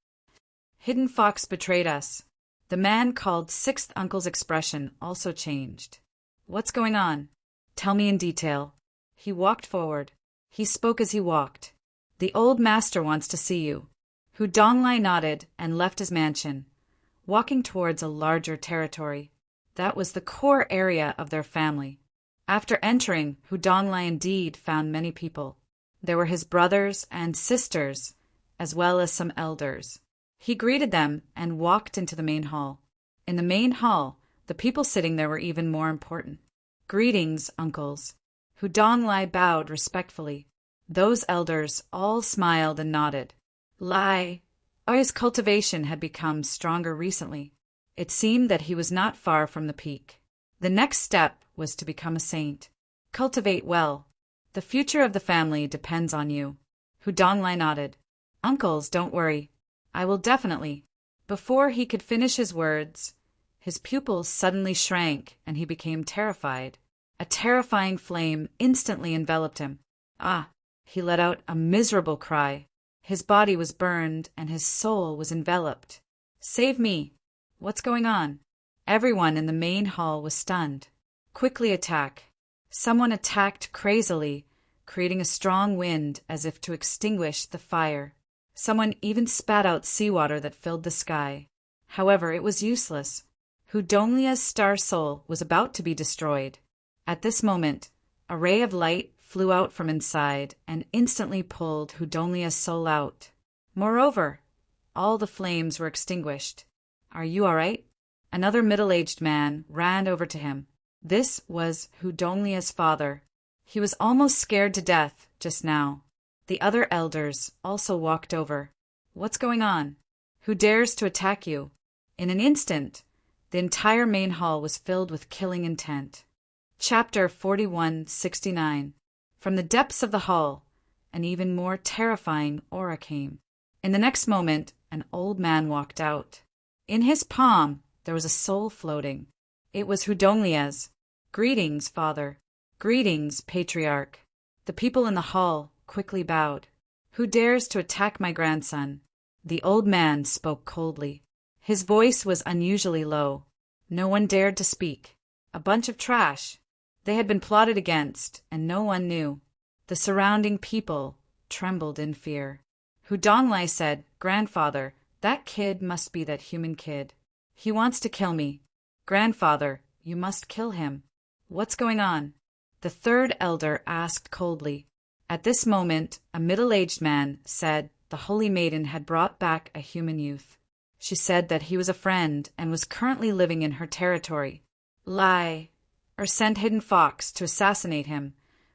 Hidden Fox betrayed us. The man called 6th uncle's expression also changed. "What's going on? Tell me in detail." He walked forward. He spoke as he walked. "The old master wants to see you." Hu Donglai nodded and left his mansion, walking towards a larger territory. That was the core area of their family. After entering, Hu Donglai indeed found many people. There were his brothers and sisters, as well as some elders. He greeted them and walked into the main hall. In the main hall, the people sitting there were even more important. "Greetings, uncles." Hu Donglai bowed respectfully. Those elders all smiled and nodded. Ai's cultivation had become stronger recently. It seemed that he was not far from the peak. The next step was to become a saint. Cultivate well. The future of the family depends on you. Hu Donglai nodded. "Uncles, don't worry. I will definitely." Before he could finish his words, his pupils suddenly shrank and he became terrified. A terrifying flame instantly enveloped him. He let out a miserable cry. His body was burned and his soul was enveloped. "Save me! What's going on?" Everyone in the main hall was stunned. "Quickly attack." Someone attacked crazily, creating a strong wind as if to extinguish the fire. Someone even spat out seawater that filled the sky. However, it was useless. Hu Donglia's star soul was about to be destroyed. At this moment, A ray of light flew out from inside and instantly pulled Hudonglia's soul out. Moreover, all the flames were extinguished. "Are you all right?" Another middle-aged man ran over to him. This was Hudonglia's father. He was almost scared to death just now. The other elders also walked over. "What's going on? Who dares to attack you?" In an instant, the entire main hall was filled with killing intent. Chapter 4169. From the depths of the hall, an even more terrifying aura came. In the next moment, an old man walked out. In his palm, there was a soul floating. It was Hudonglia's. "Greetings, father. Greetings, patriarch." The people in the hall quickly bowed. "Who dares to attack my grandson?" The old man spoke coldly. His voice was unusually low. No one dared to speak. A bunch of trash. They had been plotted against, and no one knew. The surrounding people trembled in fear. Hudongli said, "Grandfather, that kid must be that human kid. He wants to kill me. Grandfather, you must kill him." "What's going on?" The third elder asked coldly. At this moment, a middle-aged man said the Holy Maiden had brought back a human youth. She said that he was a friend and was currently living in her territory. Lie, or send Hidden Fox to assassinate him,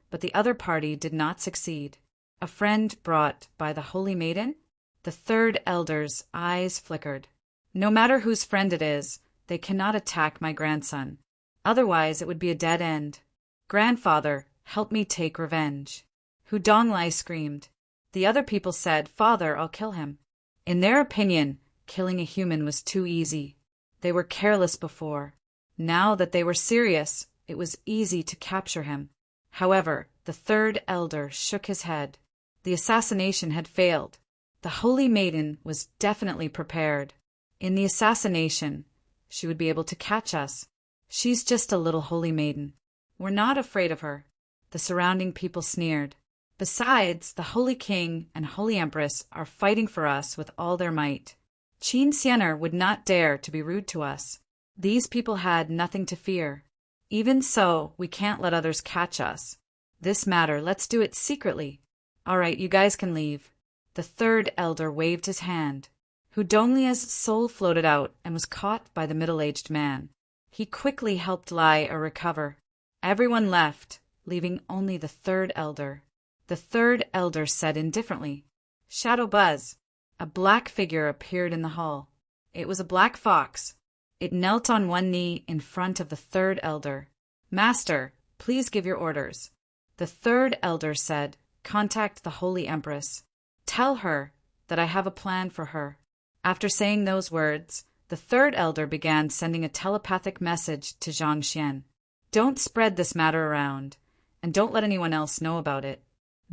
but the other party did not succeed. A friend brought by the Holy Maiden? The third elder's eyes flickered. "No matter whose friend it is, they cannot attack my grandson. Otherwise it would be a dead end. Grandfather, help me take revenge." Hudongli screamed. The other people said, "Father, I'll kill him." In their opinion, killing a human was too easy. They were careless before. Now that they were serious, it was easy to capture him. However, the third elder shook his head. The assassination had failed. The Holy Maiden was definitely prepared. In the assassination, she would be able to catch us. She's just a little Holy Maiden. We're not afraid of her. The surrounding people sneered. Besides, the Holy King and Holy Empress are fighting for us with all their might. Qin Xianer would not dare to be rude to us. These people had nothing to fear. Even so, we can't let others catch us. This matter, let's do it secretly. All right, you guys can leave. The third elder waved his hand. Hudonglia's soul floated out and was caught by the middle-aged man. He quickly helped Lai recover. Everyone left, leaving only the third elder. The third elder said indifferently, "Shadow Buzz." A black figure appeared in the hall. It was a black fox. It knelt on one knee in front of the third elder. "Master, please give your orders." The third elder said, "Contact the Holy Empress. Tell her that I have a plan for her." After saying those words, the third elder began sending a telepathic message to Zhang Xian. "Don't spread this matter around, and don't let anyone else know about it.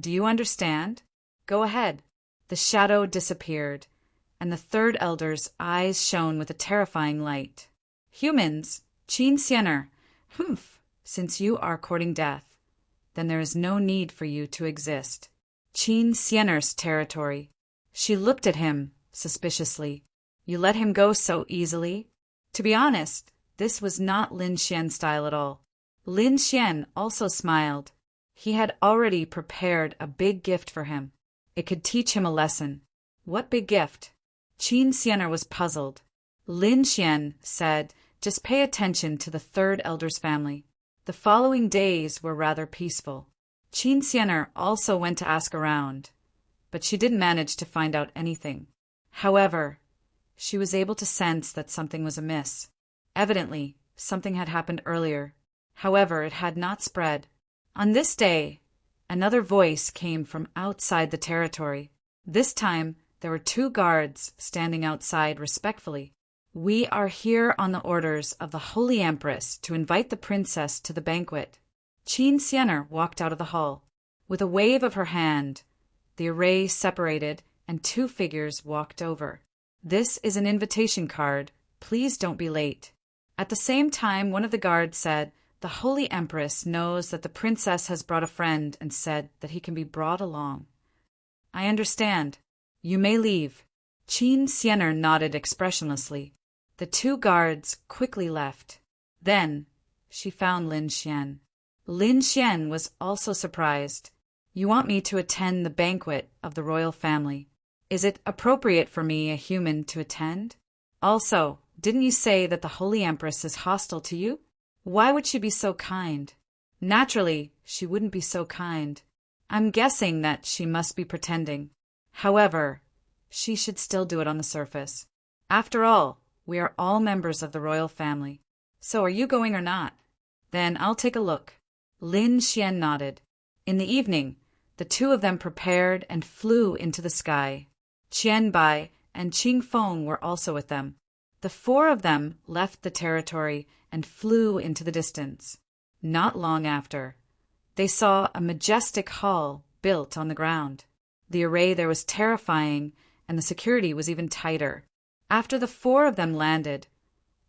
Do you understand? Go ahead." The shadow disappeared, and the third elder's eyes shone with a terrifying light. "Humans, Qin Xianer, humph, since you are courting death, then there is no need for you to exist. Qin Xianer's territory." She looked at him suspiciously. "You let him go so easily?" To be honest, this was not Lin Xian's style at all. Lin Xian also smiled. He had already prepared a big gift for him. It could teach him a lesson. What big gift? Qin Xianer was puzzled. Lin Xian said, "Just pay attention to the third elder's family." The following days were rather peaceful. Qin Xianer also went to ask around, but she didn't manage to find out anything. However, she was able to sense that something was amiss. Evidently, something had happened earlier. However, it had not spread. On this day, another voice came from outside the territory. This time, there were 2 guards standing outside respectfully. "We are here on the orders of the Holy Empress to invite the princess to the banquet." Qin Xianer walked out of the hall. With a wave of her hand, the array separated and 2 figures walked over. "This is an invitation card. Please don't be late." At the same time, one of the guards said, "The Holy Empress knows that the princess has brought a friend and said that he can be brought along." "I understand. You may leave." Qin Xianer nodded expressionlessly. The 2 guards quickly left. Then she found Lin Xian. Lin Xian was also surprised. You want me to attend the banquet of the royal family. Is it appropriate for me, a human, to attend? Also, didn't you say that the Holy Empress is hostile to you? Why would she be so kind? Naturally, she wouldn't be so kind. I'm guessing that she must be pretending. However, she should still do it on the surface. After all, we are all members of the royal family. So are you going or not? Then I'll take a look. Lin Xian nodded. In the evening, the two of them prepared and flew into the sky. Qian Bai and Qing Feng were also with them. The four of them left the territory and flew into the distance. Not long after, they saw a majestic hall built on the ground. The array there was terrifying, and the security was even tighter. After the four of them landed,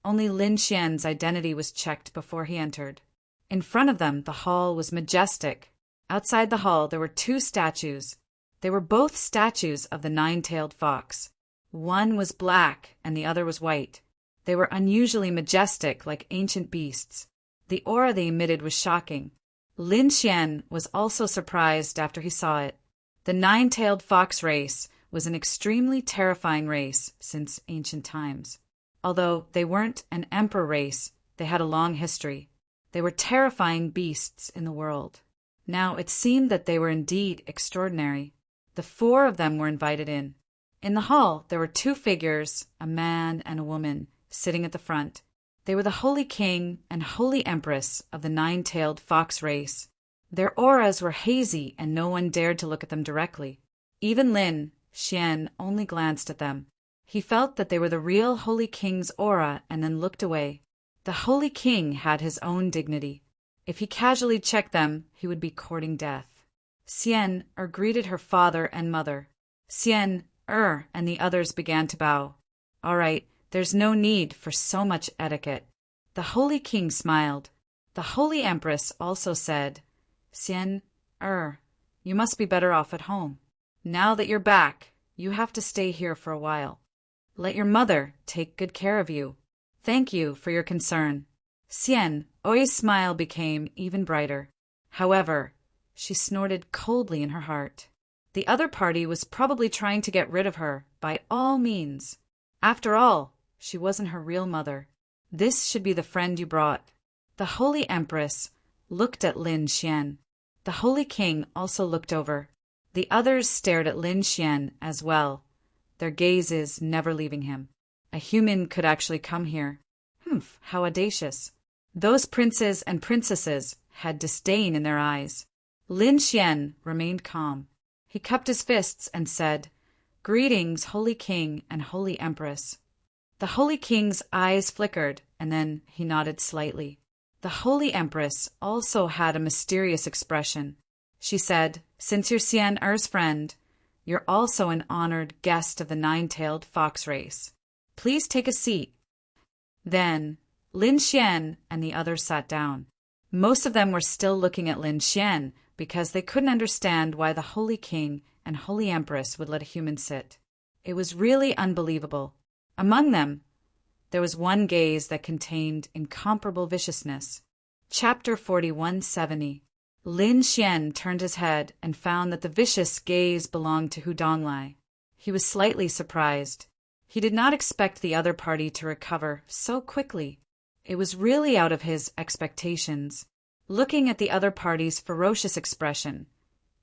only Lin Xian's identity was checked before he entered. In front of them, the hall was majestic. Outside the hall, there were two statues. They were both statues of the nine-tailed fox. One was black and the other was white. They were unusually majestic, like ancient beasts. The aura they emitted was shocking. Lin Xian was also surprised after he saw it. The nine-tailed fox race was an extremely terrifying race since ancient times. Although they weren't an emperor race, they had a long history. They were terrifying beasts in the world. Now it seemed that they were indeed extraordinary. The four of them were invited in. In the hall there were two figures, a man and a woman, sitting at the front. They were the Holy King and Holy Empress of the nine-tailed fox race. Their auras were hazy and no one dared to look at them directly. Even Lin Xian only glanced at them. He felt that they were the real Holy King's aura and then looked away. The Holy King had his own dignity. If he casually checked them, he would be courting death. Xian greeted her father and mother. Xian and the others began to bow. All right, there's no need for so much etiquette. The Holy King smiled. The Holy Empress also said, Xian you must be better off at home. Now that you're back, you have to stay here for a while. Let your mother take good care of you. Thank you for your concern. Xian Oi's smile became even brighter. However, she snorted coldly in her heart. The other party was probably trying to get rid of her by all means. After all, she wasn't her real mother. This should be the friend you brought. The Holy Empress looked at Lin Xian. The Holy King also looked over. The others stared at Lin Xian as well, their gazes never leaving him. A human could actually come here. How audacious. Those princes and princesses had disdain in their eyes. Lin Xian remained calm. He cupped his fists and said, Greetings, Holy King and Holy Empress. The Holy King's eyes flickered, and then he nodded slightly. The Holy Empress also had a mysterious expression. She said, Since you're Xian friend, you're also an honored guest of the nine-tailed fox race. Please take a seat. Then, Lin Xian and the others sat down. Most of them were still looking at Lin Xian because they couldn't understand why the Holy King and Holy Empress would let a human sit. It was really unbelievable. Among them, there was one gaze that contained incomparable viciousness. Chapter 4170. Lin Xian turned his head and found that the vicious gaze belonged to Hu Donglai. He was slightly surprised. He did not expect the other party to recover so quickly. It was really out of his expectations. Looking at the other party's ferocious expression,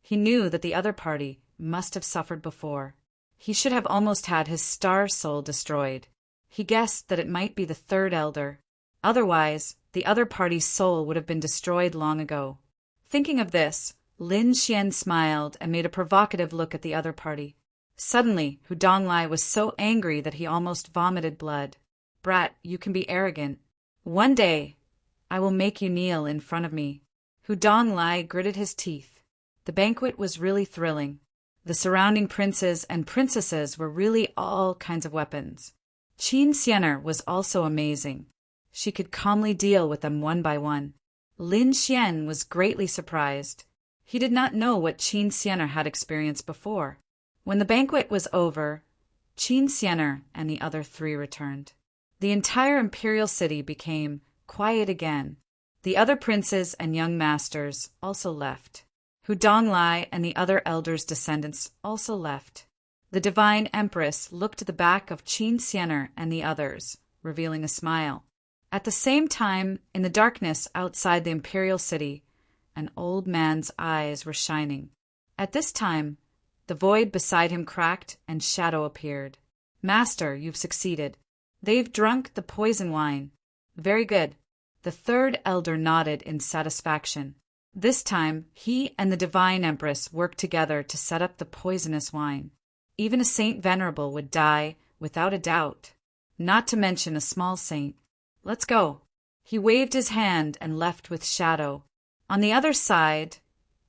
he knew that the other party must have suffered before. He should have almost had his star soul destroyed. He guessed that it might be the third elder. Otherwise, the other party's soul would have been destroyed long ago. Thinking of this, Lin Xian smiled and made a provocative look at the other party. Suddenly, Hu Donglai was so angry that he almost vomited blood. Brat, you can be arrogant. One day, I will make you kneel in front of me. Hu Donglai gritted his teeth. The banquet was really thrilling. The surrounding princes and princesses were really all kinds of weapons. Qin Xianer was also amazing. She could calmly deal with them one by one. Lin Xian was greatly surprised. He did not know what Qin Xianer had experienced before. When the banquet was over, Qin Xianer and the other three returned. The entire imperial city became quiet again. The other princes and young masters also left. Hudonglai and the other elders' descendants also left. The divine empress looked at the back of Qin Xianer and the others, revealing a smile. At the same time, in the darkness outside the imperial city, an old man's eyes were shining. At this time, the void beside him cracked and shadow appeared. Master, you've succeeded. They've drunk the poison wine. Very good. The third elder nodded in satisfaction. This time, he and the divine empress worked together to set up the poisonous wine. Even a saint venerable would die, without a doubt. Not to mention a small saint. Let's go. He waved his hand and left with shadow. On the other side,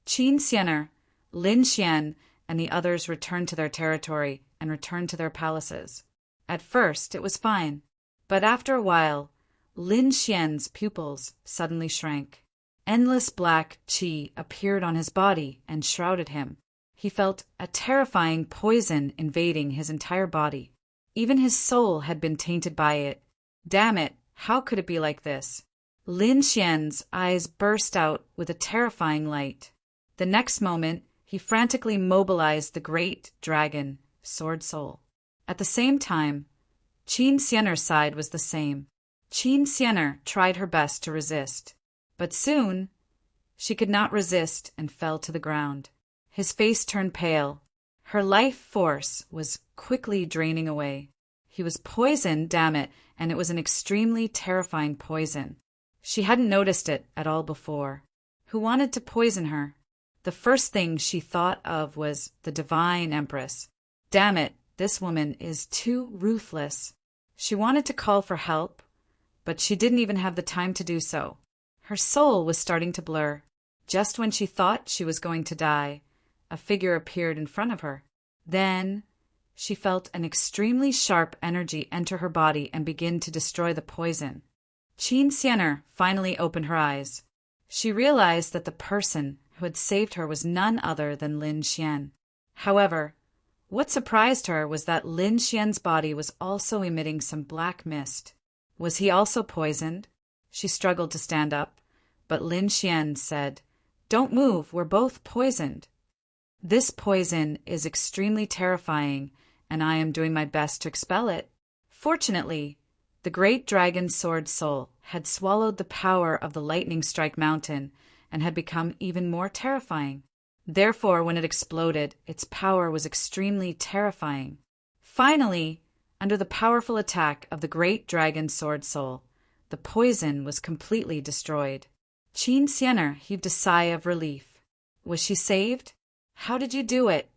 Qin Xianer, Lin Xian, and the others returned to their territory and returned to their palaces. At first, it was fine, but after a while, Lin Xian's pupils suddenly shrank. Endless black qi appeared on his body and shrouded him. He felt a terrifying poison invading his entire body. Even his soul had been tainted by it. Damn it, how could it be like this? Lin Xian's eyes burst out with a terrifying light. The next moment, he frantically mobilized the great dragon, Sword Soul. At the same time, Qin Xianer's side was the same. Qin Xianer tried her best to resist, but soon she could not resist and fell to the ground. His face turned pale. Her life force was quickly draining away. He was poisoned, damn it, and it was an extremely terrifying poison. She hadn't noticed it at all before. Who wanted to poison her? The first thing she thought of was the divine empress. Damn it, this woman is too ruthless. She wanted to call for help, but she didn't even have the time to do so. Her soul was starting to blur. Just when she thought she was going to die, a figure appeared in front of her. Then she felt an extremely sharp energy enter her body and begin to destroy the poison. Qin Xianer finally opened her eyes. She realized that the person who had saved her was none other than Lin Xian. However, what surprised her was that Lin Xian's body was also emitting some black mist. Was he also poisoned? She struggled to stand up, but Lin Xian said, "Don't move, we're both poisoned. This poison is extremely terrifying, and I am doing my best to expel it." Fortunately, the great dragon Sword Soul had swallowed the power of the lightning strike mountain and had become even more terrifying. Therefore, when it exploded, its power was extremely terrifying. Finally, under the powerful attack of the great dragon Sword Soul, the poison was completely destroyed. Qin Xianer heaved a sigh of relief. Was she saved? How did you do it?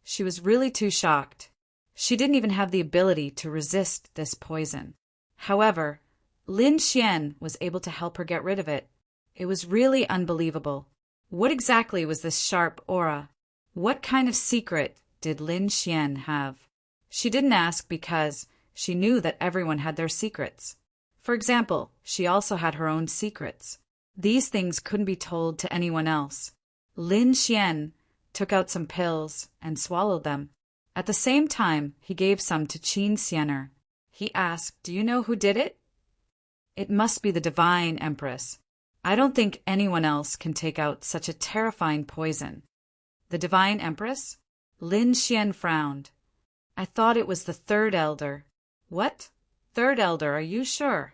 She was really too shocked. She didn't even have the ability to resist this poison. However, Lin Xian was able to help her get rid of it. It was really unbelievable. What exactly was this sharp aura? What kind of secret did Lin Xian have? She didn't ask because she knew that everyone had their secrets. For example, she also had her own secrets. These things couldn't be told to anyone else. Lin Xian took out some pills and swallowed them. At the same time, he gave some to Qin Xianer. He asked, "Do you know who did it?" "It must be the divine empress. I don't think anyone else can take out such a terrifying poison." "The divine empress?" Lin Xian frowned. "I thought it was the third elder." "What? Third elder, are you sure?"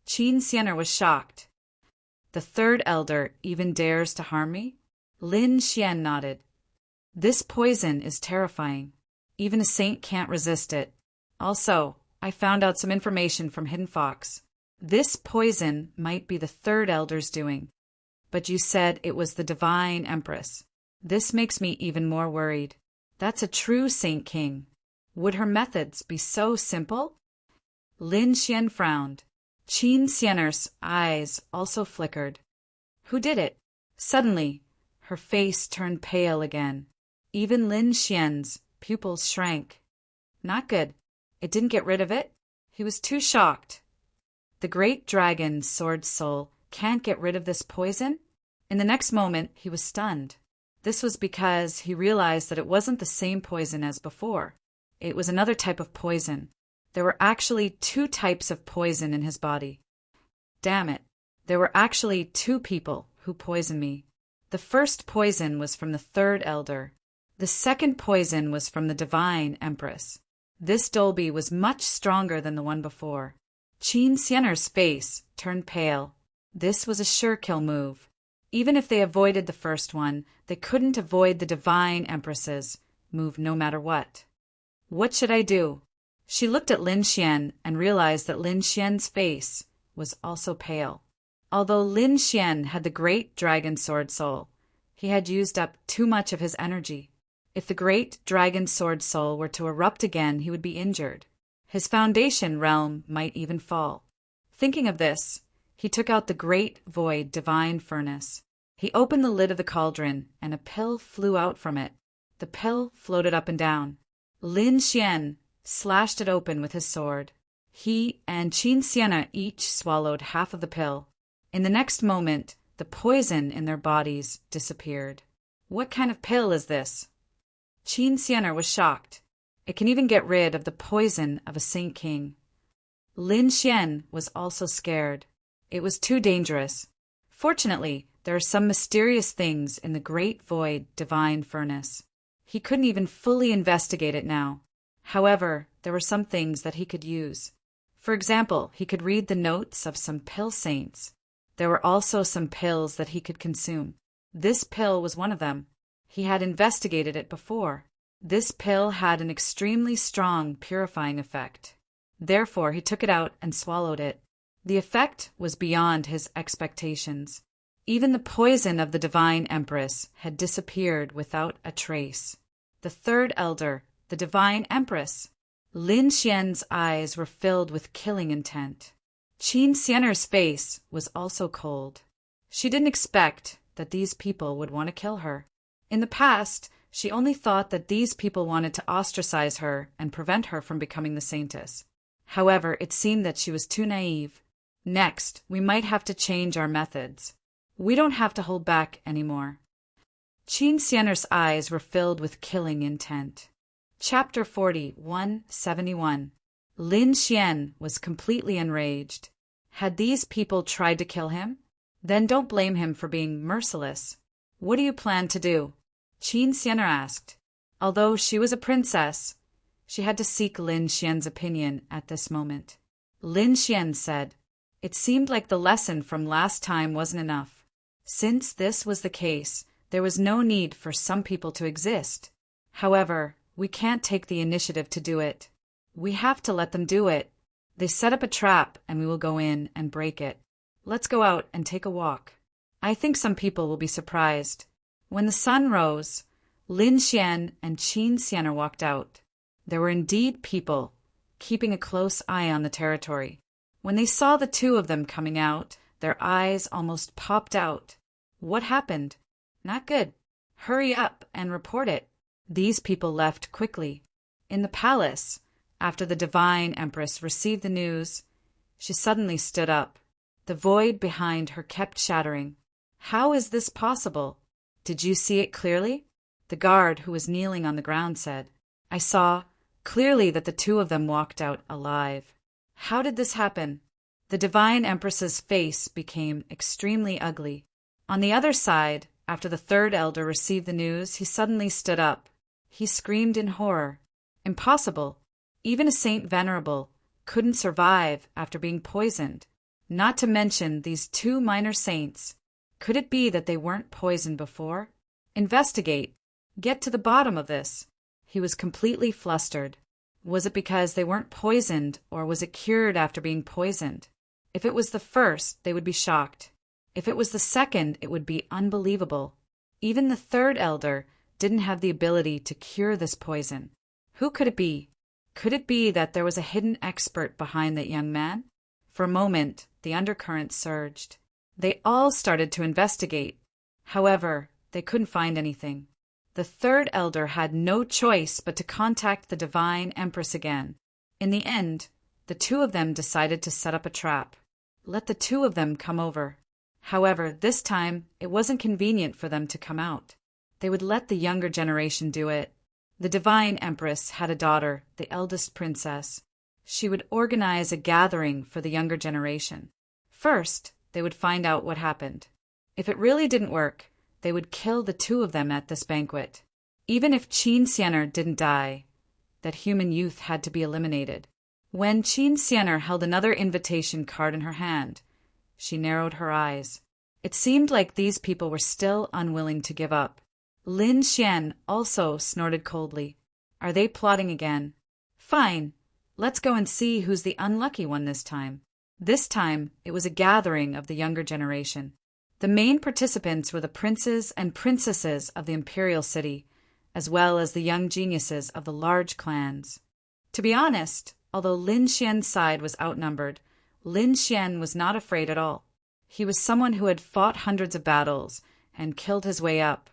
Qin Xianer was shocked. "The third elder even dares to harm me?" Lin Xian nodded. "This poison is terrifying. Even a saint can't resist it. Also, I found out some information from Hidden Fox. This poison might be the third elder's doing. But you said it was the divine empress. This makes me even more worried. That's a true Saint King. Would her methods be so simple?" Lin Xian frowned. Qin Xianer's eyes also flickered. "Who did it?" Suddenly, her face turned pale again. Even Lin Xian's pupils shrank. Not good. It didn't get rid of it. He was too shocked. The great dragon Sword Soul can't get rid of this poison? In the next moment, he was stunned. This was because he realized that it wasn't the same poison as before. It was another type of poison. There were actually two types of poison in his body. Damn it. There were actually two people who poisoned me. The first poison was from the third elder. The second poison was from the divine empress. This Dolby was much stronger than the one before. Qin Xianer's face turned pale. This was a sure kill move. Even if they avoided the first one, they couldn't avoid the divine empress's move no matter what. What should I do? She looked at Lin Xian and realized that Lin Xian's face was also pale. Although Lin Xian had the great dragon sword soul, he had used up too much of his energy. If the great dragon sword soul were to erupt again, he would be injured. His foundation realm might even fall. Thinking of this, he took out the great void divine furnace. He opened the lid of the cauldron, and a pill flew out from it. The pill floated up and down. Lin Xian slashed it open with his sword. He and Qin Xiana each swallowed half of the pill. In the next moment, the poison in their bodies disappeared. What kind of pill is this? Qin Xianer was shocked. It can even get rid of the poison of a Saint King. Lin Xian was also scared. It was too dangerous. Fortunately, there are some mysterious things in the great void divine furnace. He couldn't even fully investigate it now. However, there were some things that he could use. For example, he could read the notes of some pill saints. There were also some pills that he could consume. This pill was one of them. He had investigated it before. This pill had an extremely strong purifying effect. Therefore, he took it out and swallowed it. The effect was beyond his expectations. Even the poison of the divine empress had disappeared without a trace. The third elder, the divine empress. Lin Xian's eyes were filled with killing intent. Qin Xianer's face was also cold. She didn't expect that these people would want to kill her. In the past, she only thought that these people wanted to ostracize her and prevent her from becoming the saintess. However, it seemed that she was too naive. Next, we might have to change our methods. We don't have to hold back anymore. Qin Xianer's eyes were filled with killing intent. Chapter 4171. Lin Xian was completely enraged. Had these people tried to kill him? Then don't blame him for being merciless. What do you plan to do? Qin Xianer asked. Although she was a princess, she had to seek Lin Xian's opinion at this moment. Lin Xian said, "It seemed like the lesson from last time wasn't enough. Since this was the case, there was no need for some people to exist. However, we can't take the initiative to do it. We have to let them do it. They set up a trap and we will go in and break it. Let's go out and take a walk. I think some people will be surprised." When the sun rose, Lin Xian and Qin Xianer walked out. There were indeed people keeping a close eye on the territory. When they saw the two of them coming out, their eyes almost popped out. What happened? Not good. Hurry up and report it. These people left quickly. In the palace, after the divine empress received the news, she suddenly stood up. The void behind her kept shattering. How is this possible? Did you see it clearly? The guard who was kneeling on the ground said. I saw clearly that the two of them walked out alive. How did this happen? The divine empress's face became extremely ugly. On the other side, after the third elder received the news, he suddenly stood up. He screamed in horror. Impossible. Even a saint venerable couldn't survive after being poisoned. Not to mention these two minor saints. Could it be that they weren't poisoned before? Investigate. Get to the bottom of this. He was completely flustered. Was it because they weren't poisoned, or was it cured after being poisoned? If it was the first, they would be shocked. If it was the second, it would be unbelievable. Even the third elder didn't have the ability to cure this poison. Who could it be? Could it be that there was a hidden expert behind that young man? For a moment, the undercurrent surged. They all started to investigate. However, they couldn't find anything. The third elder had no choice but to contact the divine empress again. In the end, the two of them decided to set up a trap. Let the two of them come over. However, this time, it wasn't convenient for them to come out. They would let the younger generation do it. The divine empress had a daughter, the eldest princess. She would organize a gathering for the younger generation. First, they would find out what happened. If it really didn't work, they would kill the two of them at this banquet. Even if Qin Xianer didn't die, that human youth had to be eliminated. When Qin Xianer held another invitation card in her hand, she narrowed her eyes. It seemed like these people were still unwilling to give up. Lin Xian also snorted coldly. Are they plotting again? Fine, let's go and see who's the unlucky one this time. This time, it was a gathering of the younger generation. The main participants were the princes and princesses of the imperial city, as well as the young geniuses of the large clans. To be honest, although Lin Xian's side was outnumbered, Lin Xian was not afraid at all. He was someone who had fought hundreds of battles and killed his way up.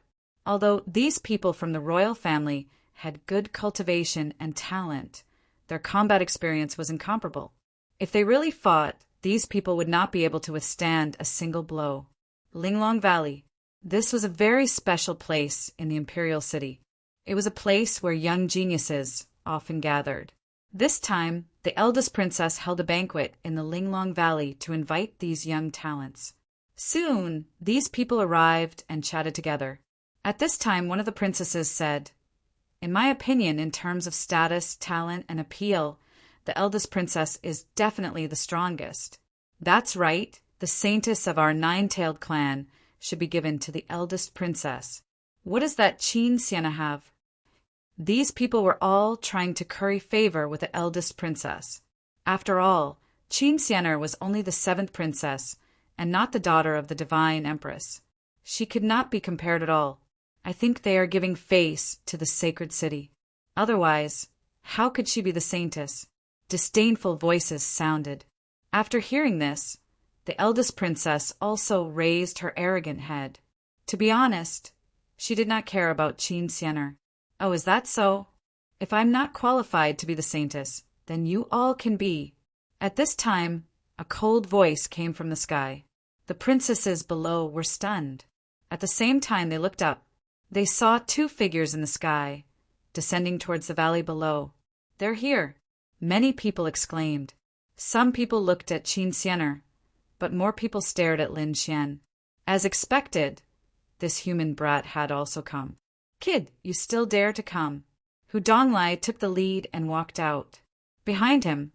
Although these people from the royal family had good cultivation and talent, their combat experience was incomparable. If they really fought, these people would not be able to withstand a single blow. Linglong Valley. This was a very special place in the imperial city. It was a place where young geniuses often gathered. This time, the eldest princess held a banquet in the Linglong Valley to invite these young talents. Soon, these people arrived and chatted together. At this time, one of the princesses said, "In my opinion, in terms of status, talent, and appeal, the eldest princess is definitely the strongest. That's right, the saintess of our nine-tailed clan should be given to the eldest princess. What does that Qin Sienna have?" These people were all trying to curry favor with the eldest princess. After all, Qin Sienna was only the seventh princess, and not the daughter of the divine empress. She could not be compared at all. I think they are giving face to the sacred city. Otherwise, how could she be the saintess? Disdainful voices sounded. After hearing this, the eldest princess also raised her arrogant head. To be honest, she did not care about Qin Sienna. Oh, is that so? If I'm not qualified to be the saintess, then you all can be. At this time, a cold voice came from the sky. The princesses below were stunned. At the same time they looked up. They saw two figures in the sky, descending towards the valley below. They're here, many people exclaimed. Some people looked at Qin Sienna, but more people stared at Lin Xian. As expected, this human brat had also come. Kid, you still dare to come? Hu Donglai took the lead and walked out. Behind him,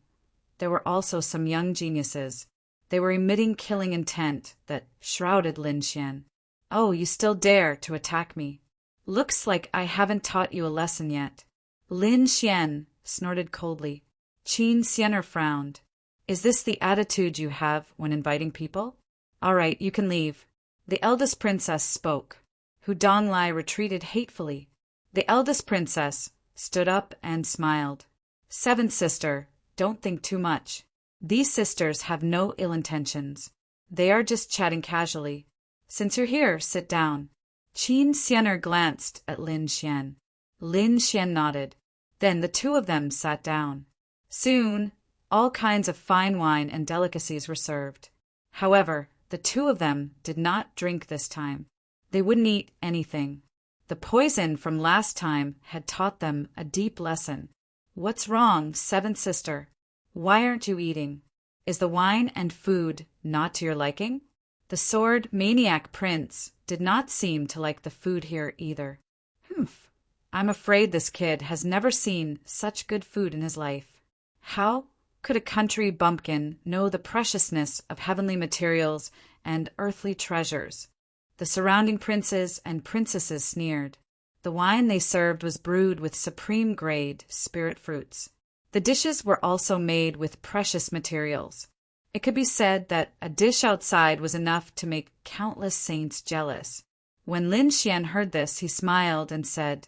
there were also some young geniuses. They were emitting killing intent that shrouded Lin Xian. Oh, you still dare to attack me? Looks like I haven't taught you a lesson yet. Lin Xian snorted coldly. Qin Sienna frowned. Is this the attitude you have when inviting people? All right, you can leave. The eldest princess spoke. Hu Donglai retreated hatefully. The eldest princess stood up and smiled. Seventh sister, don't think too much. These sisters have no ill intentions. They are just chatting casually. Since you're here, sit down. Qin Sienna glanced at Lin Xian. Lin Xian nodded. Then the two of them sat down. Soon, all kinds of fine wine and delicacies were served. However, the two of them did not drink this time. They wouldn't eat anything. The poison from last time had taught them a deep lesson. What's wrong, seventh sister? Why aren't you eating? Is the wine and food not to your liking? The sword maniac prince did not seem to like the food here either. Humph, I'm afraid this kid has never seen such good food in his life. How could a country bumpkin know the preciousness of heavenly materials and earthly treasures? The surrounding princes and princesses sneered. The wine they served was brewed with supreme-grade spirit fruits. The dishes were also made with precious materials. It could be said that a dish outside was enough to make countless saints jealous. When Lin Xian heard this, he smiled and said,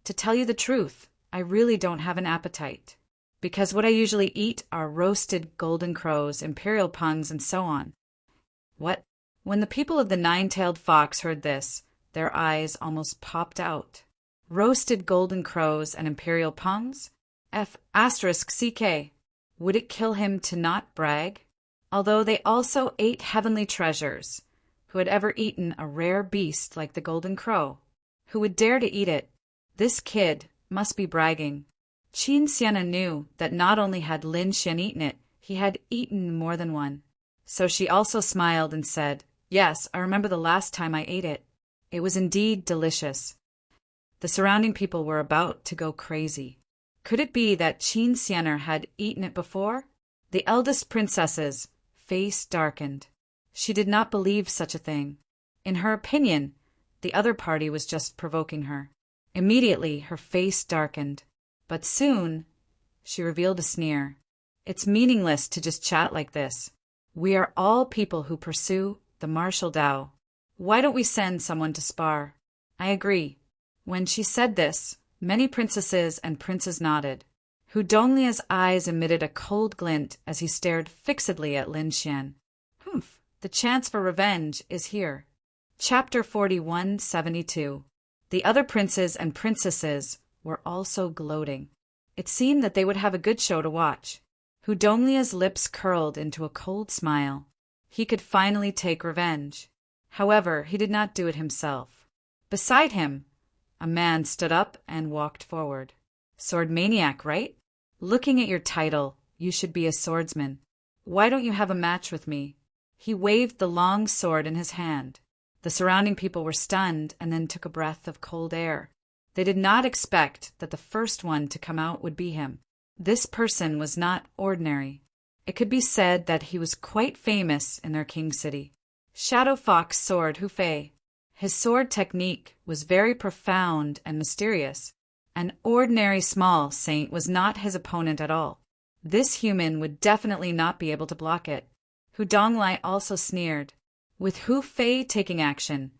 "To tell you the truth, I really don't have an appetite, because what I usually eat are roasted golden crows, imperial pungs, and so on." What? When the people of the nine-tailed fox heard this, their eyes almost popped out. Roasted golden crows and imperial pungs? F***CK. Would it kill him to not brag? Although they also ate heavenly treasures. Who had ever eaten a rare beast like the golden crow? Who would dare to eat it? This kid must be bragging. Qin Sienna knew that not only had Lin Xian eaten it, he had eaten more than one. So she also smiled and said, "Yes, I remember the last time I ate it. It was indeed delicious." The surrounding people were about to go crazy. Could it be that Qin Xianer had eaten it before? The eldest princess's face darkened. She did not believe such a thing. In her opinion, the other party was just provoking her. Immediately, her face darkened. But soon, she revealed a sneer. "It's meaningless to just chat like this. We are all people who pursue the martial Tao. Why don't we send someone to spar?" "I agree." When she said this, many princesses and princes nodded. Hu Donglia's eyes emitted a cold glint as he stared fixedly at Lin Xian. Humph, the chance for revenge is here. Chapter 4172. The other princes and princesses were also gloating. It seemed that they would have a good show to watch. Hu Donglia's lips curled into a cold smile. He could finally take revenge. However, he did not do it himself. Beside him, a man stood up and walked forward. "Sword maniac, right? Looking at your title, you should be a swordsman. Why don't you have a match with me?" He waved the long sword in his hand. The surrounding people were stunned and then took a breath of cold air. They did not expect that the first one to come out would be him. This person was not ordinary. It could be said that he was quite famous in their king city. Shadow Fox Sword Hu Fei. His sword technique was very profound and mysterious. An ordinary small saint was not his opponent at all. This human would definitely not be able to block it. Hu Donglai also sneered. With Hu Fei taking action,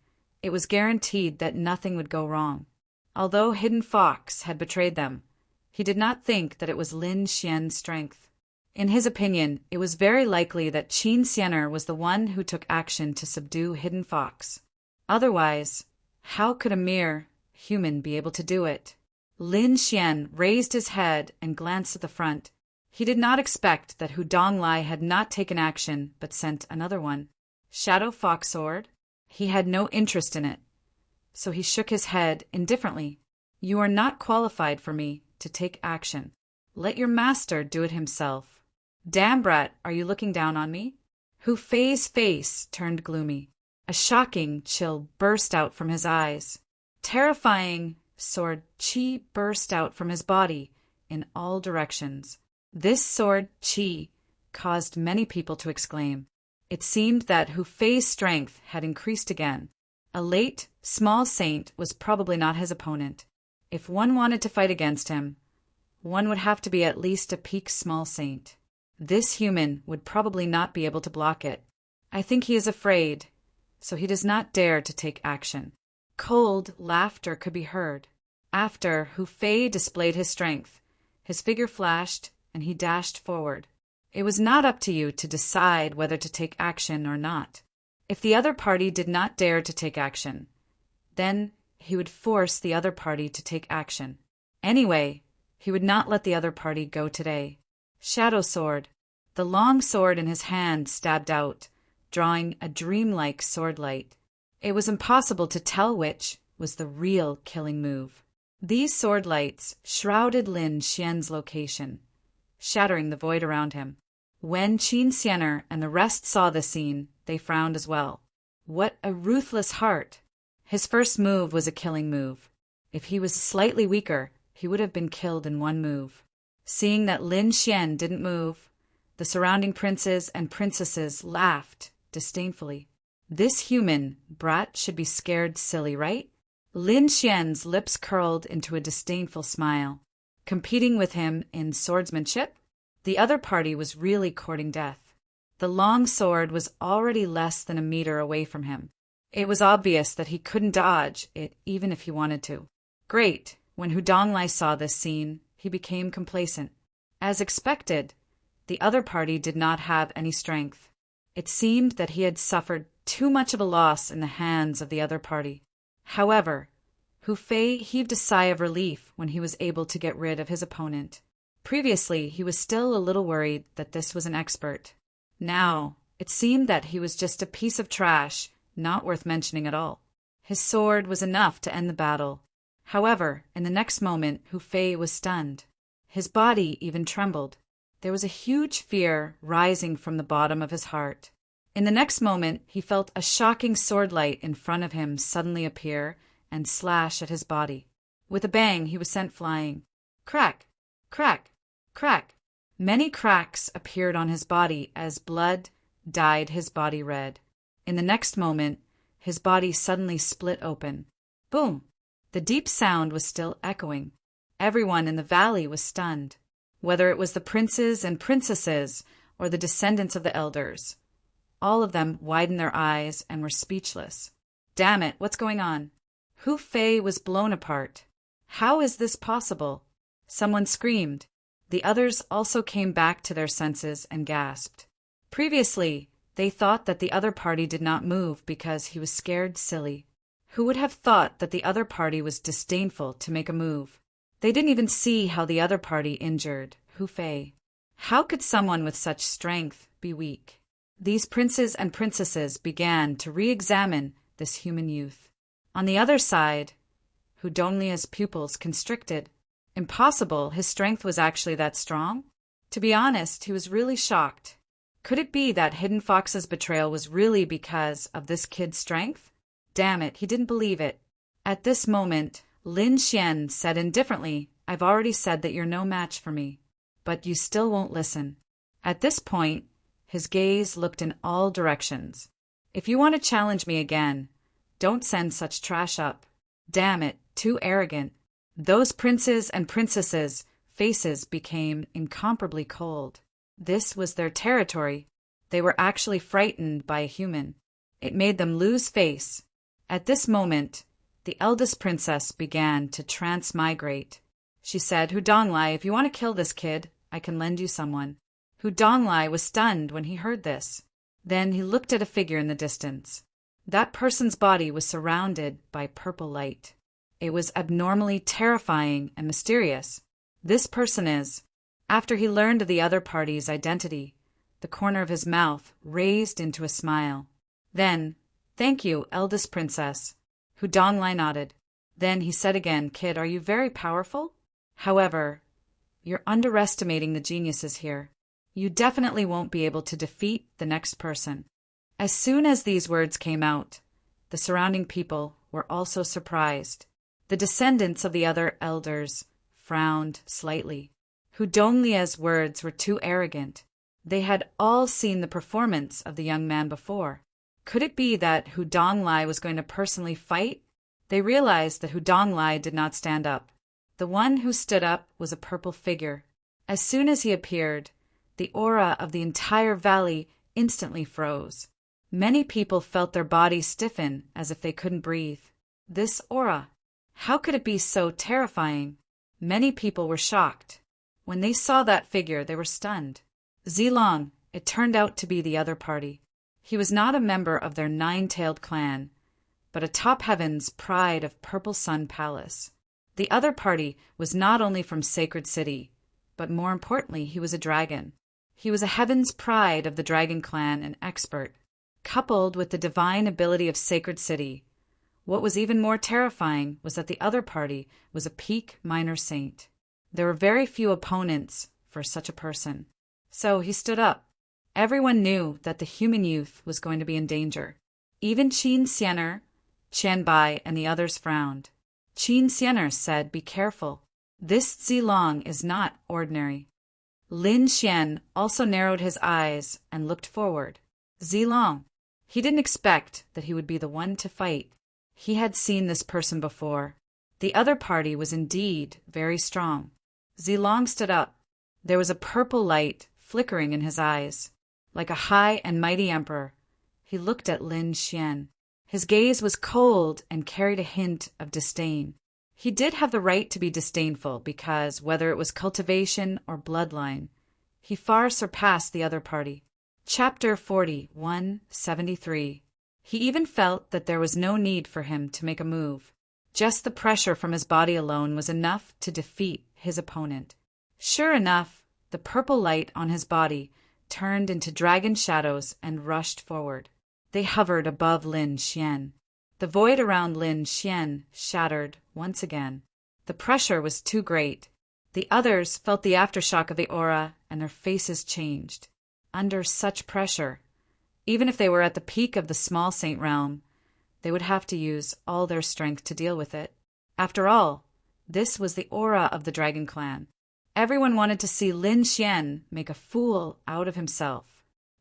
it was guaranteed that nothing would go wrong. Although Hidden Fox had betrayed them, he did not think that it was Lin Xian's strength. In his opinion, it was very likely that Qin Xianer was the one who took action to subdue Hidden Fox. Otherwise, how could a mere human be able to do it? Lin Xian raised his head and glanced at the front. He did not expect that Hu Donglai had not taken action but sent another one. Shadow Fox Sword? He had no interest in it, so he shook his head indifferently. "You are not qualified for me to take action. Let your master do it himself." "Damn brat, are you looking down on me?" Hu Fei's face turned gloomy. A shocking chill burst out from his eyes. Terrifying sword qi burst out from his body in all directions. This sword qi caused many people to exclaim. It seemed that Hu Fei's strength had increased again. A late, small saint was probably not his opponent. If one wanted to fight against him, one would have to be at least a peak small saint. This human would probably not be able to block it. I think he is afraid, so he does not dare to take action. Cold laughter could be heard. After Hu Fei displayed his strength, his figure flashed and he dashed forward. It was not up to you to decide whether to take action or not. If the other party did not dare to take action, then he would force the other party to take action. Anyway, he would not let the other party go today. Shadow Sword. The long sword in his hand stabbed out, drawing a dreamlike sword light. It was impossible to tell which was the real killing move. These sword lights shrouded Lin Xian's location, shattering the void around him. When Qin Xianer and the rest saw the scene, they frowned as well. What a ruthless heart! His first move was a killing move. If he was slightly weaker, he would have been killed in one move. Seeing that Lin Xian didn't move, the surrounding princes and princesses laughed disdainfully. This human brat should be scared silly, right? Lin Xian's lips curled into a disdainful smile. Competing with him in swordsmanship? The other party was really courting death. The long sword was already less than a meter away from him. It was obvious that he couldn't dodge it even if he wanted to. Great! When Hu Donglai saw this scene, he became complacent. As expected, the other party did not have any strength. It seemed that he had suffered too much of a loss in the hands of the other party. However, Hu Fei heaved a sigh of relief when he was able to get rid of his opponent. Previously, he was still a little worried that this was an expert. Now, it seemed that he was just a piece of trash, not worth mentioning at all. His sword was enough to end the battle. However, in the next moment, Hu Fei was stunned. His body even trembled. There was a huge fear rising from the bottom of his heart. In the next moment, he felt a shocking sword light in front of him suddenly appear and slash at his body. With a bang, he was sent flying. Crack! Crack! Crack! Many cracks appeared on his body as blood dyed his body red. In the next moment, his body suddenly split open. Boom! The deep sound was still echoing. Everyone in the valley was stunned, whether it was the princes and princesses or the descendants of the elders. All of them widened their eyes and were speechless. Damn it, what's going on? Hu Fei was blown apart. How is this possible? Someone screamed. The others also came back to their senses and gasped. Previously, they thought that the other party did not move because he was scared silly. Who would have thought that the other party was disdainful to make a move? They didn't even see how the other party injured Hu Fei. How could someone with such strength be weak? These princes and princesses began to re-examine this human youth. On the other side, Hu Donglia's pupils constricted. Impossible, his strength was actually that strong? To be honest, he was really shocked. Could it be that Hidden Fox's betrayal was really because of this kid's strength? Damn it, he didn't believe it. At this moment, Lin Xian said indifferently, I've already said that you're no match for me, but you still won't listen. At this point, his gaze looked in all directions. If you want to challenge me again, don't send such trash up. Damn it, too arrogant. Those princes and princesses' faces became incomparably cold. This was their territory. They were actually frightened by a human. It made them lose face. At this moment, the eldest princess began to transmigrate. She said, Hu Donglai, if you want to kill this kid, I can lend you someone. Hu Donglai was stunned when he heard this. Then he looked at a figure in the distance. That person's body was surrounded by purple light. It was abnormally terrifying and mysterious. This person is. After he learned of the other party's identity, the corner of his mouth raised into a smile. Then, thank you, eldest princess. Hu Donglai nodded. Then he said again, Kid, are you very powerful? However, you're underestimating the geniuses here. You definitely won't be able to defeat the next person. As soon as these words came out, the surrounding people were also surprised. The descendants of the other elders frowned slightly. Hu Donglia's words were too arrogant. They had all seen the performance of the young man before. Could it be that Hu Donglai was going to personally fight? They realized that Hu Donglai did not stand up. The one who stood up was a purple figure. As soon as he appeared, the aura of the entire valley instantly froze. Many people felt their bodies stiffen as if they couldn't breathe. This aura, how could it be so terrifying? Many people were shocked. When they saw that figure, they were stunned. Zilong, it turned out to be the other party. He was not a member of their nine-tailed clan, but a top heaven's pride of Purple Sun Palace. The other party was not only from Sacred City, but more importantly, he was a dragon. He was a heaven's pride of the dragon clan and expert. Coupled with the divine ability of Sacred City, what was even more terrifying was that the other party was a peak minor saint. There were very few opponents for such a person. So he stood up. Everyone knew that the human youth was going to be in danger. Even Qin Xianer, Qian Bai, and the others frowned. Qin Xianer said, Be careful. This Zilong is not ordinary. Lin Xian also narrowed his eyes and looked forward. Zilong. He didn't expect that he would be the one to fight. He had seen this person before. The other party was indeed very strong. Zilong stood up. There was a purple light flickering in his eyes. Like a high and mighty emperor, he looked at Lin Xian. His gaze was cold and carried a hint of disdain. He did have the right to be disdainful because, whether it was cultivation or bloodline, he far surpassed the other party. Chapter 41:73. He even felt that there was no need for him to make a move. Just the pressure from his body alone was enough to defeat his opponent. Sure enough, the purple light on his body turned into dragon shadows and rushed forward. They hovered above Lin Xian. The void around Lin Xian shattered once again. The pressure was too great. The others felt the aftershock of the aura, and their faces changed. Under such pressure, Even if they were at the peak of the small saint realm, they would have to use all their strength to deal with it. After all, this was the aura of the Dragon Clan. Everyone wanted to see Lin Xian make a fool out of himself.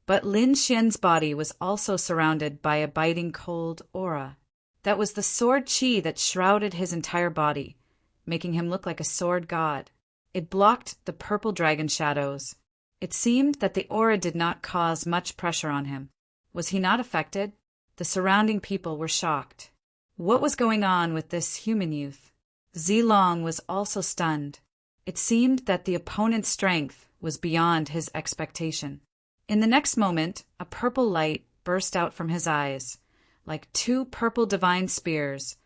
But Lin Xian's body was also surrounded by a biting cold aura. That was the sword qi that shrouded his entire body, making him look like a sword god. It blocked the purple dragon shadows. It seemed that the aura did not cause much pressure on him. Was he not affected? The surrounding people were shocked. What was going on with this human youth? Zilong was also stunned. It seemed that the opponent's strength was beyond his expectation. In the next moment, a purple light burst out from his eyes, like two purple divine spears,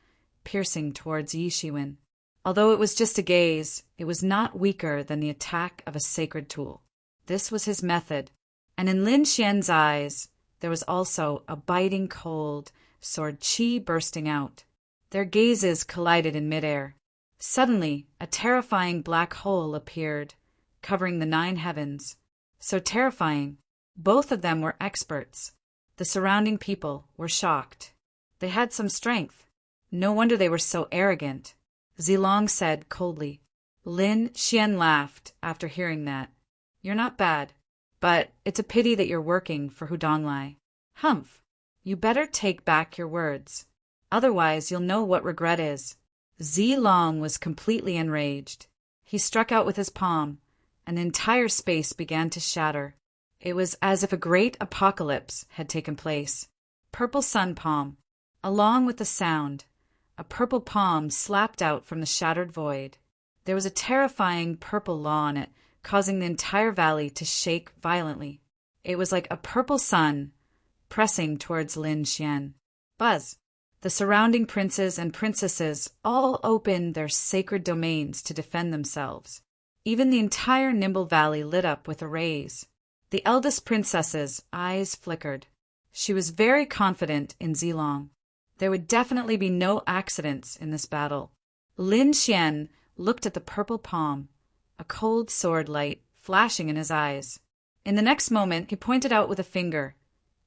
piercing towards Yi Shiwen. Although it was just a gaze, it was not weaker than the attack of a sacred tool. This was his method, and in Lin Xian's eyes, there was also a biting cold sword qi bursting out. Their gazes collided in midair. Suddenly, a terrifying black hole appeared, covering the 9 heavens. So terrifying. Both of them were experts. The surrounding people were shocked. They had some strength. No wonder they were so arrogant. Zilong said coldly. Lin Xian laughed after hearing that. You're not bad, but it's a pity that you're working for Hudonglai. Humph. You better take back your words. Otherwise you'll know what regret is. Zilong was completely enraged. He struck out with his palm, and the entire space began to shatter. It was as if a great apocalypse had taken place. Purple sun palm. Along with the sound, a purple palm slapped out from the shattered void. There was a terrifying purple law on it, causing the entire valley to shake violently. It was like a purple sun pressing towards Lin Xian. Buzz. The surrounding princes and princesses all opened their sacred domains to defend themselves. Even the entire Nimble Valley lit up with a rays. The eldest princess's eyes flickered. She was very confident in Zilong. There would definitely be no accidents in this battle. Lin Xian looked at the purple palm, a cold sword light flashing in his eyes. In the next moment, he pointed out with a finger,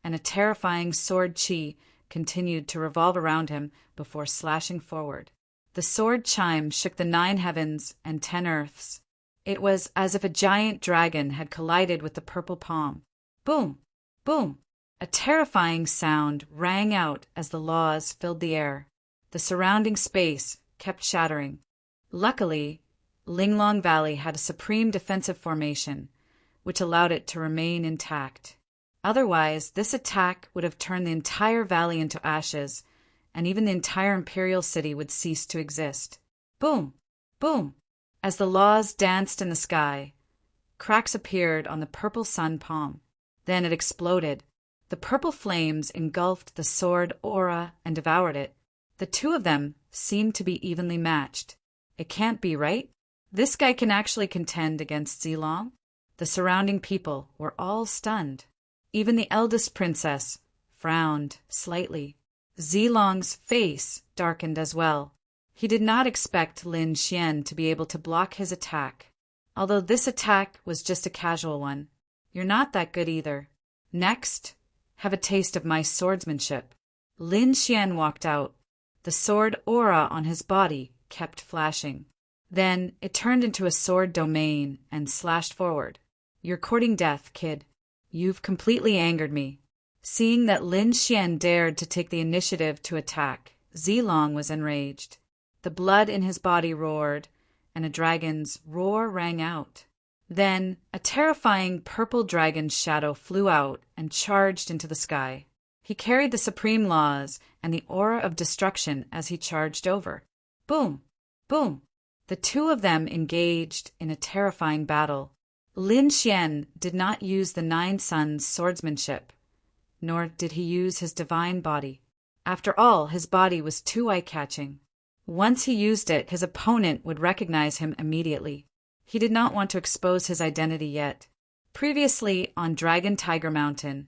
and a terrifying sword qi continued to revolve around him before slashing forward. The sword chime shook the 9 heavens and 10 earths. It was as if a giant dragon had collided with the purple palm. Boom! Boom! A terrifying sound rang out as the laws filled the air. The surrounding space kept shattering. Luckily, Linglong Valley had a supreme defensive formation, which allowed it to remain intact. Otherwise, this attack would have turned the entire valley into ashes, and even the entire imperial city would cease to exist. Boom! Boom! As the laws danced in the sky, cracks appeared on the purple sun palm. Then it exploded. The purple flames engulfed the sword aura and devoured it. The two of them seemed to be evenly matched. It can't be, right? This guy can actually contend against Zilong? The surrounding people were all stunned. Even the eldest princess frowned slightly. Zilong's face darkened as well. He did not expect Lin Xian to be able to block his attack. Although this attack was just a casual one. You're not that good either. Next, have a taste of my swordsmanship. Lin Xian walked out. The sword aura on his body kept flashing. Then it turned into a sword domain and slashed forward. You're courting death, kid. You've completely angered me. Seeing that Lin Xian dared to take the initiative to attack, Zilong was enraged. The blood in his body roared, and a dragon's roar rang out. Then a terrifying purple dragon's shadow flew out and charged into the sky. He carried the supreme laws and the aura of destruction as he charged over. Boom! Boom! The two of them engaged in a terrifying battle. Lin Xian did not use the 9 suns' swordsmanship, nor did he use his divine body. After all, his body was too eye-catching. Once he used it, his opponent would recognize him immediately. He did not want to expose his identity yet. Previously, on Dragon Tiger Mountain,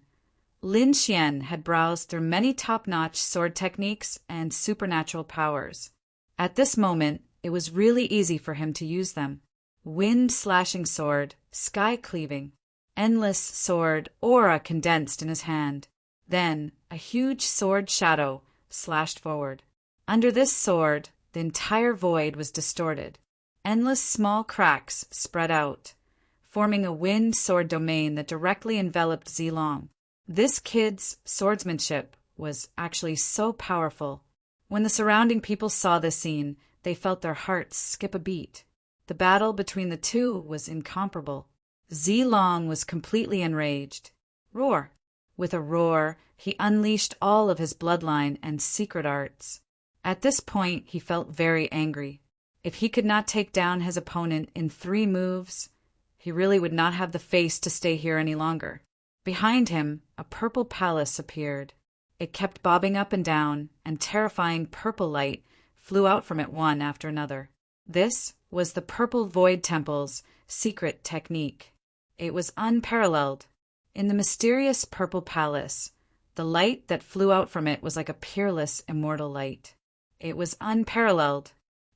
Lin Xian had browsed through many top-notch sword techniques and supernatural powers. At this moment, it was really easy for him to use them. Wind-slashing sword, sky-cleaving, endless sword, aura condensed in his hand. Then a huge sword shadow slashed forward. Under this sword, the entire void was distorted. Endless small cracks spread out, forming a wind sword domain that directly enveloped Zilong. This kid's swordsmanship was actually so powerful. When the surrounding people saw this scene, they felt their hearts skip a beat. The battle between the two was incomparable. Zilong was completely enraged. Roar! With a roar, he unleashed all of his bloodline and secret arts. At this point, he felt very angry. If he could not take down his opponent in 3 moves, he really would not have the face to stay here any longer. Behind him, a purple palace appeared. It kept bobbing up and down, and terrifying purple light flew out from it one after another. This was the Purple Void Temple's secret technique. It was unparalleled. In the mysterious purple palace, the light that flew out from it was like a peerless, immortal light. It was unparalleled.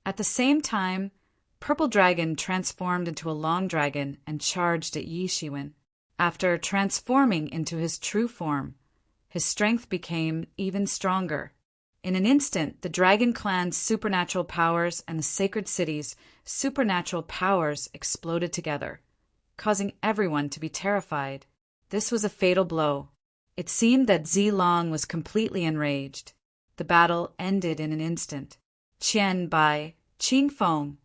At the same time, Purple Dragon transformed into a long dragon and charged at Yi Shiwen. After transforming into his true form, his strength became even stronger. In an instant, the Dragon Clan's supernatural powers and the Sacred City's supernatural powers exploded together, causing everyone to be terrified. This was a fatal blow. It seemed that Zilong was completely enraged. The battle ended in an instant. Qian Bai, Qing Feng,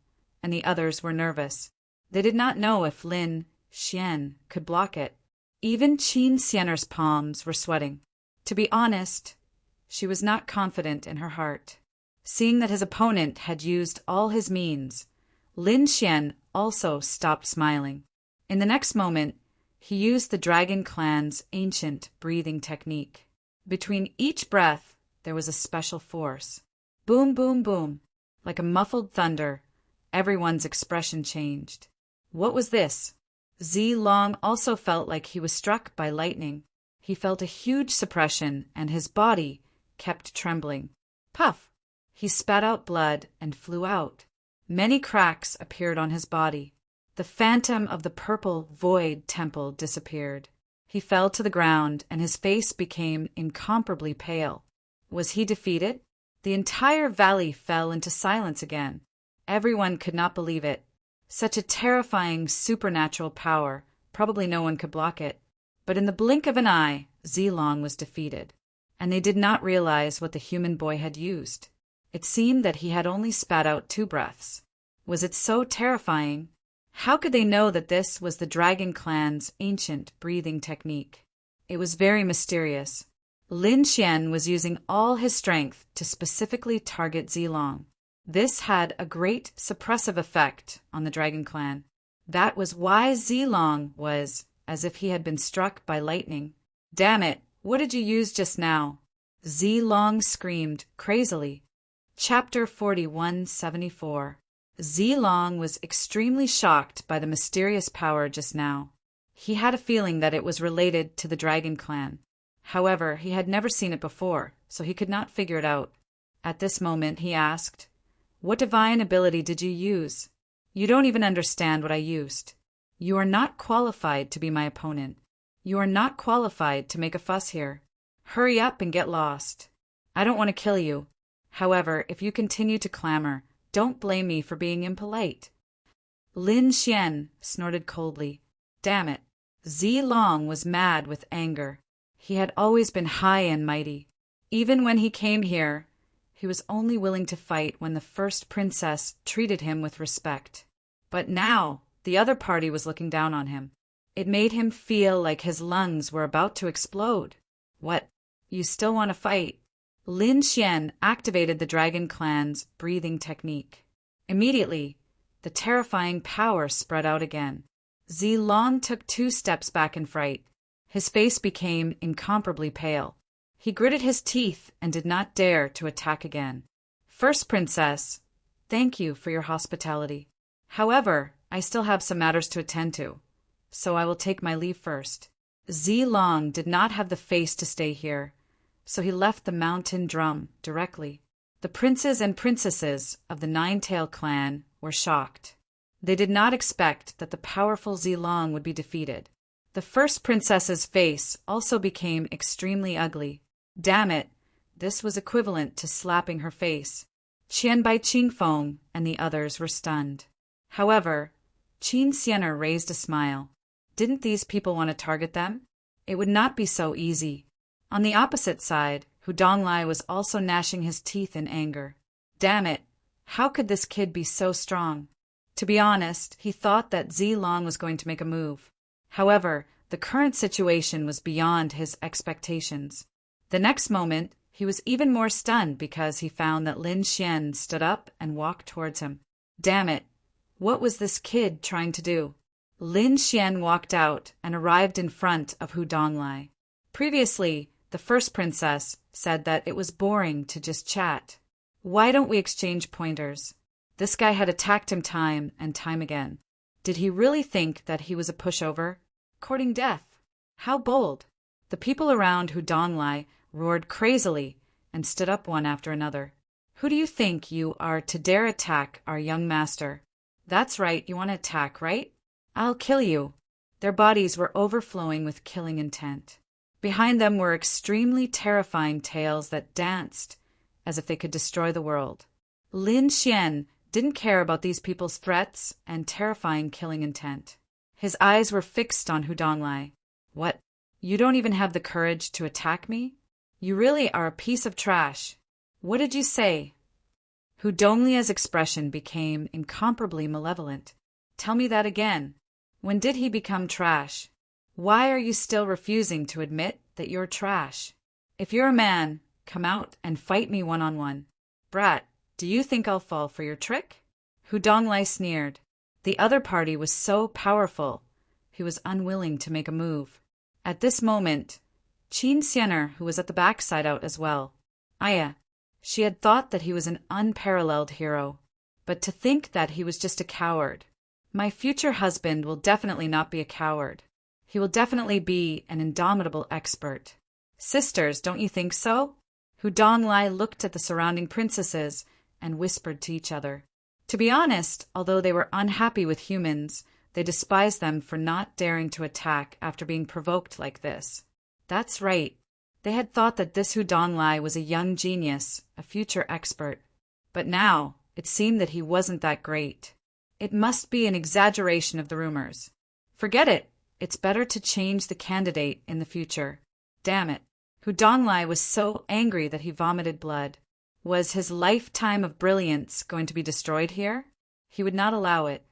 and the others were nervous. They did not know if Lin Xian could block it. Even Qin Xianer's palms were sweating. To be honest, she was not confident in her heart. Seeing that his opponent had used all his means, Lin Xian also stopped smiling. In the next moment, he used the Dragon Clan's ancient breathing technique. Between each breath, there was a special force. Boom, boom, boom. Like a muffled thunder, everyone's expression changed. What was this? Zilong also felt like he was struck by lightning. He felt a huge suppression, and his body kept trembling. Puff! He spat out blood and flew out. Many cracks appeared on his body. The phantom of the Purple Void Temple disappeared. He fell to the ground, and his face became incomparably pale. Was he defeated? The entire valley fell into silence again. Everyone could not believe it. Such a terrifying supernatural power, probably no one could block it. But in the blink of an eye, Zilong was defeated, and they did not realize what the human boy had used. It seemed that he had only spat out 2 breaths. Was it so terrifying? How could they know that this was the Dragon Clan's ancient breathing technique? It was very mysterious. Lin Xian was using all his strength to specifically target Zilong. This had a great suppressive effect on the Dragon Clan. That was why Zilong was as if he had been struck by lightning. Damn it, what did you use just now? Zilong screamed crazily. Chapter 4174. Zilong was extremely shocked by the mysterious power just now. He had a feeling that it was related to the Dragon Clan. However, he had never seen it before, so he could not figure it out. At this moment, he asked, "What divine ability did you use? You don't even understand what I used. You are not qualified to be my opponent. You are not qualified to make a fuss here. Hurry up and get lost. I don't want to kill you. However, if you continue to clamor, don't blame me for being impolite." Lin Xian snorted coldly. Damn it. Zilong was mad with anger. He had always been high and mighty. Even when he came here, he was only willing to fight when the first princess treated him with respect. But now, the other party was looking down on him. It made him feel like his lungs were about to explode. What? You still want to fight? Lin Xian activated the Dragon Clan's breathing technique. Immediately, the terrifying power spread out again. Zilong took 2 steps back in fright. His face became incomparably pale. He gritted his teeth and did not dare to attack again. First Princess, thank you for your hospitality. However, I still have some matters to attend to, so I will take my leave first. Zilong did not have the face to stay here, so he left the mountain drum directly. The princes and princesses of the Nine-Tail clan were shocked. They did not expect that the powerful Zilong would be defeated. The first princess's face also became extremely ugly. Damn it, this was equivalent to slapping her face. Qian Bai Qingfeng and the others were stunned. However, Qin Xianer raised a smile. Didn't these people want to target them? It would not be so easy. On the opposite side, Hu Donglai was also gnashing his teeth in anger. Damn it, how could this kid be so strong? To be honest, he thought that Zilong was going to make a move. However, the current situation was beyond his expectations. The next moment, he was even more stunned because he found that Lin Xian stood up and walked towards him. Damn it, what was this kid trying to do? Lin Xian walked out and arrived in front of Hu Donglai. Previously, the first princess said that it was boring to just chat. Why don't we exchange pointers? This guy had attacked him time and time again. Did he really think that he was a pushover? Courting death. How bold. The people around Hu Donglai roared crazily and stood up one after another. Who do you think you are to dare attack our young master? That's right, you want to attack, right? I'll kill you. Their bodies were overflowing with killing intent. Behind them were extremely terrifying tails that danced as if they could destroy the world. Lin Xian didn't care about these people's threats and terrifying killing intent. His eyes were fixed on Hu Donglai. What? You don't even have the courage to attack me? You really are a piece of trash. What did you say? Hu Donglia's expression became incomparably malevolent. Tell me that again. When did he become trash? Why are you still refusing to admit that you're trash? If you're a man, come out and fight me one-on-one. Brat, do you think I'll fall for your trick? Hu Donglai sneered. The other party was so powerful, he was unwilling to make a move. At this moment, Qin Xianer, who was at the backside out as well. Aya, she had thought that he was an unparalleled hero, but to think that he was just a coward. My future husband will definitely not be a coward. He will definitely be an indomitable expert. Sisters, don't you think so? Hu Donglai looked at the surrounding princesses and whispered to each other. To be honest, although they were unhappy with humans, they despised them for not daring to attack after being provoked like this. That's right. They had thought that this Hu Donglai was a young genius, a future expert. But now, it seemed that he wasn't that great. It must be an exaggeration of the rumors. Forget it. It's better to change the candidate in the future. Damn it. Hu Donglai was so angry that he vomited blood. Was his lifetime of brilliance going to be destroyed here? He would not allow it.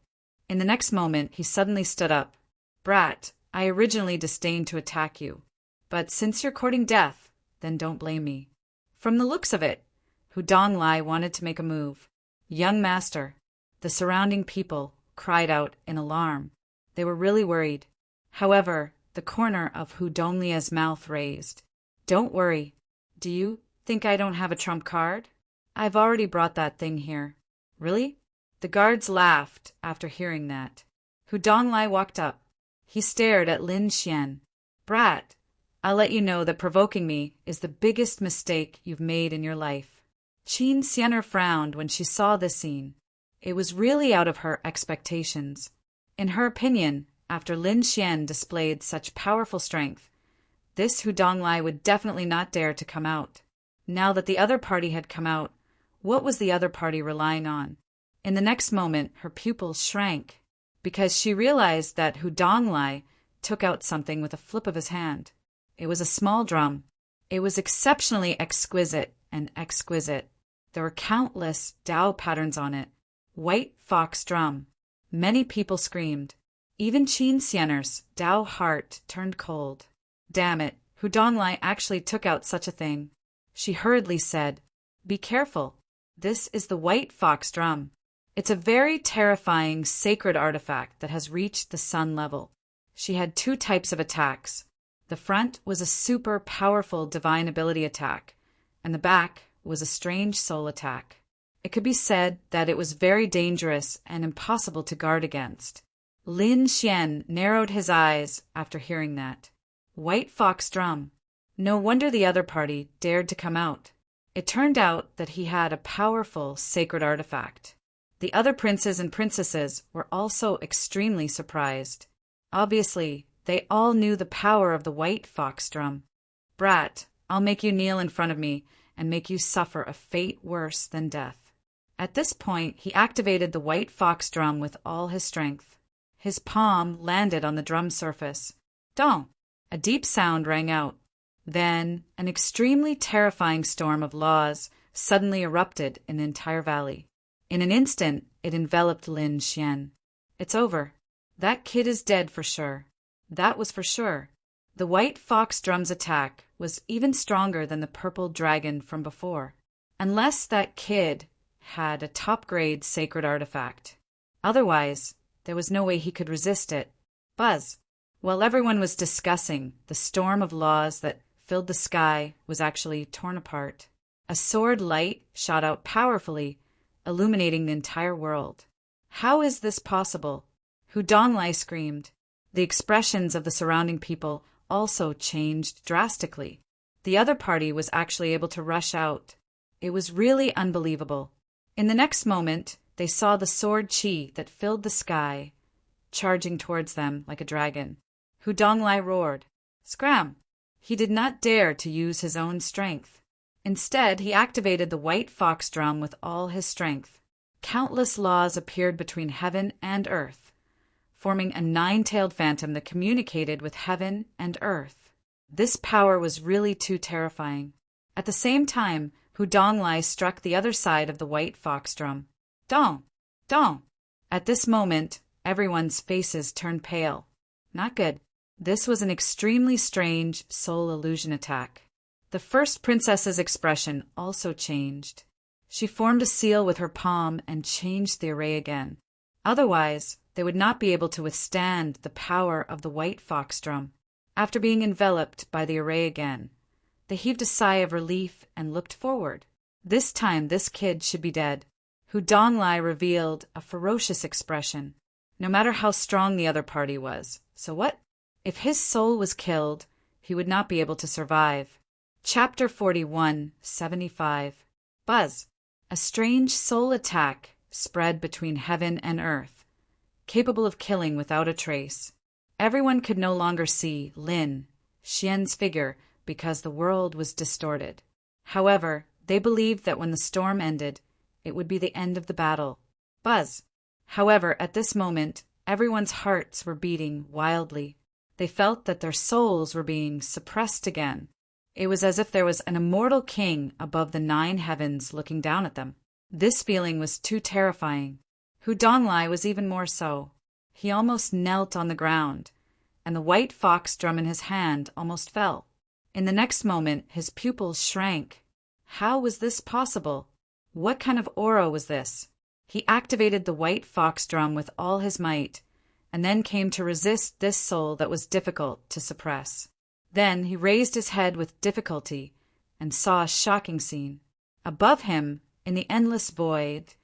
In the next moment, he suddenly stood up. Brat, I originally disdained to attack you. But since you're courting death, then don't blame me. From the looks of it, Hu Donglai wanted to make a move. Young master. The surrounding people cried out in alarm. They were really worried. However, the corner of Hu Donglia's mouth raised. Don't worry. Do you think I don't have a trump card? I've already brought that thing here. Really? The guards laughed after hearing that. Hu Donglai walked up. He stared at Lin Xian. Brat, I'll let you know that provoking me is the biggest mistake you've made in your life. Qin Xianer frowned when she saw this scene. It was really out of her expectations. In her opinion, after Lin Xian displayed such powerful strength, this Hu Donglai would definitely not dare to come out. Now that the other party had come out, what was the other party relying on? In the next moment, her pupils shrank, because she realized that Hu Donglai took out something with a flip of his hand. It was a small drum. It was exceptionally exquisite and exquisite. There were countless Dao patterns on it. White fox drum. Many people screamed. Even Qin Xianer's Dao heart turned cold. Damn it, Hu Donglai actually took out such a thing. She hurriedly said, Be careful. This is the white fox drum. It's a very terrifying sacred artifact that has reached the sun level. She had two types of attacks. The front was a super powerful divine ability attack, and the back was a strange soul attack. It could be said that it was very dangerous and impossible to guard against. Lin Xian narrowed his eyes after hearing that. White fox drum. No wonder the other party dared to come out. It turned out that he had a powerful sacred artifact. The other princes and princesses were also extremely surprised. Obviously, They all knew the power of the white fox drum. Brat, I'll make you kneel in front of me and make you suffer a fate worse than death. At this point, he activated the white fox drum with all his strength. His palm landed on the drum surface. Dong! A deep sound rang out. Then, an extremely terrifying storm of laws suddenly erupted in the entire valley. In an instant, it enveloped Lin Xian. It's over. That kid is dead for sure. That was for sure. The white fox drum's attack was even stronger than the purple dragon from before. Unless that kid had a top-grade sacred artifact. Otherwise, there was no way he could resist it. Buzz. While everyone was discussing, the storm of laws that filled the sky was actually torn apart. A sword light shot out powerfully, illuminating the entire world. How is this possible? Hu Donglai screamed. The expressions of the surrounding people also changed drastically. The other party was actually able to rush out. It was really unbelievable. In the next moment, they saw the sword chi that filled the sky, charging towards them like a dragon. Hu Donglai roared. Scram! He did not dare to use his own strength. Instead, he activated the white fox drum with all his strength. Countless laws appeared between heaven and earth, forming a nine-tailed phantom that communicated with heaven and earth. This power was really too terrifying. At the same time, Hu Donglai struck the other side of the white fox drum. Dong! Dong! At this moment, everyone's faces turned pale. Not good. This was an extremely strange soul illusion attack. The first princess's expression also changed. She formed a seal with her palm and changed the array again. Otherwise, they would not be able to withstand the power of the white fox drum. After being enveloped by the array again, they heaved a sigh of relief and looked forward. This time this kid should be dead. Hu Donglai revealed a ferocious expression, no matter how strong the other party was. So what? If his soul was killed, he would not be able to survive. Chapter 41, 75. Buzz. A strange soul attack spread between heaven and earth, capable of killing without a trace. Everyone could no longer see Lin Xian's figure because the world was distorted. However, they believed that when the storm ended, it would be the end of the battle. Buzz. However, at this moment, everyone's hearts were beating wildly. They felt that their souls were being suppressed again. It was as if there was an immortal king above the 9 heavens looking down at them. This feeling was too terrifying. Hu Donglai was even more so. He almost knelt on the ground, and the white fox drum in his hand almost fell. In the next moment, his pupils shrank. How was this possible? What kind of aura was this? He activated the white fox drum with all his might, and then came to resist this soul that was difficult to suppress. Then he raised his head with difficulty and saw a shocking scene. Above him, in the endless void,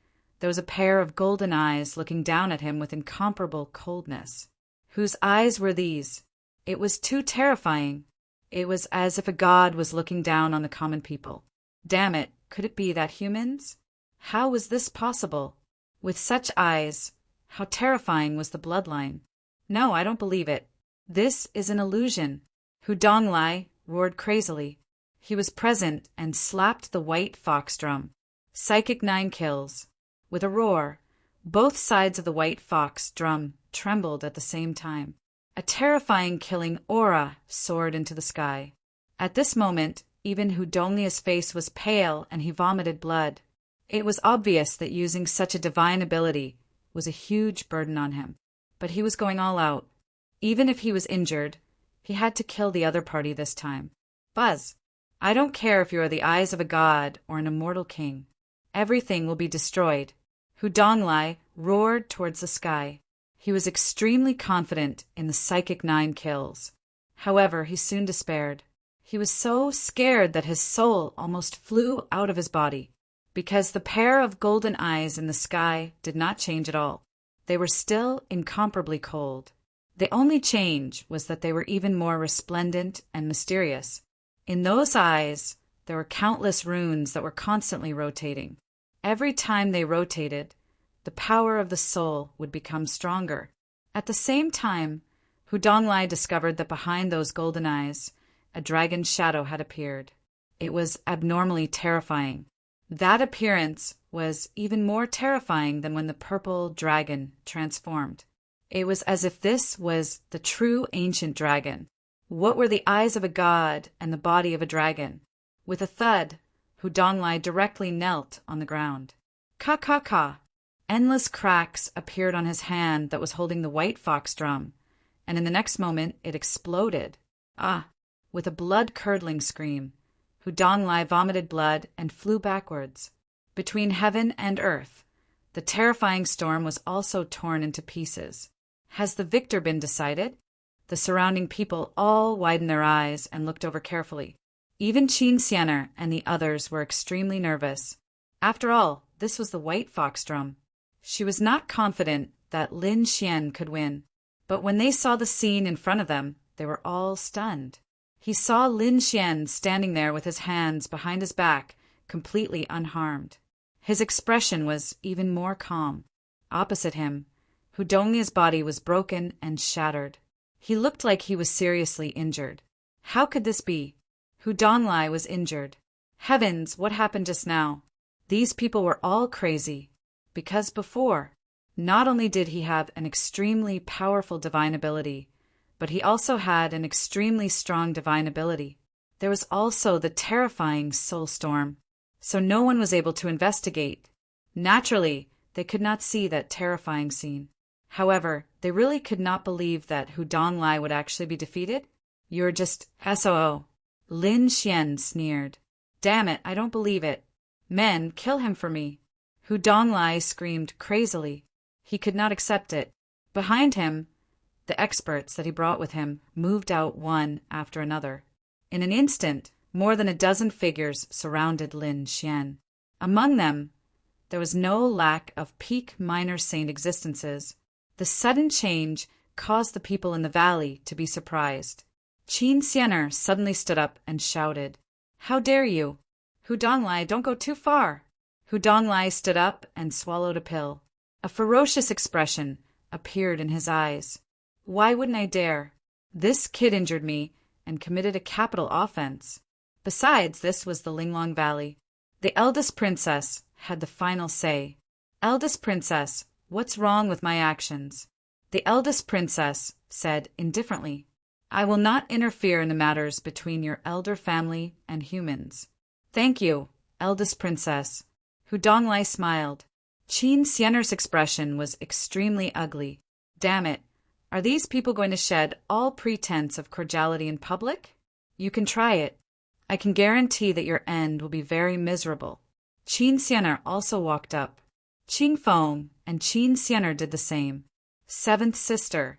there was a pair of golden eyes looking down at him with incomparable coldness. Whose eyes were these? It was too terrifying. It was as if a god was looking down on the common people. Damn it, could it be that humans? How was this possible? With such eyes, how terrifying was the bloodline? No, I don't believe it. This is an illusion. Hu Donglai roared crazily. He was present and slapped the white fox drum. Psychic 9 kills. With a roar, both sides of the white fox drum trembled at the same time. A terrifying killing aura soared into the sky. At this moment, even Hu Donglia's face was pale and he vomited blood. It was obvious that using such a divine ability was a huge burden on him. But he was going all out. Even if he was injured, he had to kill the other party this time. Buzz, I don't care if you are the eyes of a god or an immortal king. Everything will be destroyed. Hu Donglai roared towards the sky. He was extremely confident in the psychic 9 kills. However, he soon despaired. He was so scared that his soul almost flew out of his body, because the pair of golden eyes in the sky did not change at all. They were still incomparably cold. The only change was that they were even more resplendent and mysterious. In those eyes, there were countless runes that were constantly rotating. Every time they rotated, the power of the soul would become stronger. At the same time, Hu Donglai discovered that behind those golden eyes, a dragon's shadow had appeared. It was abnormally terrifying. That appearance was even more terrifying than when the purple dragon transformed. It was as if this was the true ancient dragon. What were the eyes of a god and the body of a dragon? With a thud, Hu Donglai directly knelt on the ground. Ka ka ka! Endless cracks appeared on his hand that was holding the white fox drum, and in the next moment it exploded. Ah! With a blood-curdling scream, Hu Donglai vomited blood and flew backwards. Between heaven and earth, the terrifying storm was also torn into pieces. Has the victor been decided? The surrounding people all widened their eyes and looked over carefully. Even Qin Xianer and the others were extremely nervous. After all, this was the white fox drum. She was not confident that Lin Xian could win, but when they saw the scene in front of them, they were all stunned. He saw Lin Xian standing there with his hands behind his back, completely unharmed. His expression was even more calm. Opposite him, Hu Donglai's body was broken and shattered. He looked like he was seriously injured. How could this be? Hu Donglai was injured. Heavens, what happened just now? These people were all crazy. Because before, not only did he have an extremely powerful divine ability, but he also had an extremely strong divine ability. There was also the terrifying soul storm, so no one was able to investigate. Naturally, they could not see that terrifying scene. However, they really could not believe that Hu Donglai would actually be defeated. You're just SOO. Lin Xian sneered. Damn it, I don't believe it. Men, kill him for me. Hu Donglai screamed crazily. He could not accept it. Behind him, the experts that he brought with him moved out one after another. In an instant, more than a dozen figures surrounded Lin Xian. Among them, there was no lack of peak minor saint existences. The sudden change caused the people in the valley to be surprised. Qin Xianer suddenly stood up and shouted, "How dare you? Hu Donglai, don't go too far!" Hu Donglai stood up and swallowed a pill. A ferocious expression appeared in his eyes. Why wouldn't I dare? This kid injured me and committed a capital offense. Besides, this was the Linglong Valley. The eldest princess had the final say. Eldest princess, what's wrong with my actions? The eldest princess said indifferently, I will not interfere in the matters between your elder family and humans. Thank you, eldest princess. Hu Donglai smiled. Qin Xianer's expression was extremely ugly. Damn it. Are these people going to shed all pretense of cordiality in public? You can try it. I can guarantee that your end will be very miserable. Qin Xianer also walked up. Qing Feng and Qin Xianer did the same. Seventh sister,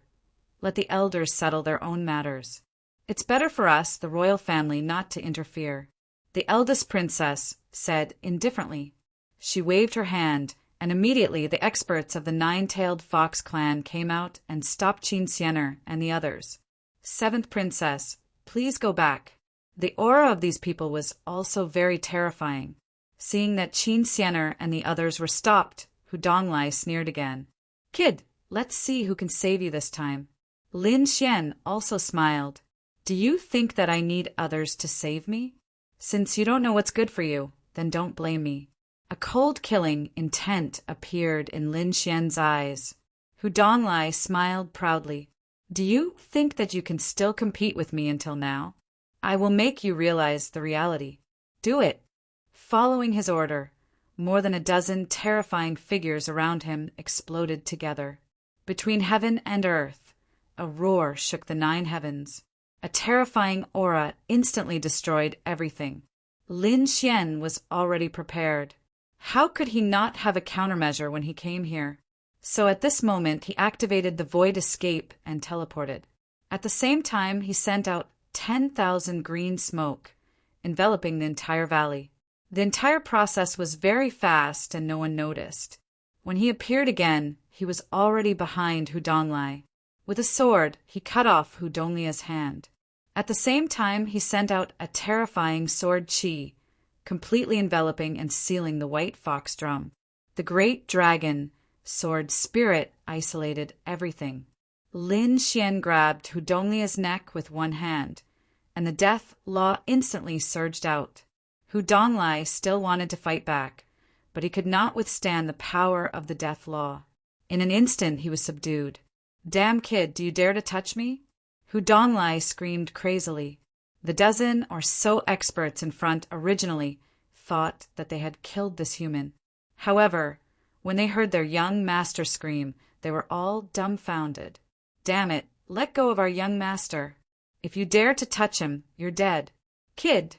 let the elders settle their own matters. It's better for us, the royal family, not to interfere. The eldest princess said indifferently. She waved her hand, and immediately the experts of the nine-tailed fox clan came out and stopped Qin Xianer and the others. Seventh princess, please go back. The aura of these people was also very terrifying. Seeing that Qin Xianer and the others were stopped, Hu Donglai sneered again. Kid, let's see who can save you this time. Lin Xian also smiled. Do you think that I need others to save me? Since you don't know what's good for you, then don't blame me. A cold-killing intent appeared in Lin Xian's eyes. Hu Donglai smiled proudly. Do you think that you can still compete with me until now? I will make you realize the reality. Do it. Following his order, more than a dozen terrifying figures around him exploded together. Between heaven and earth, a roar shook the 9 heavens. A terrifying aura instantly destroyed everything. Lin Xian was already prepared. How could he not have a countermeasure when he came here? So at this moment he activated the void escape and teleported. At the same time he sent out 10,000 green smoke, enveloping the entire valley. The entire process was very fast and no one noticed. When he appeared again, he was already behind Hu Donglai. With a sword, he cut off Hu Donglai's hand. At the same time, he sent out a terrifying sword chi, completely enveloping and sealing the white fox drum. The great dragon sword spirit isolated everything. Lin Xian grabbed Hu Donglia's neck with one hand, and the death law instantly surged out. Hu Donglai still wanted to fight back, but he could not withstand the power of the death law. In an instant he was subdued. "Damn kid, do you dare to touch me?" Hu Donglai screamed crazily. The dozen or so experts in front originally thought that they had killed this human. However, when they heard their young master scream, they were all dumbfounded. "Damn it, let go of our young master. If you dare to touch him, you're dead. Kid,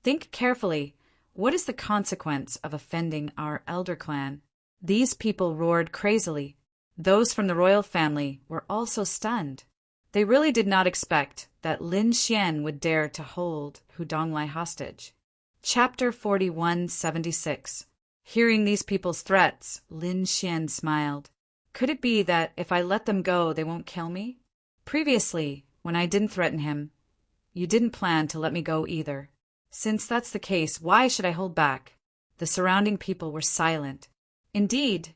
think carefully. What is the consequence of offending our elder clan?" These people roared crazily. Those from the royal family were also stunned. They really did not expect that Lin Xian would dare to hold Hu Donglai hostage. Chapter 4176. Hearing these people's threats, Lin Xian smiled. Could it be that if I let them go, they won't kill me? Previously, when I didn't threaten him, you didn't plan to let me go either. Since that's the case, why should I hold back? The surrounding people were silent. Indeed,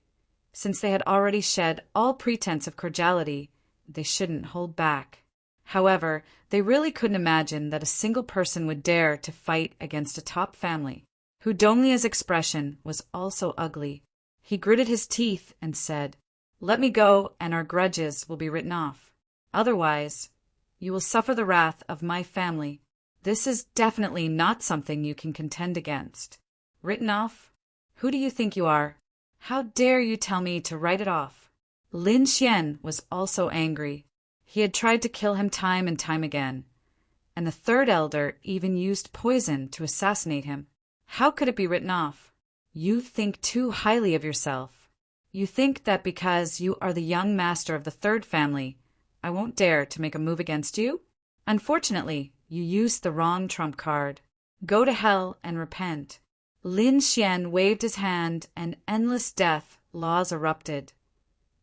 since they had already shed all pretense of cordiality, they shouldn't hold back. However, they really couldn't imagine that a single person would dare to fight against a top family. Hu Donglia's expression was also ugly. He gritted his teeth and said, "Let me go, and our grudges will be written off. Otherwise, you will suffer the wrath of my family. This is definitely not something you can contend against." "Written off? Who do you think you are? How dare you tell me to write it off?" Lin Xian was also angry. He had tried to kill him time and time again, and the third elder even used poison to assassinate him. How could it be written off? You think too highly of yourself. You think that because you are the young master of the third family, I won't dare to make a move against you? Unfortunately, you used the wrong trump card. Go to hell and repent. Lin Xian waved his hand, and endless death laws erupted,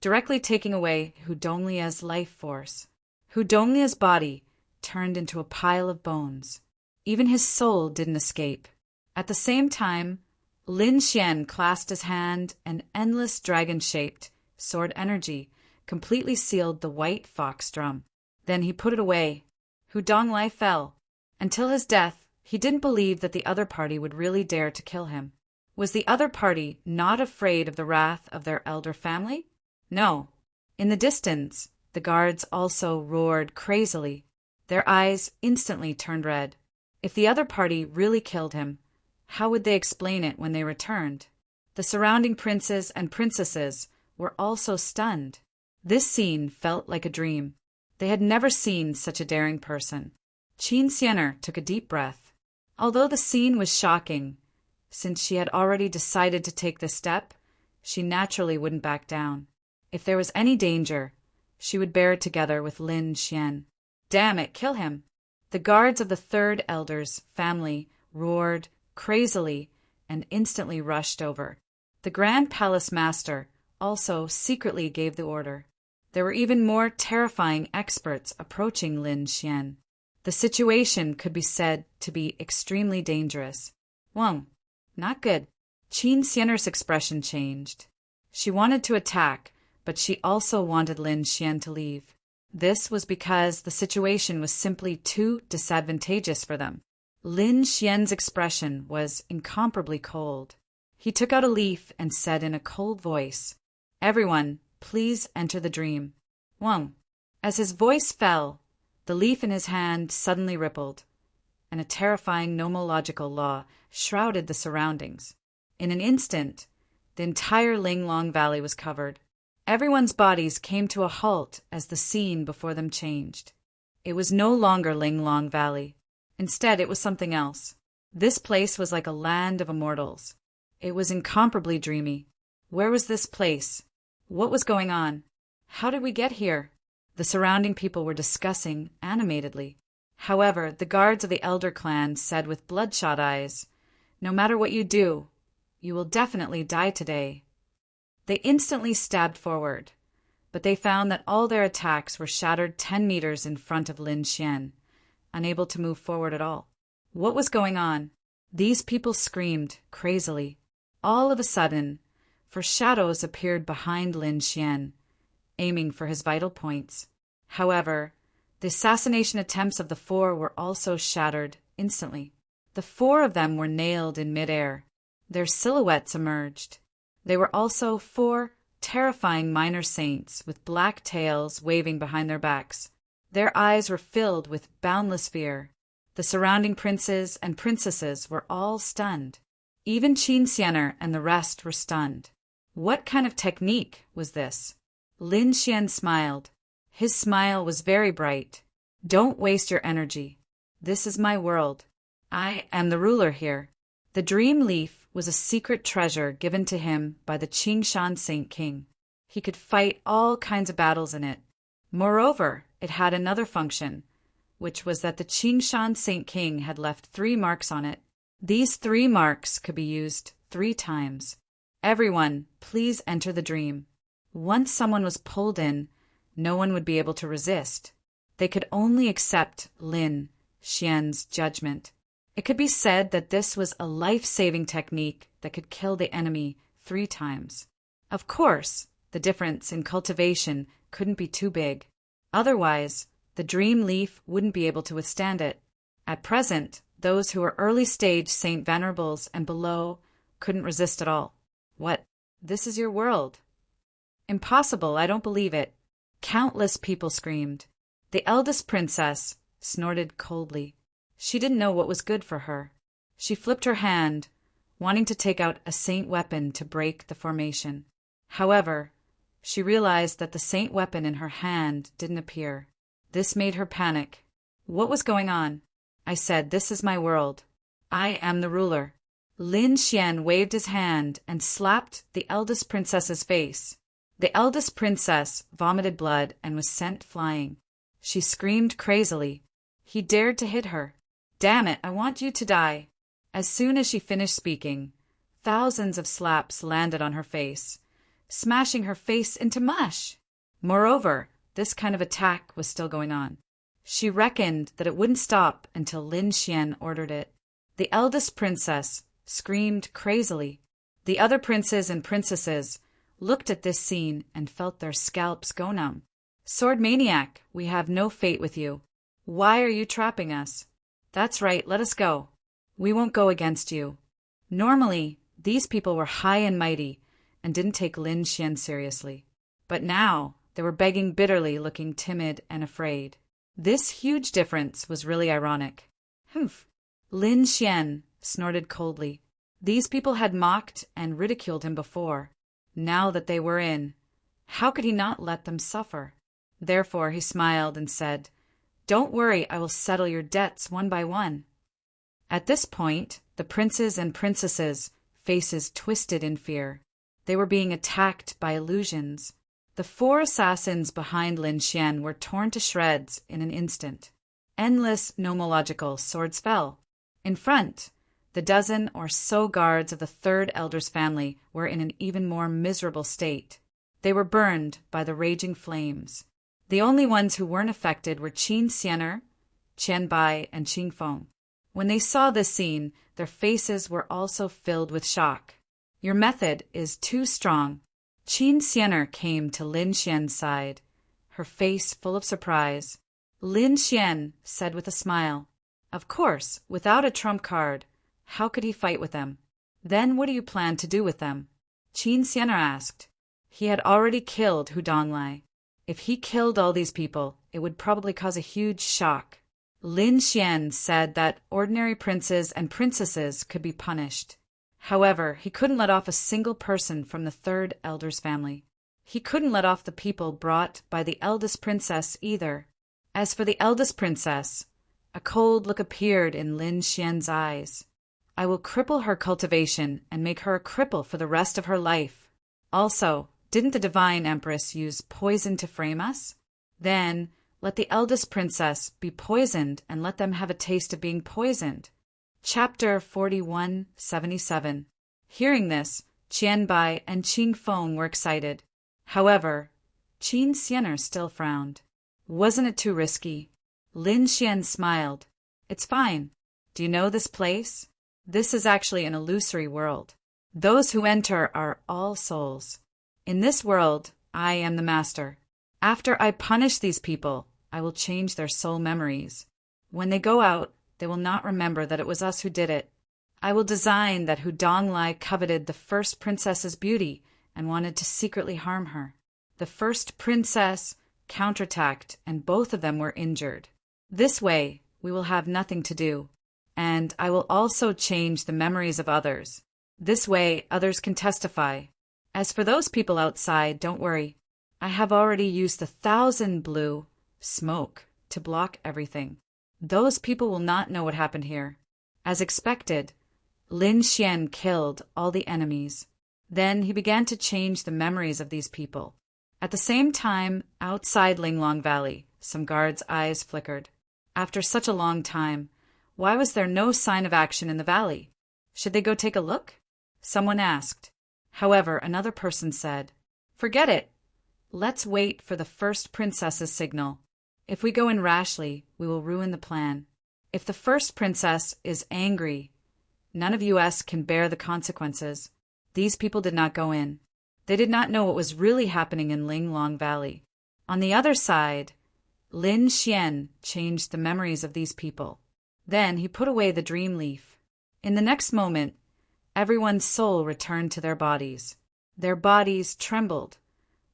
directly taking away Hu Donglia's life force. Hu Donglia's body turned into a pile of bones. Even his soul didn't escape. At the same time, Lin Xian clasped his hand, and endless dragon-shaped sword energy completely sealed the white fox drum. Then he put it away. Hu Donglai fell. Until his death, he didn't believe that the other party would really dare to kill him. Was the other party not afraid of the wrath of their elder family? No. In the distance, the guards also roared crazily. Their eyes instantly turned red. If the other party really killed him, how would they explain it when they returned? The surrounding princes and princesses were also stunned. This scene felt like a dream. They had never seen such a daring person. Qin Xiener took a deep breath. Although the scene was shocking, since she had already decided to take this step, she naturally wouldn't back down. If there was any danger, she would bear it together with Lin Xian. Damn it, kill him! The guards of the third elder's family roared crazily and instantly rushed over. The Grand Palace Master also secretly gave the order. There were even more terrifying experts approaching Lin Xian. The situation could be said to be extremely dangerous. Whoa, not good. Qin Xiener's expression changed. She wanted to attack, but she also wanted Lin Xian to leave. This was because the situation was simply too disadvantageous for them. Lin Xian's expression was incomparably cold. He took out a leaf and said in a cold voice, "Everyone, please enter the dream." Whoa. As his voice fell, the leaf in his hand suddenly rippled, and a terrifying nomological law shrouded the surroundings. In an instant, the entire Linglong Valley was covered. Everyone's bodies came to a halt as the scene before them changed. It was no longer Linglong Valley. Instead, it was something else. This place was like a land of immortals. It was incomparably dreamy. Where was this place? What was going on? How did we get here? The surrounding people were discussing animatedly. However, the guards of the elder clan said with bloodshot eyes, "No matter what you do, you will definitely die today." They instantly stabbed forward, but they found that all their attacks were shattered 10 meters in front of Lin Xian, unable to move forward at all. What was going on? These people screamed crazily. All of a sudden, for shadows appeared behind Lin Xian, aiming for his vital points. However, the assassination attempts of the four were also shattered instantly. The four of them were nailed in midair. Their silhouettes emerged. They were also four terrifying minor saints with black tails waving behind their backs. Their eyes were filled with boundless fear. The surrounding princes and princesses were all stunned. Even Qin Xianer and the rest were stunned. What kind of technique was this? Lin Xian smiled. His smile was very bright. Don't waste your energy. This is my world. I am the ruler here. The dream leaf was a secret treasure given to him by the Qingshan Saint King. He could fight all kinds of battles in it. Moreover, it had another function, which was that the Qingshan Saint King had left 3 marks on it. These 3 marks could be used 3 times. Everyone, please enter the dream. Once someone was pulled in, no one would be able to resist. They could only accept Lin Xian's judgment. It could be said that this was a life-saving technique that could kill the enemy 3 times. Of course, the difference in cultivation couldn't be too big. Otherwise, the dream leaf wouldn't be able to withstand it. At present, those who were early-stage Saint Venerables and below couldn't resist at all. What? This is your world? Impossible, I don't believe it. Countless people screamed. The eldest princess snorted coldly. She didn't know what was good for her. She flipped her hand, wanting to take out a saint weapon to break the formation. However, she realized that the saint weapon in her hand didn't appear. This made her panic. What was going on? I said, this is my world. I am the ruler. Lin Xian waved his hand and slapped the eldest princess's face. The eldest princess vomited blood and was sent flying. She screamed crazily. He dared to hit her. Damn it, I want you to die. As soon as she finished speaking, thousands of slaps landed on her face, smashing her face into mush. Moreover, this kind of attack was still going on. She reckoned that it wouldn't stop until Lin Xian ordered it. The eldest princess screamed crazily. The other princes and princesses looked at this scene and felt their scalps go numb. Sword maniac, we have no fate with you. Why are you trapping us? That's right, let us go. We won't go against you. Normally, these people were high and mighty and didn't take Lin Xian seriously. But now, they were begging bitterly, looking timid and afraid. This huge difference was really ironic. Humph! Lin Xian snorted coldly. These people had mocked and ridiculed him before. Now that they were in, how could he not let them suffer? Therefore he smiled and said, Don't worry, I will settle your debts one by one. At this point, the princes and princesses' faces twisted in fear. They were being attacked by illusions. The 4 assassins behind Lin Xian were torn to shreds in an instant. Endless nomological swords fell. In front, the dozen or so guards of the 3rd elder's family were in an even more miserable state. They were burned by the raging flames. The only ones who weren't affected were Qin Xianer, Qian Bai, and Qing Feng. When they saw this scene, their faces were also filled with shock. Your method is too strong. Qin Xianer came to Lin Xian's side, her face full of surprise. Lin Xian said with a smile, Of course, without a trump card, how could he fight with them? Then what do you plan to do with them? Qin Xianer asked. He had already killed Hu Donglai. If he killed all these people, it would probably cause a huge shock. Lin Xian said that ordinary princes and princesses could be punished. However, he couldn't let off a single person from the 3rd elder's family. He couldn't let off the people brought by the eldest princess either. As for the eldest princess, a cold look appeared in Lin Xian's eyes. I will cripple her cultivation and make her a cripple for the rest of her life. Also, didn't the divine empress use poison to frame us? Then, let the eldest princess be poisoned and let them have a taste of being poisoned. Chapter 4177. Hearing this, Qian Bai and Qing Feng were excited. However, Qin Xianer still frowned. Wasn't it too risky? Lin Xian smiled. It's fine. Do you know this place? This is actually an illusory world. Those who enter are all souls. In this world, I am the master. After I punish these people, I will change their soul memories. When they go out, they will not remember that it was us who did it. I will design that Hu Donglai coveted the first princess's beauty and wanted to secretly harm her. The first princess counterattacked, and both of them were injured. This way, we will have nothing to do, and I will also change the memories of others. This way, others can testify. As for those people outside, don't worry. I have already used 1,000 blue smoke to block everything. Those people will not know what happened here. As expected, Lin Xian killed all the enemies. Then he began to change the memories of these people. At the same time, outside Linglong Valley, some guards' eyes flickered. After such a long time, why was there no sign of action in the valley? Should they go take a look? Someone asked. However, another person said, "Forget it. Let's wait for the first princess's signal. If we go in rashly, we will ruin the plan. If the first princess is angry, none of us can bear the consequences." These people did not go in. They did not know what was really happening in Linglong Valley. On the other side, Lin Xian changed the memories of these people. Then he put away the dream leaf. In the next moment, everyone's soul returned to their bodies. Their bodies trembled,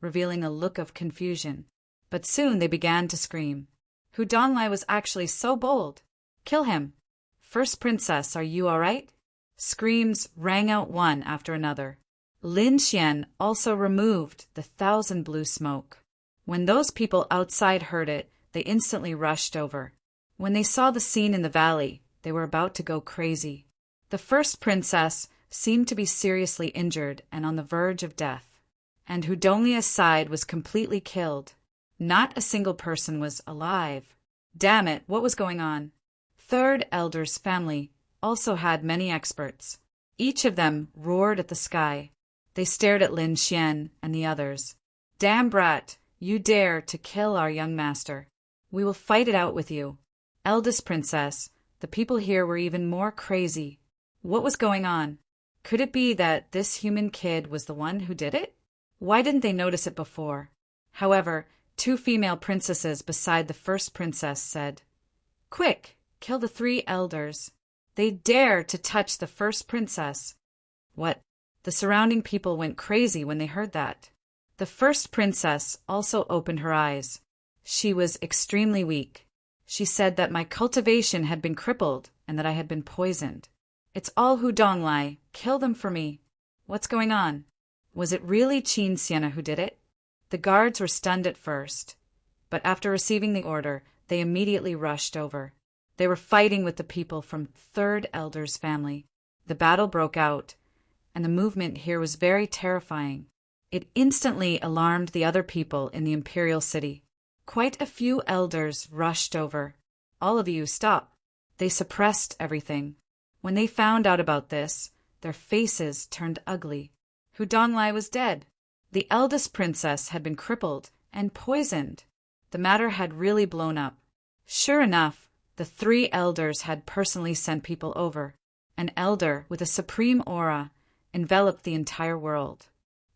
revealing a look of confusion. But soon they began to scream. Hu Donglai was actually so bold. Kill him. First princess, are you all right? Screams rang out one after another. Lin Xian also removed the 1,000 blue smoke. When those people outside heard it, they instantly rushed over. When they saw the scene in the valley, they were about to go crazy. The first princess seemed to be seriously injured and on the verge of death. And Hu Donglia's side was completely killed. Not a single person was alive. Damn it, what was going on? Third Elder's family also had many experts. Each of them roared at the sky. They stared at Lin Xian and the others. "Damn brat, you dare to kill our young master. We will fight it out with you." Eldest princess, the people here were even more crazy. What was going on? Could it be that this human kid was the one who did it? Why didn't they notice it before? However, 2 female princesses beside the first princess said, "Quick, kill the 3 elders. They dare to touch the first princess." What? The surrounding people went crazy when they heard that. The first princess also opened her eyes. She was extremely weak. She said that my cultivation had been crippled and that I had been poisoned. "It's all Hu Donglai. Kill them for me." What's going on? Was it really Qin Sienna who did it? The guards were stunned at first, but after receiving the order, they immediately rushed over. They were fighting with the people from Third Elder's family. The battle broke out, and the movement here was very terrifying. It instantly alarmed the other people in the imperial city. Quite a few elders rushed over. "All of you, stop." They suppressed everything. When they found out about this, their faces turned ugly. Hu Donglai was dead. The eldest princess had been crippled and poisoned. The matter had really blown up. Sure enough, the 3 elders had personally sent people over. An elder with a supreme aura enveloped the entire world.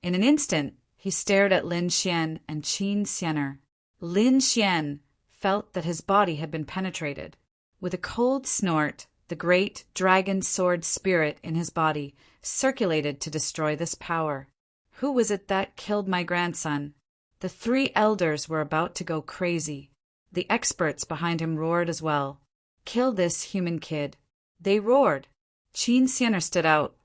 In an instant, he stared at Lin Xian and Qin Sienner. Lin Xian felt that his body had been penetrated. With a cold snort, the great dragon sword spirit in his body circulated to destroy this power. Who was it that killed my grandson? The 3 elders were about to go crazy. The experts behind him roared as well. "Kill this human kid." They roared. Qin Sienner stood out.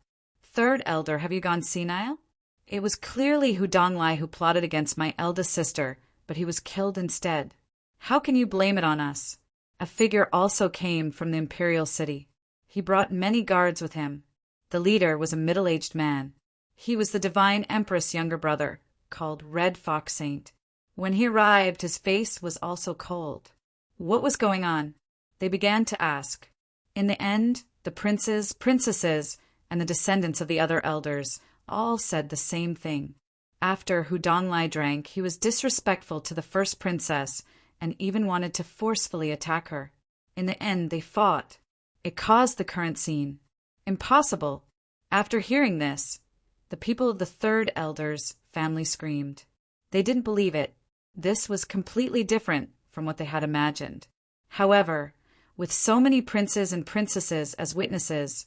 "Third elder, have you gone senile? It was clearly Hu Donglai who plotted against my eldest sister, but he was killed instead. How can you blame it on us?" A figure also came from the imperial city. He brought many guards with him. The leader was a middle-aged man. He was the divine empress' younger brother, called Red Fox Saint. When he arrived, his face was also cold. What was going on? They began to ask. In the end, the princes, princesses, and the descendants of the other elders all said the same thing. After Hu Donglai drank, he was disrespectful to the first princess and even wanted to forcefully attack her. In the end, they fought. It caused the current scene. Impossible. After hearing this, the people of the Third Elder's family screamed. They didn't believe it. This was completely different from what they had imagined. However, with so many princes and princesses as witnesses,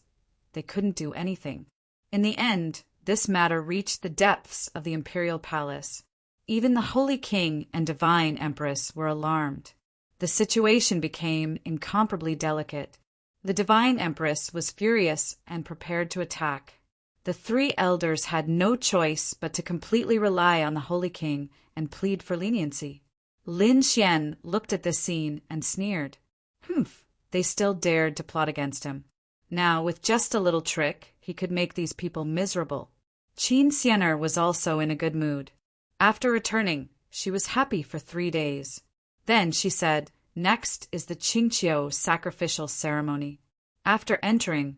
they couldn't do anything. In the end, this matter reached the depths of the imperial palace. Even the Holy King and Divine Empress were alarmed. The situation became incomparably delicate. The Divine Empress was furious and prepared to attack. The three elders had no choice but to completely rely on the Holy King and plead for leniency. Lin Xian looked at this scene and sneered. Humph, they still dared to plot against him. Now, with just a little trick, he could make these people miserable. Qin Xianer was also in a good mood. After returning, she was happy for 3 days. Then she said, "Next is the Qingqiu sacrificial ceremony." After entering,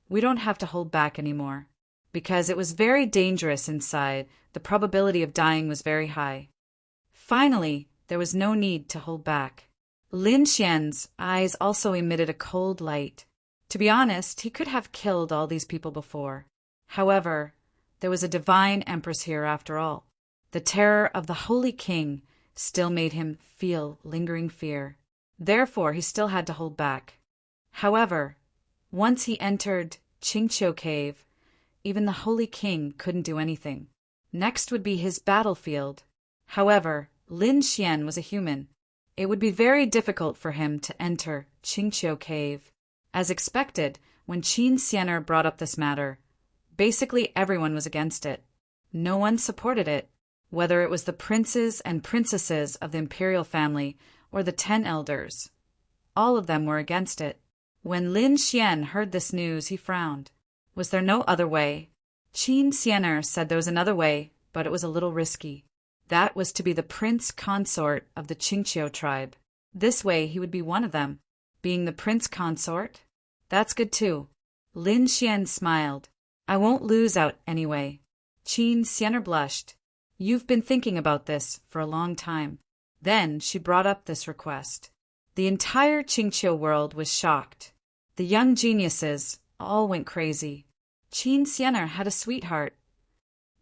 we don't have to hold back anymore. Because it was very dangerous inside, the probability of dying was very high. Finally, there was no need to hold back. Lin Xian's eyes also emitted a cold light. To be honest, he could have killed all these people before. However, there was a divine empress here after all. The terror of the Holy King still made him feel lingering fear. Therefore, he still had to hold back. However, once he entered Qingqiu Cave, even the Holy King couldn't do anything. Next would be his battlefield. However, Lin Xian was a human. It would be very difficult for him to enter Qingqiu Cave. As expected, when Qin Xianer brought up this matter, basically everyone was against it. No one supported it, whether it was the princes and princesses of the imperial family or the 10 elders. All of them were against it. When Lin Xian heard this news, he frowned. Was there no other way? Qin Xianer said there was another way, but it was a little risky. That was to be the prince consort of the Qingqiu tribe. This way he would be one of them. Being the prince consort? That's good too. Lin Xian smiled. I won't lose out anyway. Qin Xianer blushed. You've been thinking about this for a long time. Then she brought up this request. The entire Qingqiu world was shocked. The young geniuses all went crazy. Qin Xianer had a sweetheart.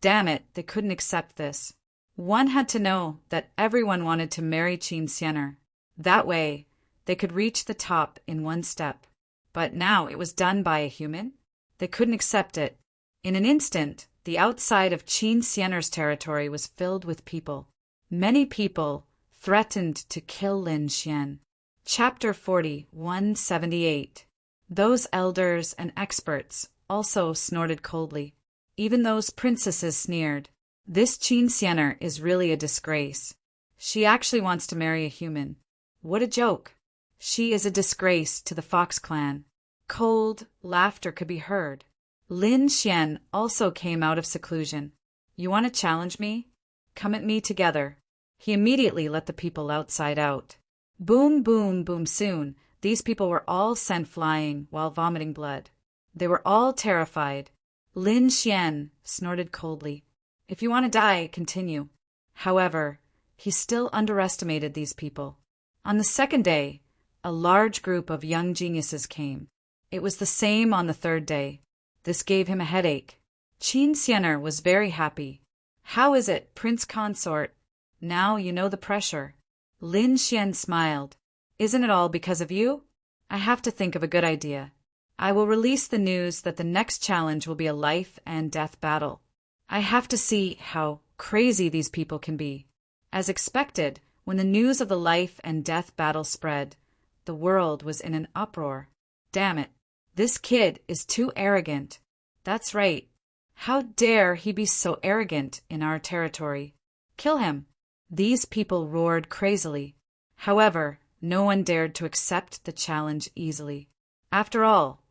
Damn it, they couldn't accept this. One had to know that everyone wanted to marry Qin Xianer. That way, they could reach the top in one step. But now it was done by a human? They couldn't accept it. In an instant, the outside of Qin Xianer's territory was filled with people. Many people threatened to kill Lin Xian. Chapter 40, 178. Those elders and experts also snorted coldly. Even those princesses sneered. This Qin Xianer is really a disgrace. She actually wants to marry a human. What a joke. She is a disgrace to the Fox clan. Cold laughter could be heard. Lin Xian also came out of seclusion. You want to challenge me? Come at me together. He immediately let the people outside out. Boom, boom, boom. Soon, these people were all sent flying while vomiting blood. They were all terrified. Lin Xian snorted coldly. If you want to die, continue. However, he still underestimated these people. On the second day, a large group of young geniuses came. It was the same on the third day. This gave him a headache. Qin Xianer was very happy. How is it, Prince Consort? Now you know the pressure. Lin Xian smiled. Isn't it all because of you? I have to think of a good idea. I will release the news that the next challenge will be a life and death battle. I have to see how crazy these people can be. As expected, when the news of the life and death battle spread, the world was in an uproar. Damn it. This kid is too arrogant. That's right. How dare he be so arrogant in our territory? Kill him. These people roared crazily. However, no one dared to accept the challenge easily. After all,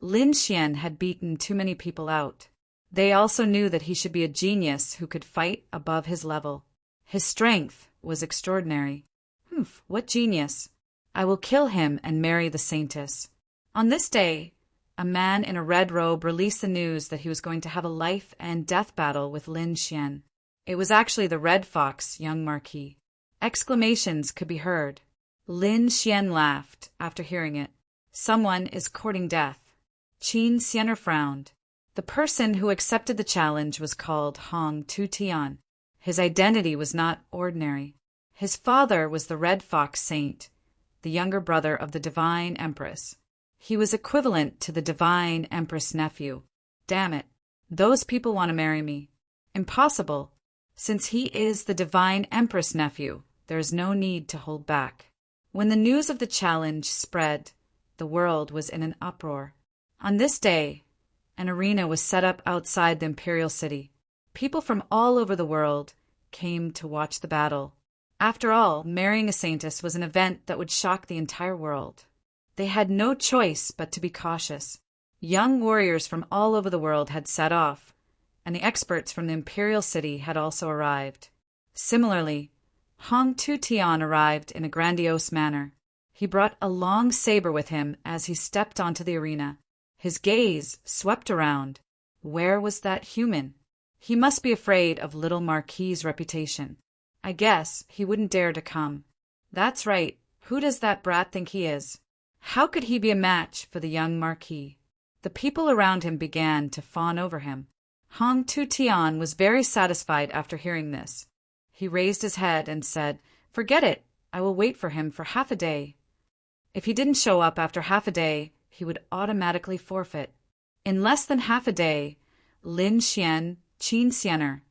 Lin Xian had beaten too many people out. They also knew that he should be a genius who could fight above his level. His strength was extraordinary. Humph, what genius! I will kill him and marry the saintess. On this day, a man in a red robe released the news that he was going to have a life and death battle with Lin Xian. It was actually the Red Fox, young Marquis. Exclamations could be heard. Lin Xian laughed after hearing it. Someone is courting death. Qin Xianer frowned. The person who accepted the challenge was called Hong Tu Tian. His identity was not ordinary. His father was the Red Fox Saint, the younger brother of the Divine Empress. He was equivalent to the Divine Empress nephew. Damn it. Those people want to marry me. Impossible. Since he is the Divine Empress nephew, there is no need to hold back. When the news of the challenge spread, the world was in an uproar. On this day, an arena was set up outside the imperial city. People from all over the world came to watch the battle. After all, marrying a saintess was an event that would shock the entire world. They had no choice but to be cautious. Young warriors from all over the world had set off, and the experts from the imperial city had also arrived. Similarly, Hong Tu-Tian arrived in a grandiose manner. He brought a long saber with him as he stepped onto the arena. His gaze swept around. Where was that human? He must be afraid of little Marquis's reputation. I guess he wouldn't dare to come. That's right. Who does that brat think he is? How could he be a match for the young Marquis? The people around him began to fawn over him. Hong Tu-Tian was very satisfied after hearing this. He raised his head and said, "Forget it. I will wait for him for half a day." If he didn't show up after half a day, he would automatically forfeit. In less than half a day, Lin Xian, Qin Xianer,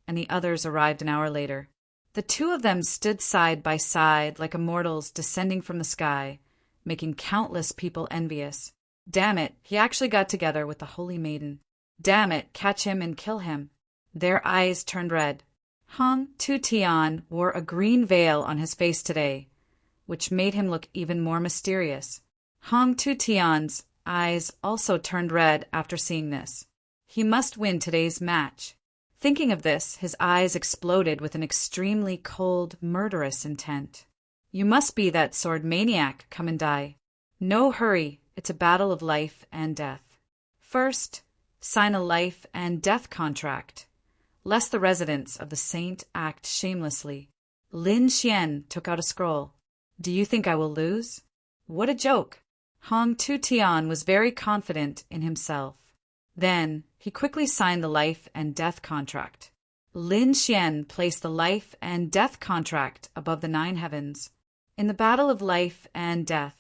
and the others arrived an hour later. The two of them stood side by side like immortals descending from the sky, making countless people envious. Damn it, he actually got together with the Holy Maiden. Damn it, catch him and kill him. Their eyes turned red. Hong Tu-Tian wore a green veil on his face today, which made him look even more mysterious. Hong Tu-Tian's eyes also turned red after seeing this. He must win today's match. Thinking of this, his eyes exploded with an extremely cold, murderous intent. You must be that sword maniac. Come and die. No hurry. It's a battle of life and death. First, sign a life and death contract, lest the residents of the saint act shamelessly. Lin Xian took out a scroll. Do you think I will lose? What a joke. Hong Tu-Tian was very confident in himself. Then he quickly signed the life and death contract. Lin Xian placed the life and death contract above the 9 heavens. In the battle of life and death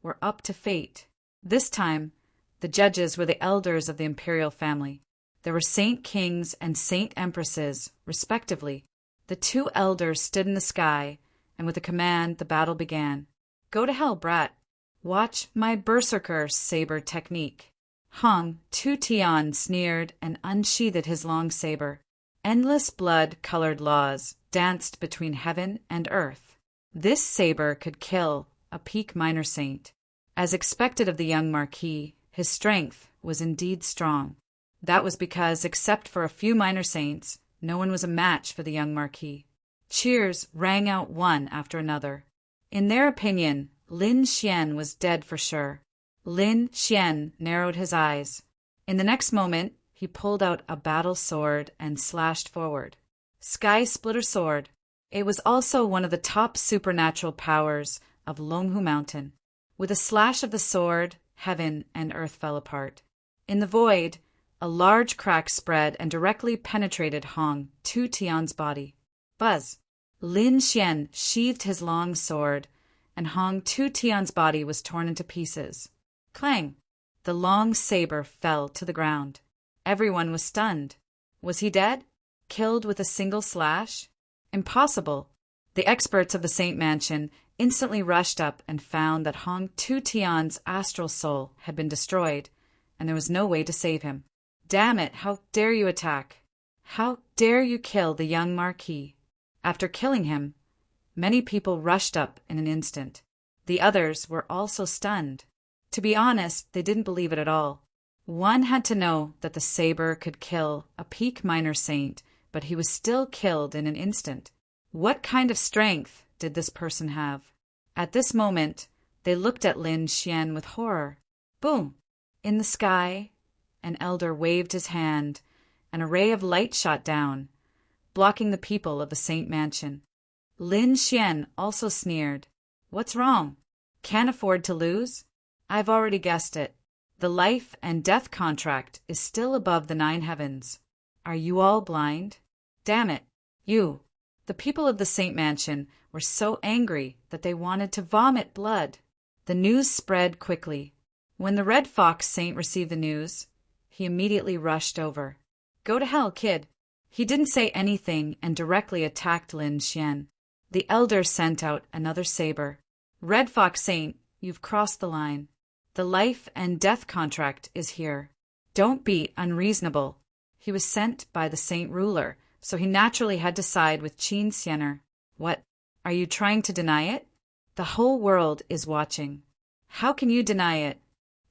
were up to fate. This time, the judges were the elders of the imperial family. There were saint kings and saint empresses, respectively. The 2 elders stood in the sky, and with a command, the battle began. Go to hell, brat. Watch my berserker saber technique. Hong Tu-Tian sneered and unsheathed his long saber. Endless blood-colored laws danced between heaven and earth. This saber could kill a peak minor saint. As expected of the young Marquis, his strength was indeed strong. That was because, except for a few minor saints, no one was a match for the young Marquis. Cheers rang out one after another. In their opinion, Lin Xian was dead for sure. Lin Xian narrowed his eyes. In the next moment, he pulled out a battle sword and slashed forward. Sky Splitter Sword. It was also one of the top supernatural powers of Longhu Mountain. With a slash of the sword, heaven and earth fell apart. In the void, a large crack spread and directly penetrated Hong Tu-Tian's body. Buzz! Lin Xian sheathed his long sword, and Hong Tu-Tian's body was torn into pieces. Clang! The long saber fell to the ground. Everyone was stunned. Was he dead? Killed with a single slash? Impossible. The experts of the Saint Mansion instantly rushed up and found that Hong Tu-Tian's astral soul had been destroyed, and there was no way to save him. Damn it, how dare you attack? How dare you kill the young Marquis? After killing him, many people rushed up in an instant. The others were also stunned. To be honest, they didn't believe it at all. One had to know that the saber could kill a peak minor saint, but he was still killed in an instant. What kind of strength did this person have? At this moment, they looked at Lin Xian with horror. Boom! In the sky, an elder waved his hand, and a ray of light shot down, blocking the people of the Saint Mansion. Lin Xian also sneered. What's wrong? Can't afford to lose? I've already guessed it. The life and death contract is still above the 9 heavens. Are you all blind? Damn it, you! The people of the Saint Mansion were so angry that they wanted to vomit blood. The news spread quickly. When the Red Fox Saint received the news, he immediately rushed over. "Go to hell, kid." He didn't say anything and directly attacked Lin Xian. The elder sent out another saber. "Red Fox Saint, you've crossed the line. The life and death contract is here. Don't be unreasonable." He was sent by the saint ruler, so he naturally had to side with Qin Xianer. "What? Are you trying to deny it? The whole world is watching. How can you deny it?"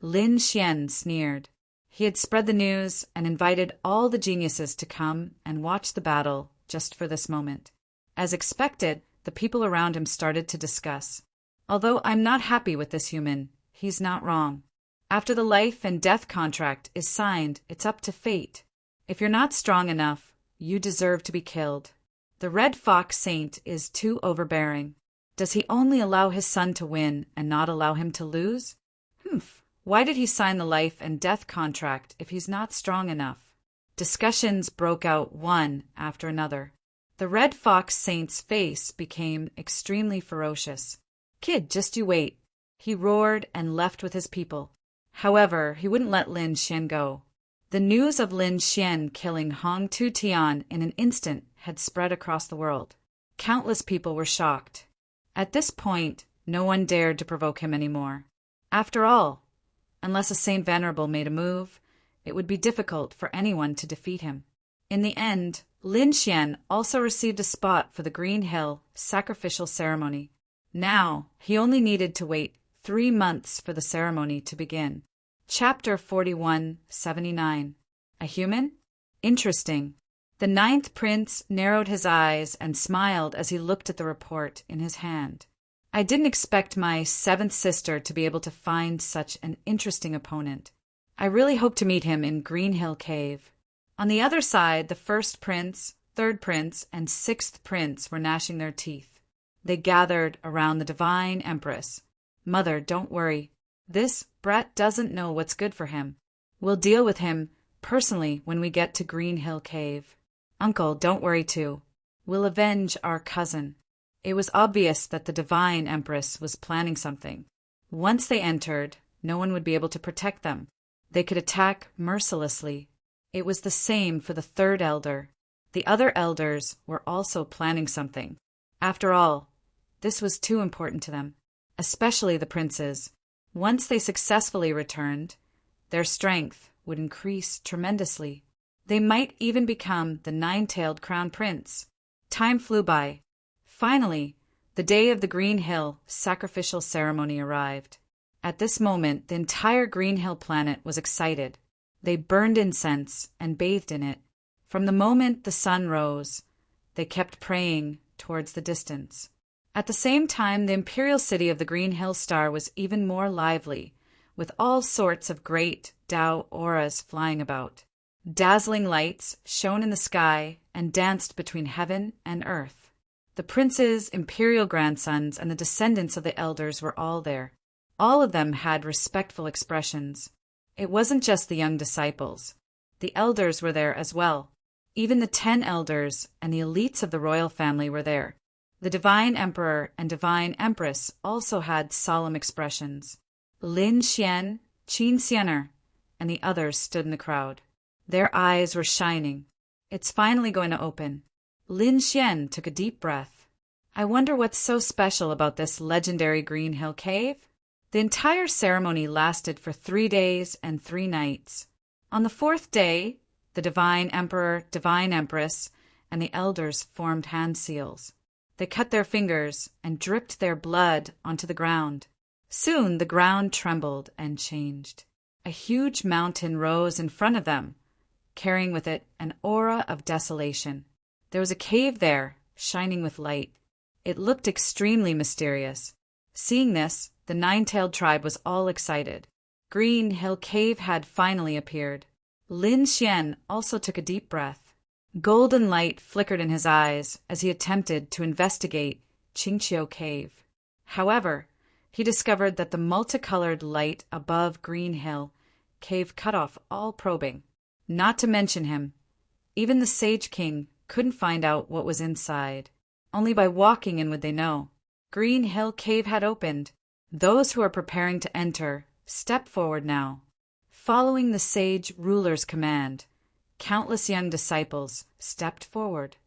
Lin Xian sneered. He had spread the news and invited all the geniuses to come and watch the battle just for this moment. As expected, the people around him started to discuss. "Although I'm not happy with this human, he's not wrong. After the life and death contract is signed, it's up to fate. If you're not strong enough, you deserve to be killed. The Red Fox Saint is too overbearing. Does he only allow his son to win and not allow him to lose? Why did he sign the life and death contract if he's not strong enough?" Discussions broke out one after another. The Red Fox Saint's face became extremely ferocious. "Kid, just you wait." He roared and left with his people. However, he wouldn't let Lin Xian go. The news of Lin Xian killing Hong Tu Tian in an instant had spread across the world. Countless people were shocked. At this point, no one dared to provoke him anymore. After all, unless a Saint Venerable made a move, it would be difficult for anyone to defeat him. In the end, Lin Xian also received a spot for the Green Hill sacrificial ceremony. Now, he only needed to wait 3 months for the ceremony to begin. Chapter 4179. A human? Interesting. The 9th prince narrowed his eyes and smiled as he looked at the report in his hand. "I didn't expect my 7th sister to be able to find such an interesting opponent. I really hope to meet him in Green Hill Cave." On the other side, the 1st prince, 3rd prince, and 6th prince were gnashing their teeth. They gathered around the divine empress. "Mother, don't worry. This brat doesn't know what's good for him. We'll deal with him personally when we get to Green Hill Cave. Uncle, don't worry too. We'll avenge our cousin." It was obvious that the divine empress was planning something. Once they entered, no one would be able to protect them. They could attack mercilessly. It was the same for the 3rd elder. The other elders were also planning something. After all, this was too important to them, especially the princes. Once they successfully returned, their strength would increase tremendously. They might even become the 9-tailed crown prince. Time flew by. Finally, the day of the Green Hill sacrificial ceremony arrived. At this moment, the entire Green Hill planet was excited. They burned incense and bathed in it. From the moment the sun rose, they kept praying towards the distance. At the same time, the imperial city of the Green Hill Star was even more lively, with all sorts of great Tao auras flying about. Dazzling lights shone in the sky and danced between heaven and earth. The princes, imperial grandsons, and the descendants of the elders were all there. All of them had respectful expressions. It wasn't just the young disciples. The elders were there as well. Even the 10 elders and the elites of the royal family were there. The divine emperor and divine empress also had solemn expressions. Lin Xian, Qin Xianer, and the others stood in the crowd. Their eyes were shining. It's finally going to open. Lin Xian took a deep breath. "I wonder what's so special about this legendary Green Hill Cave?" The entire ceremony lasted for 3 days and 3 nights. On the 4th day, the divine emperor, divine empress, and the elders formed hand seals. They cut their fingers and dripped their blood onto the ground. Soon the ground trembled and changed. A huge mountain rose in front of them, carrying with it an aura of desolation. There was a cave there, shining with light. It looked extremely mysterious. Seeing this, the 9-tailed tribe was all excited. Green Hill Cave had finally appeared. Lin Xian also took a deep breath. Golden light flickered in his eyes as he attempted to investigate Qingqiu Cave. However, he discovered that the multicolored light above Green Hill Cave cut off all probing. Not to mention him, even the Sage King couldn't find out what was inside. Only by walking in would they know. Green Hill Cave had opened. Those who are preparing to enter, step forward now. Following the sage ruler's command, countless young disciples stepped forward.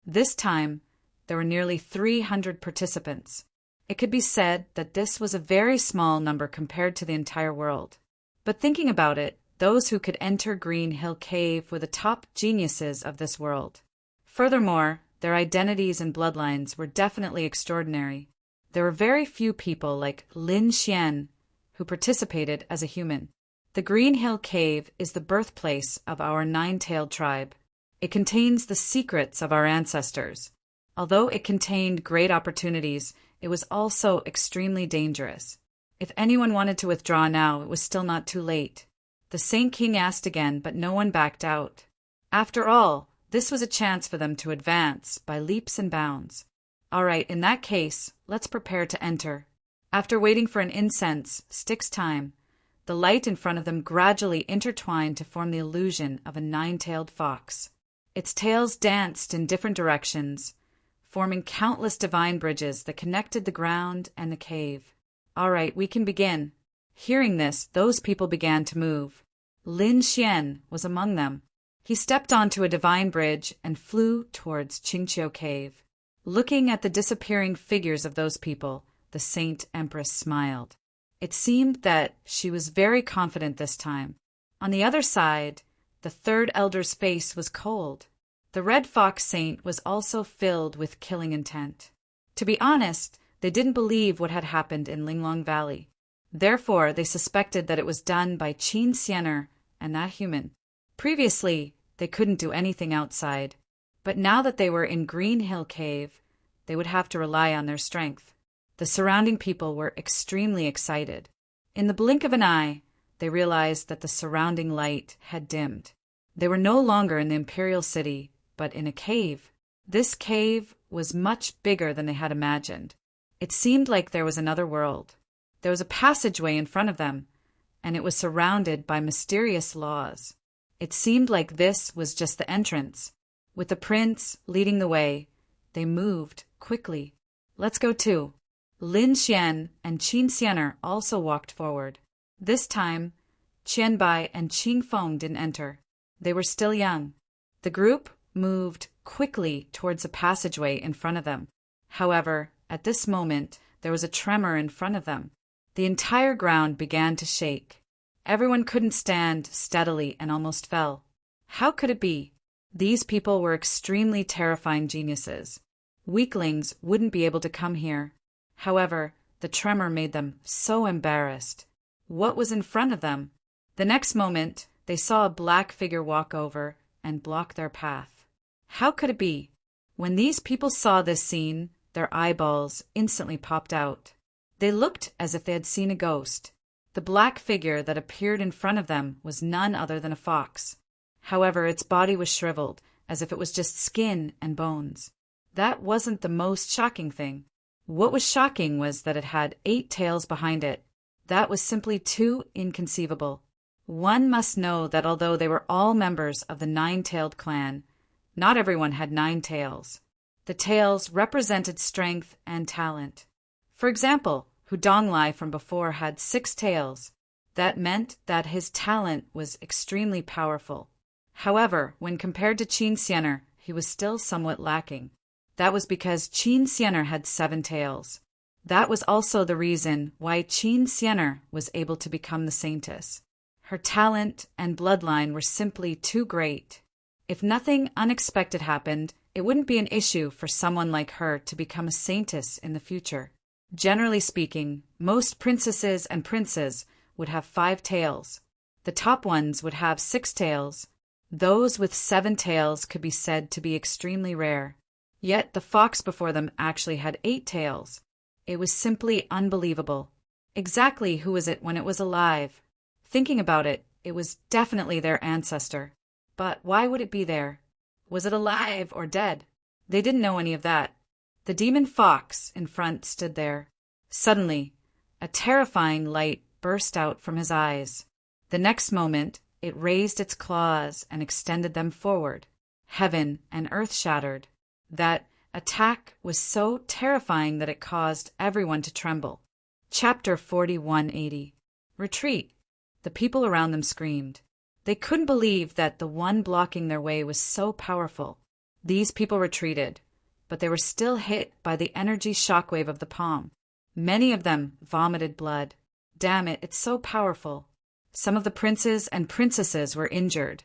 This time, there were nearly 300 participants. It could be said that this was a very small number compared to the entire world. But thinking about it, those who could enter Green Hill Cave were the top geniuses of this world. Furthermore, their identities and bloodlines were definitely extraordinary. There were very few people like Lin Xian who participated as a human. The Green Hill Cave is the birthplace of our nine-tailed tribe. It contains the secrets of our ancestors. Although it contained great opportunities, it was also extremely dangerous. If anyone wanted to withdraw now, it was still not too late. The Saint King asked again, but no one backed out. After all, this was a chance for them to advance by leaps and bounds. All right, in that case, let's prepare to enter. After waiting for an incense stick's time, the light in front of them gradually intertwined to form the illusion of a nine-tailed fox. Its tails danced in different directions, forming countless divine bridges that connected the ground and the cave. All right, we can begin. Hearing this, those people began to move. Lin Xian was among them. He stepped onto a divine bridge and flew towards Qingqiu Cave. Looking at the disappearing figures of those people, the Saint Empress smiled. It seemed that she was very confident this time. On the other side, the third elder's face was cold. The Red Fox Saint was also filled with killing intent. To be honest, they didn't believe what had happened in Linglong Valley. Therefore, they suspected that it was done by Qin Xianer and that human. Previously, they couldn't do anything outside, but now that they were in Green Hill Cave, they would have to rely on their strength. The surrounding people were extremely excited. In the blink of an eye, they realized that the surrounding light had dimmed. They were no longer in the imperial city, but in a cave. This cave was much bigger than they had imagined. It seemed like there was another world. There was a passageway in front of them, and it was surrounded by mysterious laws. It seemed like this was just the entrance. With the prince leading the way, they moved quickly. Let's go too. Lin Xian and Qin Xianer also walked forward. This time, Qianbai and Qing Feng didn't enter. They were still young. The group moved quickly towards a passageway in front of them. However, at this moment, there was a tremor in front of them. The entire ground began to shake. Everyone couldn't stand steadily and almost fell. How could it be? These people were extremely terrifying geniuses. Weaklings wouldn't be able to come here. However, the tremor made them so embarrassed. What was in front of them? The next moment, they saw a black figure walk over and block their path. How could it be? When these people saw this scene, their eyeballs instantly popped out. They looked as if they had seen a ghost. The black figure that appeared in front of them was none other than a fox. However, its body was shriveled, as if it was just skin and bones. That wasn't the most shocking thing. What was shocking was that it had 8 tails behind it. That was simply too inconceivable. One must know that although they were all members of the nine-tailed clan, not everyone had 9 tails. The tails represented strength and talent. For example, Hudonglai from before had 6 tails. That meant that his talent was extremely powerful. However, when compared to Qin Xianer, he was still somewhat lacking. That was because Qin Xianer had 7 tails. That was also the reason why Qin Xianer was able to become the saintess. Her talent and bloodline were simply too great. If nothing unexpected happened, it wouldn't be an issue for someone like her to become a saintess in the future. Generally speaking, most princesses and princes would have 5 tails. The top ones would have 6 tails. Those with 7 tails could be said to be extremely rare. Yet the fox before them actually had 8 tails. It was simply unbelievable. Exactly who was it when it was alive? Thinking about it, it was definitely their ancestor. But why would it be there? Was it alive or dead? They didn't know any of that. The demon fox in front stood there. Suddenly, a terrifying light burst out from his eyes. The next moment, it raised its claws and extended them forward. Heaven and earth shattered. That attack was so terrifying that it caused everyone to tremble. Chapter 4180. Retreat. The people around them screamed. They couldn't believe that the one blocking their way was so powerful. These people retreated, but they were still hit by the energy shockwave of the palm. Many of them vomited blood. Damn it, it's so powerful. Some of the princes and princesses were injured,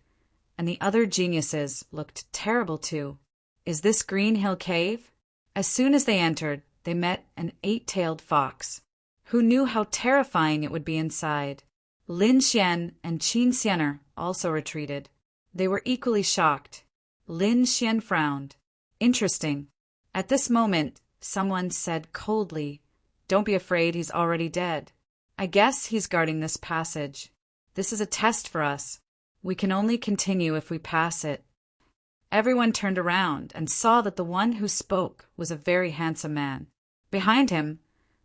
and the other geniuses looked terrible too. Is this Green Hill Cave? As soon as they entered, they met an 8-tailed fox. Who knew how terrifying it would be inside? Lin Xian and Qin Xianer also retreated. They were equally shocked. Lin Xian frowned. Interesting. At this moment, someone said coldly, "Don't be afraid, he's already dead. I guess he's guarding this passage. This is a test for us. We can only continue if we pass it." Everyone turned around and saw that the one who spoke was a very handsome man. Behind him,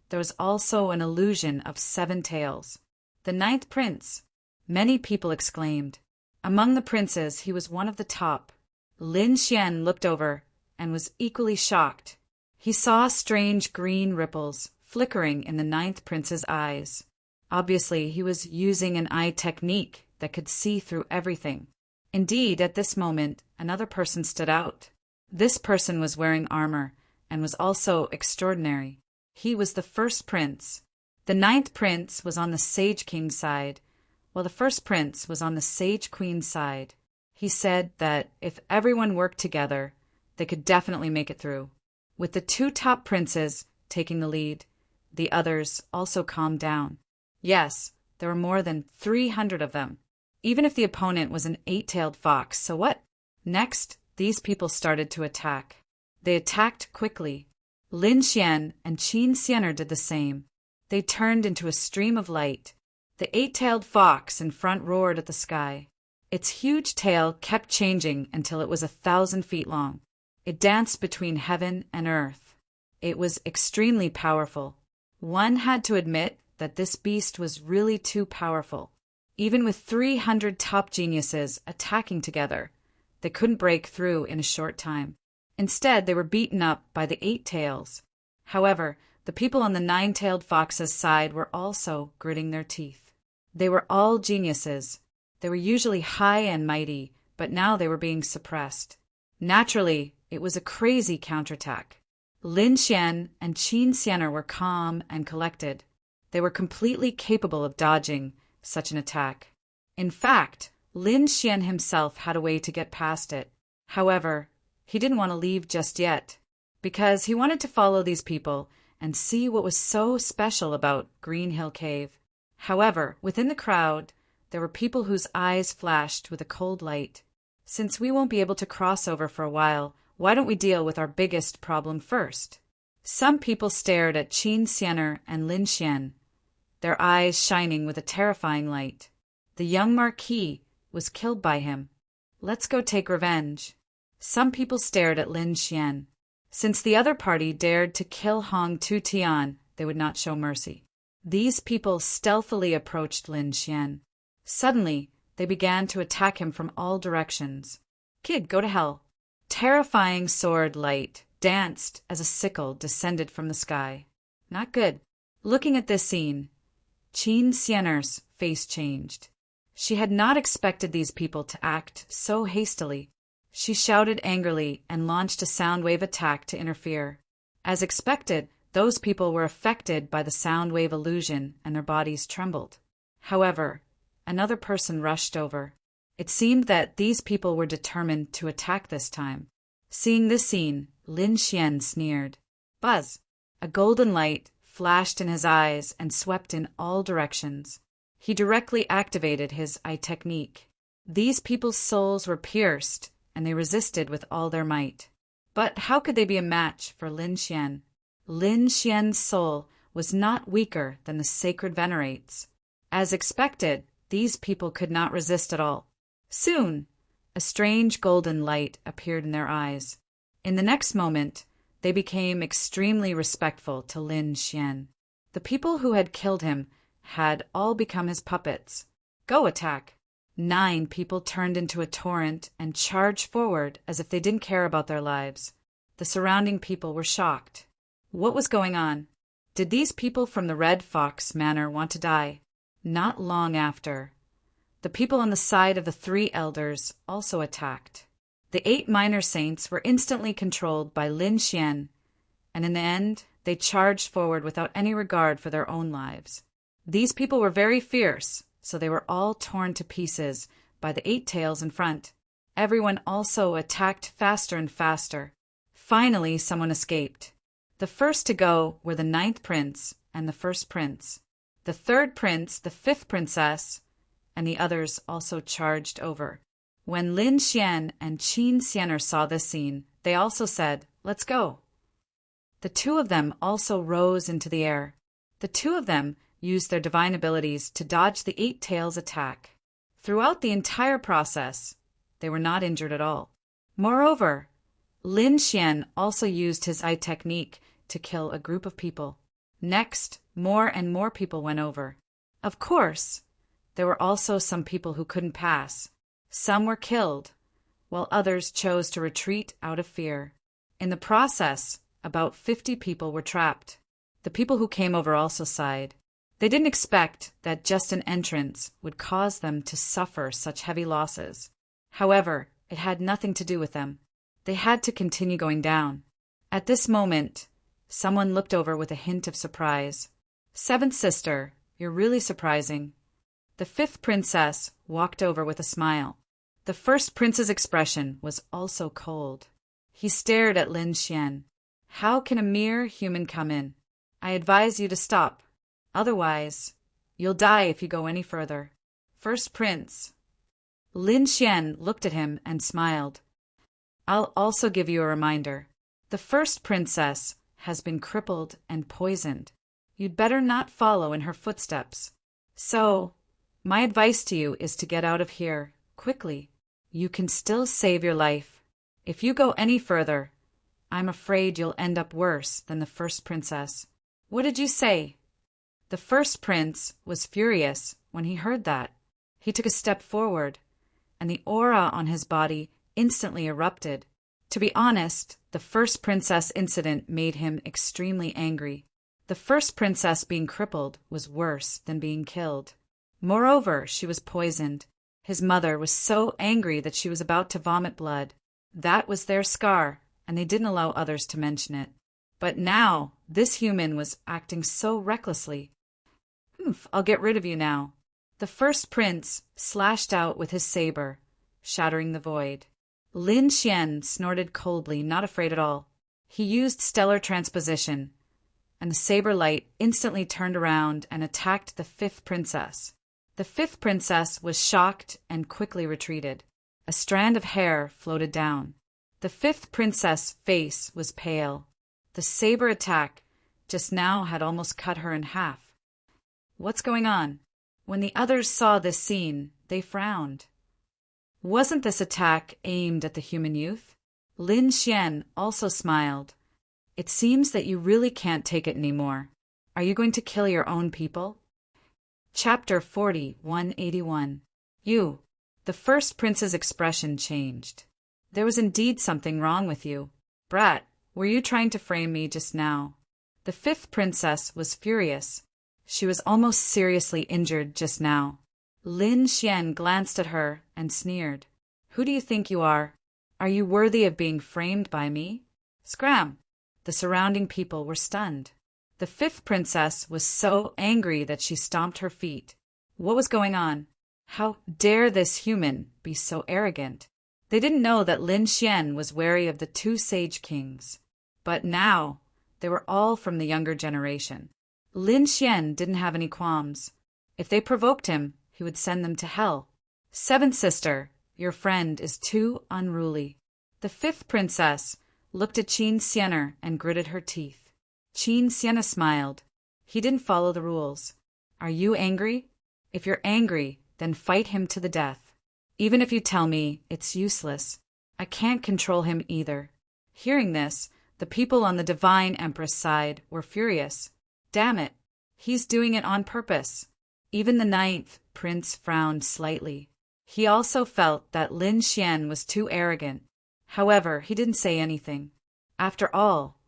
there was also an illusion of 7 tails. The 9th prince. Many people exclaimed. Among the princes, he was one of the top. Lin Xian looked over and was equally shocked. He saw strange green ripples flickering in the 9th prince's eyes. Obviously, he was using an eye technique that could see through everything. Indeed, at this moment, another person stood out. This person was wearing armor and was also extraordinary. He was the 1st prince. The 9th prince was on the Sage King's side, while the 1st prince was on the Sage Queen's side. He said that if everyone worked together, they could definitely make it through. With the 2 top princes taking the lead, the others also calmed down. Yes, there were more than 300 of them. Even if the opponent was an 8-tailed fox, so what? Next, these people started to attack. They attacked quickly. Lin Xian and Qin Xianer did the same. They turned into a stream of light. The 8-tailed fox in front roared at the sky. Its huge tail kept changing until it was 1,000 feet long. It danced between heaven and earth. It was extremely powerful. One had to admit that this beast was really too powerful. Even with 300 top geniuses attacking together, they couldn't break through in a short time. Instead, they were beaten up by the 8 tails. However, the people on the 9-tailed fox's side were also gritting their teeth. They were all geniuses. They were usually high and mighty, but now they were being suppressed. Naturally, it was a crazy counterattack. Lin Xian and Qin Xianer were calm and collected. They were completely capable of dodging such an attack. In fact, Lin Xian himself had a way to get past it. However, he didn't want to leave just yet, because he wanted to follow these people and see what was so special about Green Hill Cave. However, within the crowd, there were people whose eyes flashed with a cold light. Since we won't be able to cross over for a while, why don't we deal with our biggest problem first? Some people stared at Qin Xianer and Lin Xian, their eyes shining with a terrifying light. The young marquis was killed by him. Let's go take revenge. Some people stared at Lin Xian. Since the other party dared to kill Hong Tu-Tian, they would not show mercy. These people stealthily approached Lin Xian. Suddenly, they began to attack him from all directions. Kid, go to hell. Terrifying sword light danced as a sickle descended from the sky. Not good. Looking at this scene, Qin Xianer's face changed. She had not expected these people to act so hastily. She shouted angrily and launched a sound wave attack to interfere. As expected, those people were affected by the sound wave illusion and their bodies trembled. However, another person rushed over. It seemed that these people were determined to attack this time. Seeing this scene, Lin Xian sneered. Buzz! A golden light flashed in his eyes and swept in all directions. He directly activated his eye technique. These people's souls were pierced, and they resisted with all their might. But how could they be a match for Lin Xian? Lin Xian's soul was not weaker than the sacred venerates. As expected, these people could not resist at all. Soon, a strange golden light appeared in their eyes. In the next moment, they became extremely respectful to Lin Xian. The people who had killed him had all become his puppets. Go attack! 9 people turned into a torrent and charged forward as if they didn't care about their lives. The surrounding people were shocked. What was going on? Did these people from the Red Fox Manor want to die? Not long after, the people on the side of the three elders also attacked. The 8 minor saints were instantly controlled by Lin Xian, and in the end, they charged forward without any regard for their own lives. These people were very fierce, so they were all torn to pieces by the 8 tails in front. Everyone also attacked faster and faster. Finally, someone escaped. The first to go were the 9th prince and the 1st prince. The 3rd prince, the 5th princess, and the others also charged over. When Lin Xian and Qin Xianer saw this scene, they also said, "Let's go." The 2 of them also rose into the air. The 2 of them used their divine abilities to dodge the 8 tails attack. Throughout the entire process, they were not injured at all. Moreover, Lin Xian also used his eye technique to kill a group of people. Next, more and more people went over. Of course, there were also some people who couldn't pass. Some were killed, while others chose to retreat out of fear. In the process, about 50 people were trapped. The people who came over also sighed. They didn't expect that just an entrance would cause them to suffer such heavy losses. However, it had nothing to do with them. They had to continue going down. At this moment, someone looked over with a hint of surprise. "7th sister, you're really surprising." The 5th princess walked over with a smile. The 1st prince's expression was also cold. He stared at Lin Xian. "How can a mere human come in? I advise you to stop. Otherwise, you'll die if you go any further." 1st prince. Lin Xian looked at him and smiled. "I'll also give you a reminder. The 1st princess has been crippled and poisoned. You'd better not follow in her footsteps. So, my advice to you is to get out of here, quickly. You can still save your life. If you go any further, I'm afraid you'll end up worse than the 1st princess." "What did you say?" The 1st prince was furious when he heard that. He took a step forward, and the aura on his body instantly erupted. To be honest, the 1st princess incident made him extremely angry. The 1st princess being crippled was worse than being killed. Moreover, she was poisoned. His mother was so angry that she was about to vomit blood. That was their scar, and they didn't allow others to mention it. But now, this human was acting so recklessly. "I'll get rid of you now." The 1st prince slashed out with his saber, shattering the void. Lin Xian snorted coldly, not afraid at all. He used stellar transposition, and the saber light instantly turned around and attacked the 5th princess. The 5th princess was shocked and quickly retreated. A strand of hair floated down. The 5th princess' face was pale. The saber attack just now had almost cut her in half. What's going on? When the others saw this scene, they frowned. Wasn't this attack aimed at the human youth? Lin Xian also smiled. "It seems that you really can't take it anymore. Are you going to kill your own people?" Chapter 40, 181. "You." The 1st prince's expression changed. "There was indeed something wrong with you. Brat, were you trying to frame me just now?" The 5th princess was furious. She was almost seriously injured just now. Lin Xian glanced at her and sneered. "Who do you think you are? Are you worthy of being framed by me?" Scram! The surrounding people were stunned. The 5th princess was so angry that she stomped her feet. What was going on? How dare this human be so arrogant? They didn't know that Lin Xian was wary of the 2 sage kings. But now, they were all from the younger generation. Lin Xian didn't have any qualms. If they provoked him, he would send them to hell. "7th sister, your friend is too unruly." The 5th princess looked at Qin Xianer and gritted her teeth. Qin Xianer smiled. He didn't follow the rules. "Are you angry? If you're angry, then fight him to the death. Even if you tell me it's useless, I can't control him either." Hearing this, the people on the Divine Empress side were furious. "Damn it, he's doing it on purpose." Even the 9th prince frowned slightly. He also felt that Lin Xian was too arrogant. However, he didn't say anything. After all,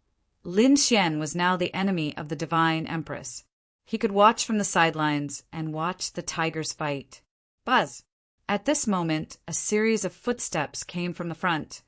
Lin Xian was now the enemy of the divine empress. He could watch from the sidelines and watch the tigers fight. Buzz! At this moment, a series of footsteps came from the front,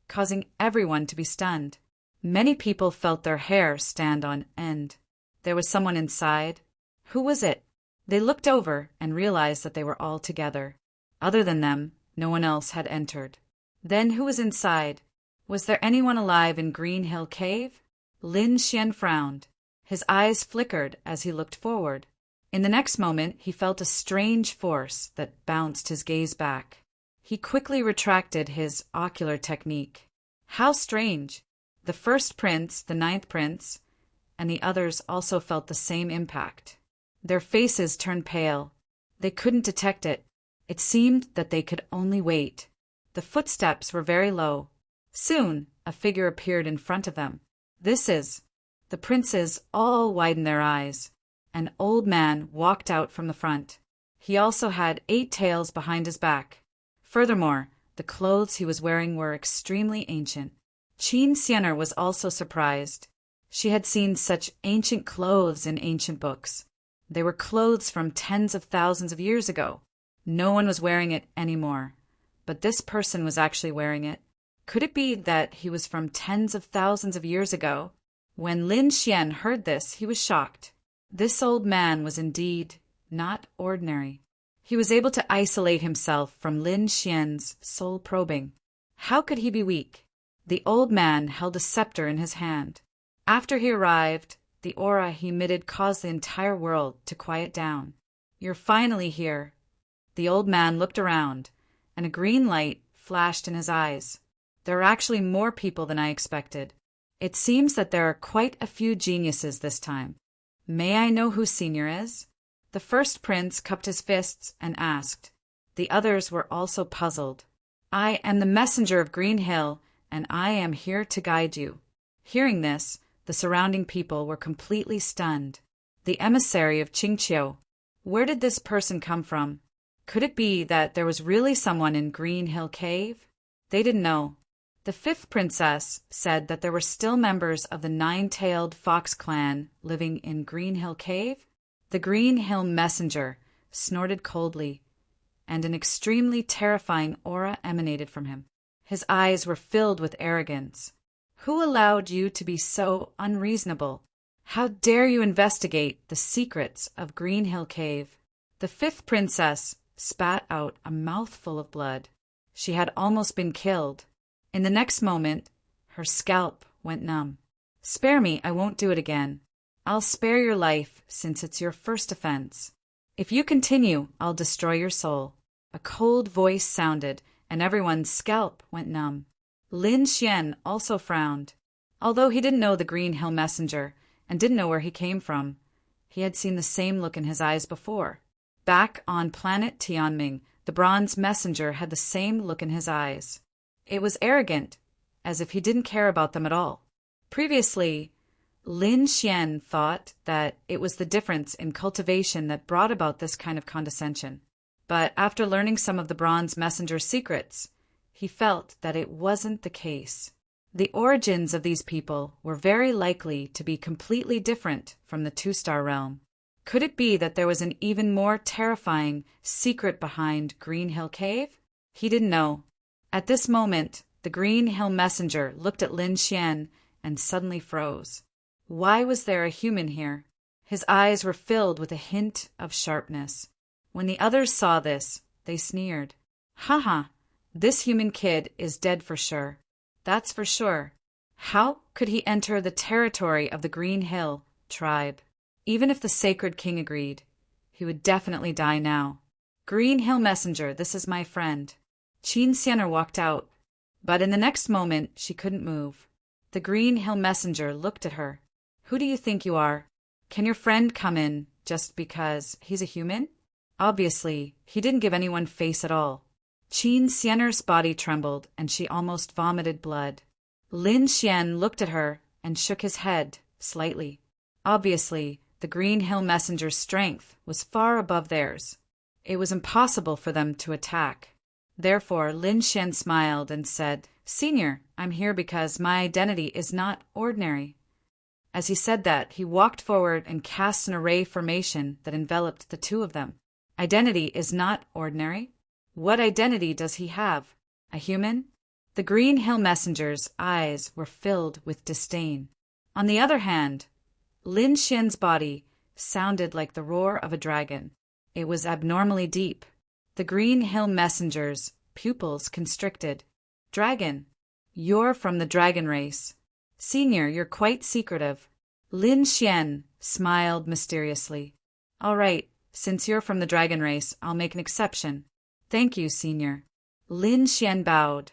causing everyone to be stunned. Many people felt their hair stand on end. There was someone inside. Who was it? They looked over and realized that they were all together. Other than them, no one else had entered. Then who was inside? Was there anyone alive in Green Hill Cave? Lin Xian frowned. His eyes flickered as he looked forward. In the next moment, he felt a strange force that bounced his gaze back. He quickly retracted his ocular technique. How strange! The first prince, the ninth prince, and the others also felt the same impact. Their faces turned pale. They couldn't detect it. It seemed that they could only wait. The footsteps were very low. Soon, a figure appeared in front of them. The princes all widened their eyes. An old man walked out from the front. He also had 8 tails behind his back. Furthermore, the clothes he was wearing were extremely ancient. Qin Xianer was also surprised. She had seen such ancient clothes in ancient books. They were clothes from tens of thousands of years ago. No one was wearing it anymore. But this person was actually wearing it. Could it be that he was from tens of thousands of years ago? When Lin Xian heard this, he was shocked. This old man was indeed not ordinary. He was able to isolate himself from Lin Xian's soul probing. How could he be weak? The old man held a scepter in his hand. After he arrived, the aura he emitted caused the entire world to quiet down. You're finally here. The old man looked around, and a green light flashed in his eyes. There are actually more people than I expected. It seems that there are quite a few geniuses this time. May I know who senior is? The first prince cupped his fists and asked. The others were also puzzled. I am the messenger of Green Hill, and I am here to guide you. Hearing this, the surrounding people were completely stunned. The emissary of Qingqiu. Where did this person come from? Could it be that there was really someone in Green Hill Cave? They didn't know. The 5th princess said that there were still members of the 9-tailed fox clan living in Green Hill Cave. The Green Hill messenger snorted coldly, and an extremely terrifying aura emanated from him. His eyes were filled with arrogance. Who allowed you to be so unreasonable? How dare you investigate the secrets of Green Hill Cave? The 5th princess spat out a mouthful of blood. She had almost been killed. In the next moment, her scalp went numb. Spare me, I won't do it again. I'll spare your life since it's your first offense. If you continue, I'll destroy your soul. A cold voice sounded, and everyone's scalp went numb. Lin Xian also frowned. Although he didn't know the Green Hill messenger and didn't know where he came from, he had seen the same look in his eyes before. Back on planet Tianming, the bronze messenger had the same look in his eyes. It was arrogant, as if he didn't care about them at all. Previously, Lin Xian thought that it was the difference in cultivation that brought about this kind of condescension. But after learning some of the bronze messenger's secrets, he felt that it wasn't the case. The origins of these people were very likely to be completely different from the 2-star realm. Could it be that there was an even more terrifying secret behind Green Hill Cave? He didn't know. At this moment, the Green Hill messenger looked at Lin Xian and suddenly froze. Why was there a human here? His eyes were filled with a hint of sharpness. When the others saw this, they sneered. Haha, this human kid is dead for sure. That's for sure. How could he enter the territory of the Green Hill tribe? Even if the Sacred King agreed, he would definitely die now. Green Hill messenger, this is my friend. Qin Xianer walked out, but in the next moment she couldn't move. The Green Hill messenger looked at her. Who do you think you are? Can your friend come in just because he's a human? Obviously, he didn't give anyone face at all. Qin Xianer's body trembled and she almost vomited blood. Lin Xian looked at her and shook his head slightly. Obviously, the Green Hill messenger's strength was far above theirs. It was impossible for them to attack. Therefore, Lin Xian smiled and said, Senior, I'm here because my identity is not ordinary. As he said that, he walked forward and cast an array formation that enveloped the two of them. Identity is not ordinary? What identity does he have? A human? The Green Hill Messenger's eyes were filled with disdain. On the other hand, Lin Xian's body sounded like the roar of a dragon. It was abnormally deep. The Green Hill Messenger's pupils constricted. Dragon, you're from the dragon race. Senior, you're quite secretive. Lin Xian smiled mysteriously. All right, since you're from the dragon race, I'll make an exception. Thank you, Senior. Lin Xian bowed,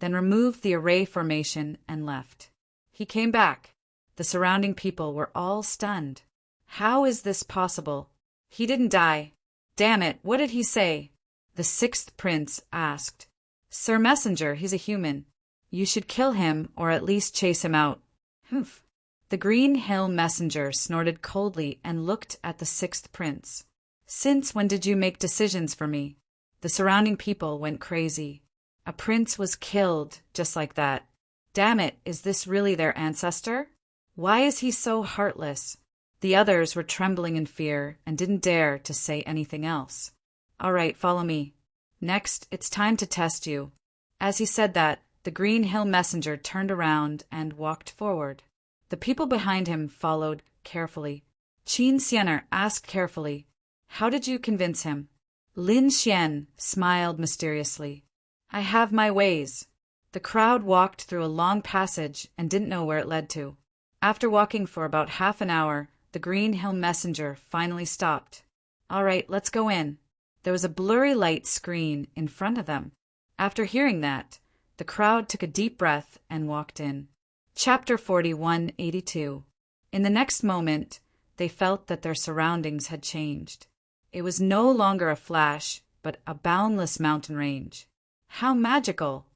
then removed the array formation and left. He came back. The surrounding people were all stunned. How is this possible? He didn't die. Damn it, what did he say? The sixth prince asked. Sir Messenger, he's a human. You should kill him or at least chase him out. Humph. The Green Hill Messenger snorted coldly and looked at the sixth prince. Since when did you make decisions for me? The surrounding people went crazy. A prince was killed just like that. Damn it, is this really their ancestor? Why is he so heartless? The others were trembling in fear and didn't dare to say anything else. All right, follow me. Next, it's time to test you. As he said that, the Green Hill Messenger turned around and walked forward. The people behind him followed carefully. Qin Xianer asked carefully, How did you convince him? Lin Xian smiled mysteriously. I have my ways. The crowd walked through a long passage and didn't know where it led to. After walking for about half an hour, the Green Hill Messenger finally stopped. All right, let's go in. There was a blurry light screen in front of them. After hearing that, the crowd took a deep breath and walked in. Chapter 4182. In the next moment, they felt that their surroundings had changed. It was no longer a flash, but a boundless mountain range. How magical!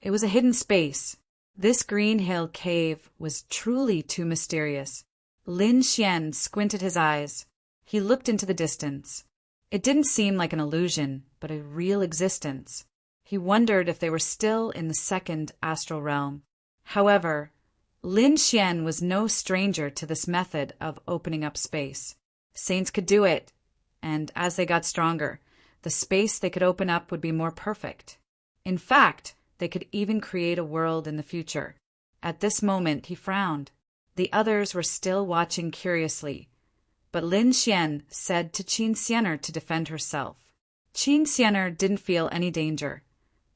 It was a hidden space. This Green Hill cave was truly too mysterious. Lin Xian squinted his eyes. He looked into the distance. It didn't seem like an illusion, but a real existence. He wondered if they were still in the second astral realm. However, Lin Xian was no stranger to this method of opening up space. Saints could do it, and as they got stronger, the space they could open up would be more perfect. In fact, they could even create a world in the future. At this moment, he frowned. The others were still watching curiously, but Lin Xian said to Qin Xianer to defend herself. Qin Xianer didn't feel any danger,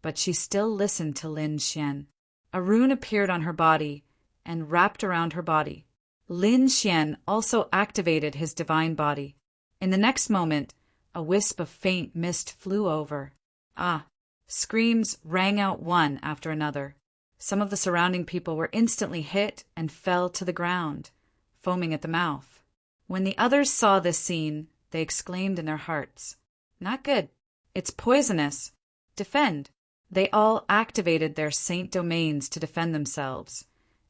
but she still listened to Lin Xian. A rune appeared on her body and wrapped around her body. Lin Xian also activated his divine body. In the next moment, a wisp of faint mist flew over. Ah! Screams rang out one after another. Some of the surrounding people were instantly hit and fell to the ground, foaming at the mouth. When the others saw this scene, they exclaimed in their hearts, Not good. It's poisonous. Defend. They all activated their saint domains to defend themselves,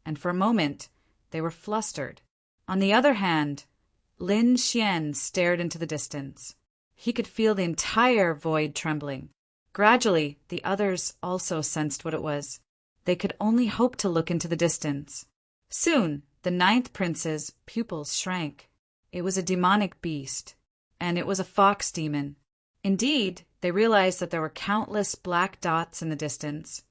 and for a moment, they were flustered. On the other hand, Lin Xian stared into the distance. He could feel the entire void trembling. Gradually, the others also sensed what it was. They could only hope to look into the distance. Soon, the ninth prince's pupils shrank. It was a demonic beast, and it was a fox demon. Indeed, they realized that there were countless black dots in the distance,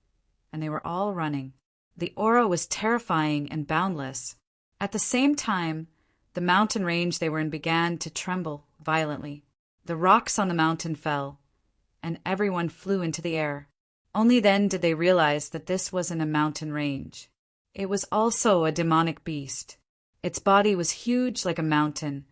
and they were all running. The aura was terrifying and boundless. At the same time, the mountain range they were in began to tremble violently. The rocks on the mountain fell, and everyone flew into the air. Only then did they realize that this wasn't a mountain range. It was also a demonic beast. Its body was huge like a mountain,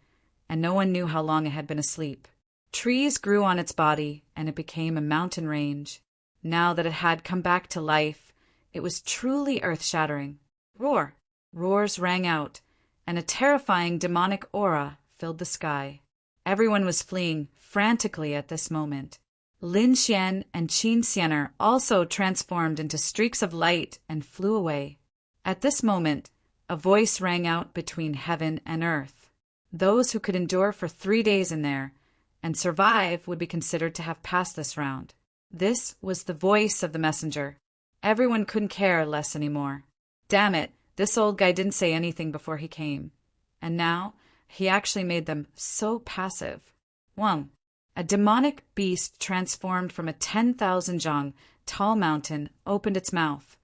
and no one knew how long it had been asleep. Trees grew on its body, and it became a mountain range. Now that it had come back to life, it was truly earth-shattering. Roar! Roars rang out, and a terrifying demonic aura filled the sky. Everyone was fleeing frantically at this moment. Lin Xian and Qin Xianer also transformed into streaks of light and flew away. At this moment, a voice rang out between heaven and earth. Those who could endure for 3 days in there and survive would be considered to have passed this round. This was the voice of the messenger. Everyone couldn't care less anymore. Damn it, this old guy didn't say anything before he came. And now, he actually made them so passive. 1. A demonic beast transformed from a 10,000 zhang tall mountain opened its mouth,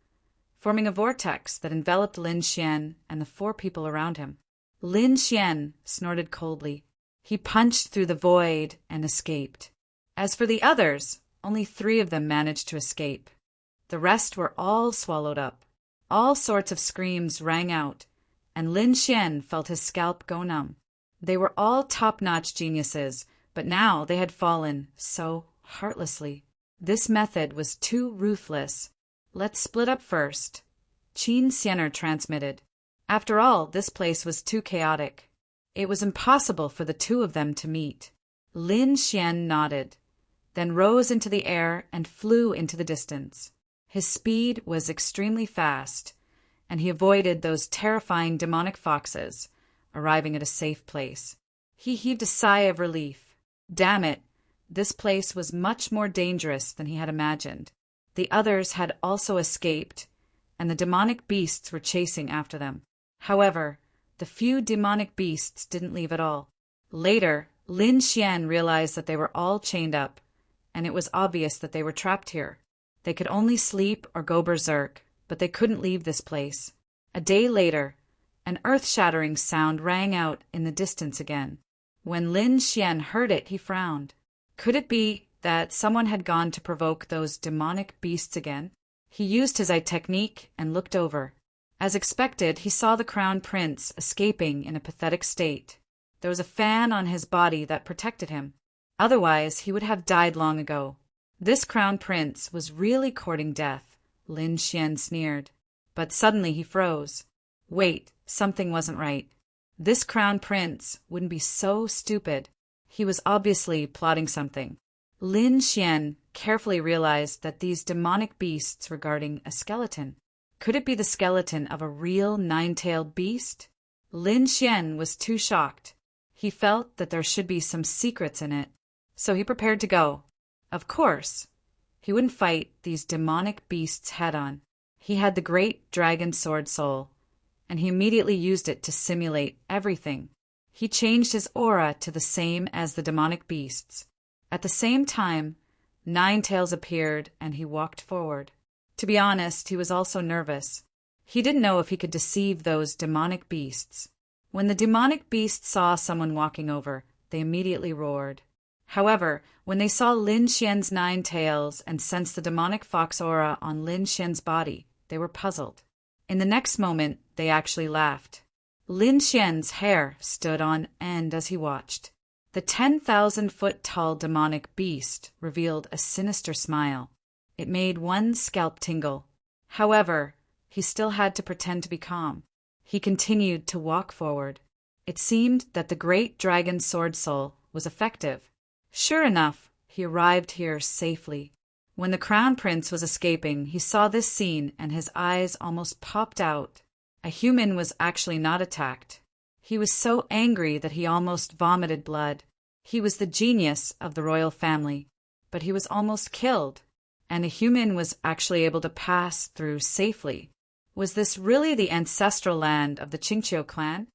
forming a vortex that enveloped Lin Xian and the 4 people around him. Lin Xian snorted coldly. He punched through the void and escaped. As for the others, only 3 of them managed to escape. The rest were all swallowed up. All sorts of screams rang out, and Lin Xian felt his scalp go numb. They were all top-notch geniuses, but now they had fallen so heartlessly. This method was too ruthless. Let's split up first. Qin Xianer transmitted. After all, this place was too chaotic. It was impossible for the 2 of them to meet. Lin Xian nodded, then rose into the air and flew into the distance. His speed was extremely fast, and he avoided those terrifying demonic foxes, arriving at a safe place. He heaved a sigh of relief. Damn it, this place was much more dangerous than he had imagined. The others had also escaped, and the demonic beasts were chasing after them. However, the few demonic beasts didn't leave at all. Later, Lin Xian realized that they were all chained up, and it was obvious that they were trapped here. They could only sleep or go berserk, but they couldn't leave this place. A day later, an earth-shattering sound rang out in the distance again. When Lin Xian heard it, he frowned. Could it be that someone had gone to provoke those demonic beasts again? He used his eye technique and looked over. As expected, he saw the crown prince escaping in a pathetic state. There was a fan on his body that protected him. Otherwise, he would have died long ago. This crown prince was really courting death, Lin Xian sneered. But suddenly he froze. Wait, something wasn't right. This crown prince wouldn't be so stupid. He was obviously plotting something. Lin Xian carefully realized that these demonic beasts were guarding a skeleton. Could it be the skeleton of a real 9-tailed beast? Lin Xian was too shocked. He felt that there should be some secrets in it, so he prepared to go. Of course, he wouldn't fight these demonic beasts head-on. He had the great dragon sword soul, and he immediately used it to simulate everything. He changed his aura to the same as the demonic beasts. At the same time, 9 tails appeared, and he walked forward. To be honest, he was also nervous. He didn't know if he could deceive those demonic beasts. When the demonic beasts saw someone walking over, they immediately roared. However, when they saw Lin Xian's 9 tails and sensed the demonic fox aura on Lin Xian's body, they were puzzled. In the next moment, they actually laughed. Lin Xian's hair stood on end as he watched. The 10,000-foot-tall demonic beast revealed a sinister smile. It made one's scalp tingle. However, he still had to pretend to be calm. He continued to walk forward. It seemed that the great dragon sword soul was effective. Sure enough, he arrived here safely. When the crown prince was escaping, he saw this scene and his eyes almost popped out. A human was actually not attacked. He was so angry that he almost vomited blood. He was the genius of the royal family, but he was almost killed, and a human was actually able to pass through safely. Was this really the ancestral land of the Qingqiu clan?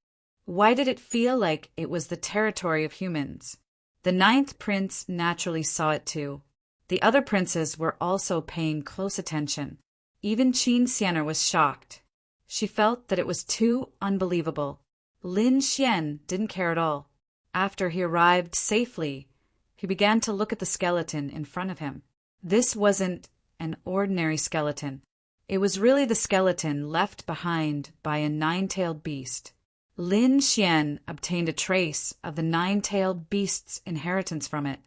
Why did it feel like it was the territory of humans? The 9th prince naturally saw it too. The other princes were also paying close attention. Even Qin Xianer was shocked. She felt that it was too unbelievable. Lin Xian didn't care at all. After he arrived safely, he began to look at the skeleton in front of him. This wasn't an ordinary skeleton. It was really the skeleton left behind by a 9-tailed beast. Lin Xian obtained a trace of the 9-tailed beast's inheritance from it.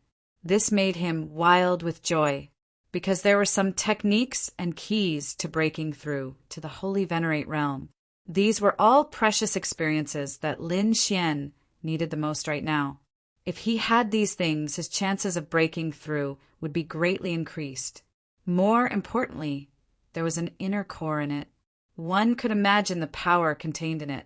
This made him wild with joy, because there were some techniques and keys to breaking through to the Holy Venerate realm. These were all precious experiences that Lin Xian needed the most right now. If he had these things, his chances of breaking through would be greatly increased. More importantly, there was an inner core in it. One could imagine the power contained in it.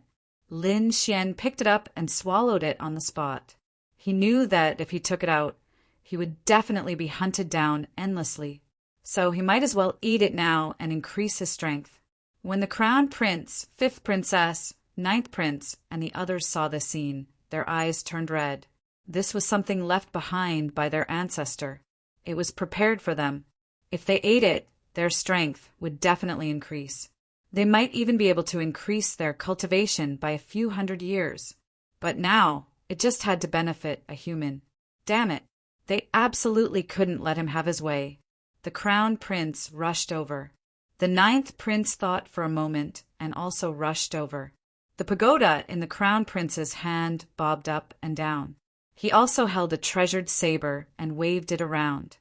Lin Xian picked it up and swallowed it on the spot. He knew that if he took it out, he would definitely be hunted down endlessly. so he might as well eat it now and increase his strength. When the crown prince, fifth princess, ninth prince, and the others saw the scene, their eyes turned red. This was something left behind by their ancestor. It was prepared for them. If they ate it, their strength would definitely increase. They might even be able to increase their cultivation by a few 100 years. But now, it just had to benefit a human. Damn it. They absolutely couldn't let him have his way. The crown prince rushed over. The ninth prince thought for a moment and also rushed over. The pagoda in the crown prince's hand bobbed up and down. He also held a treasured saber and waved it around.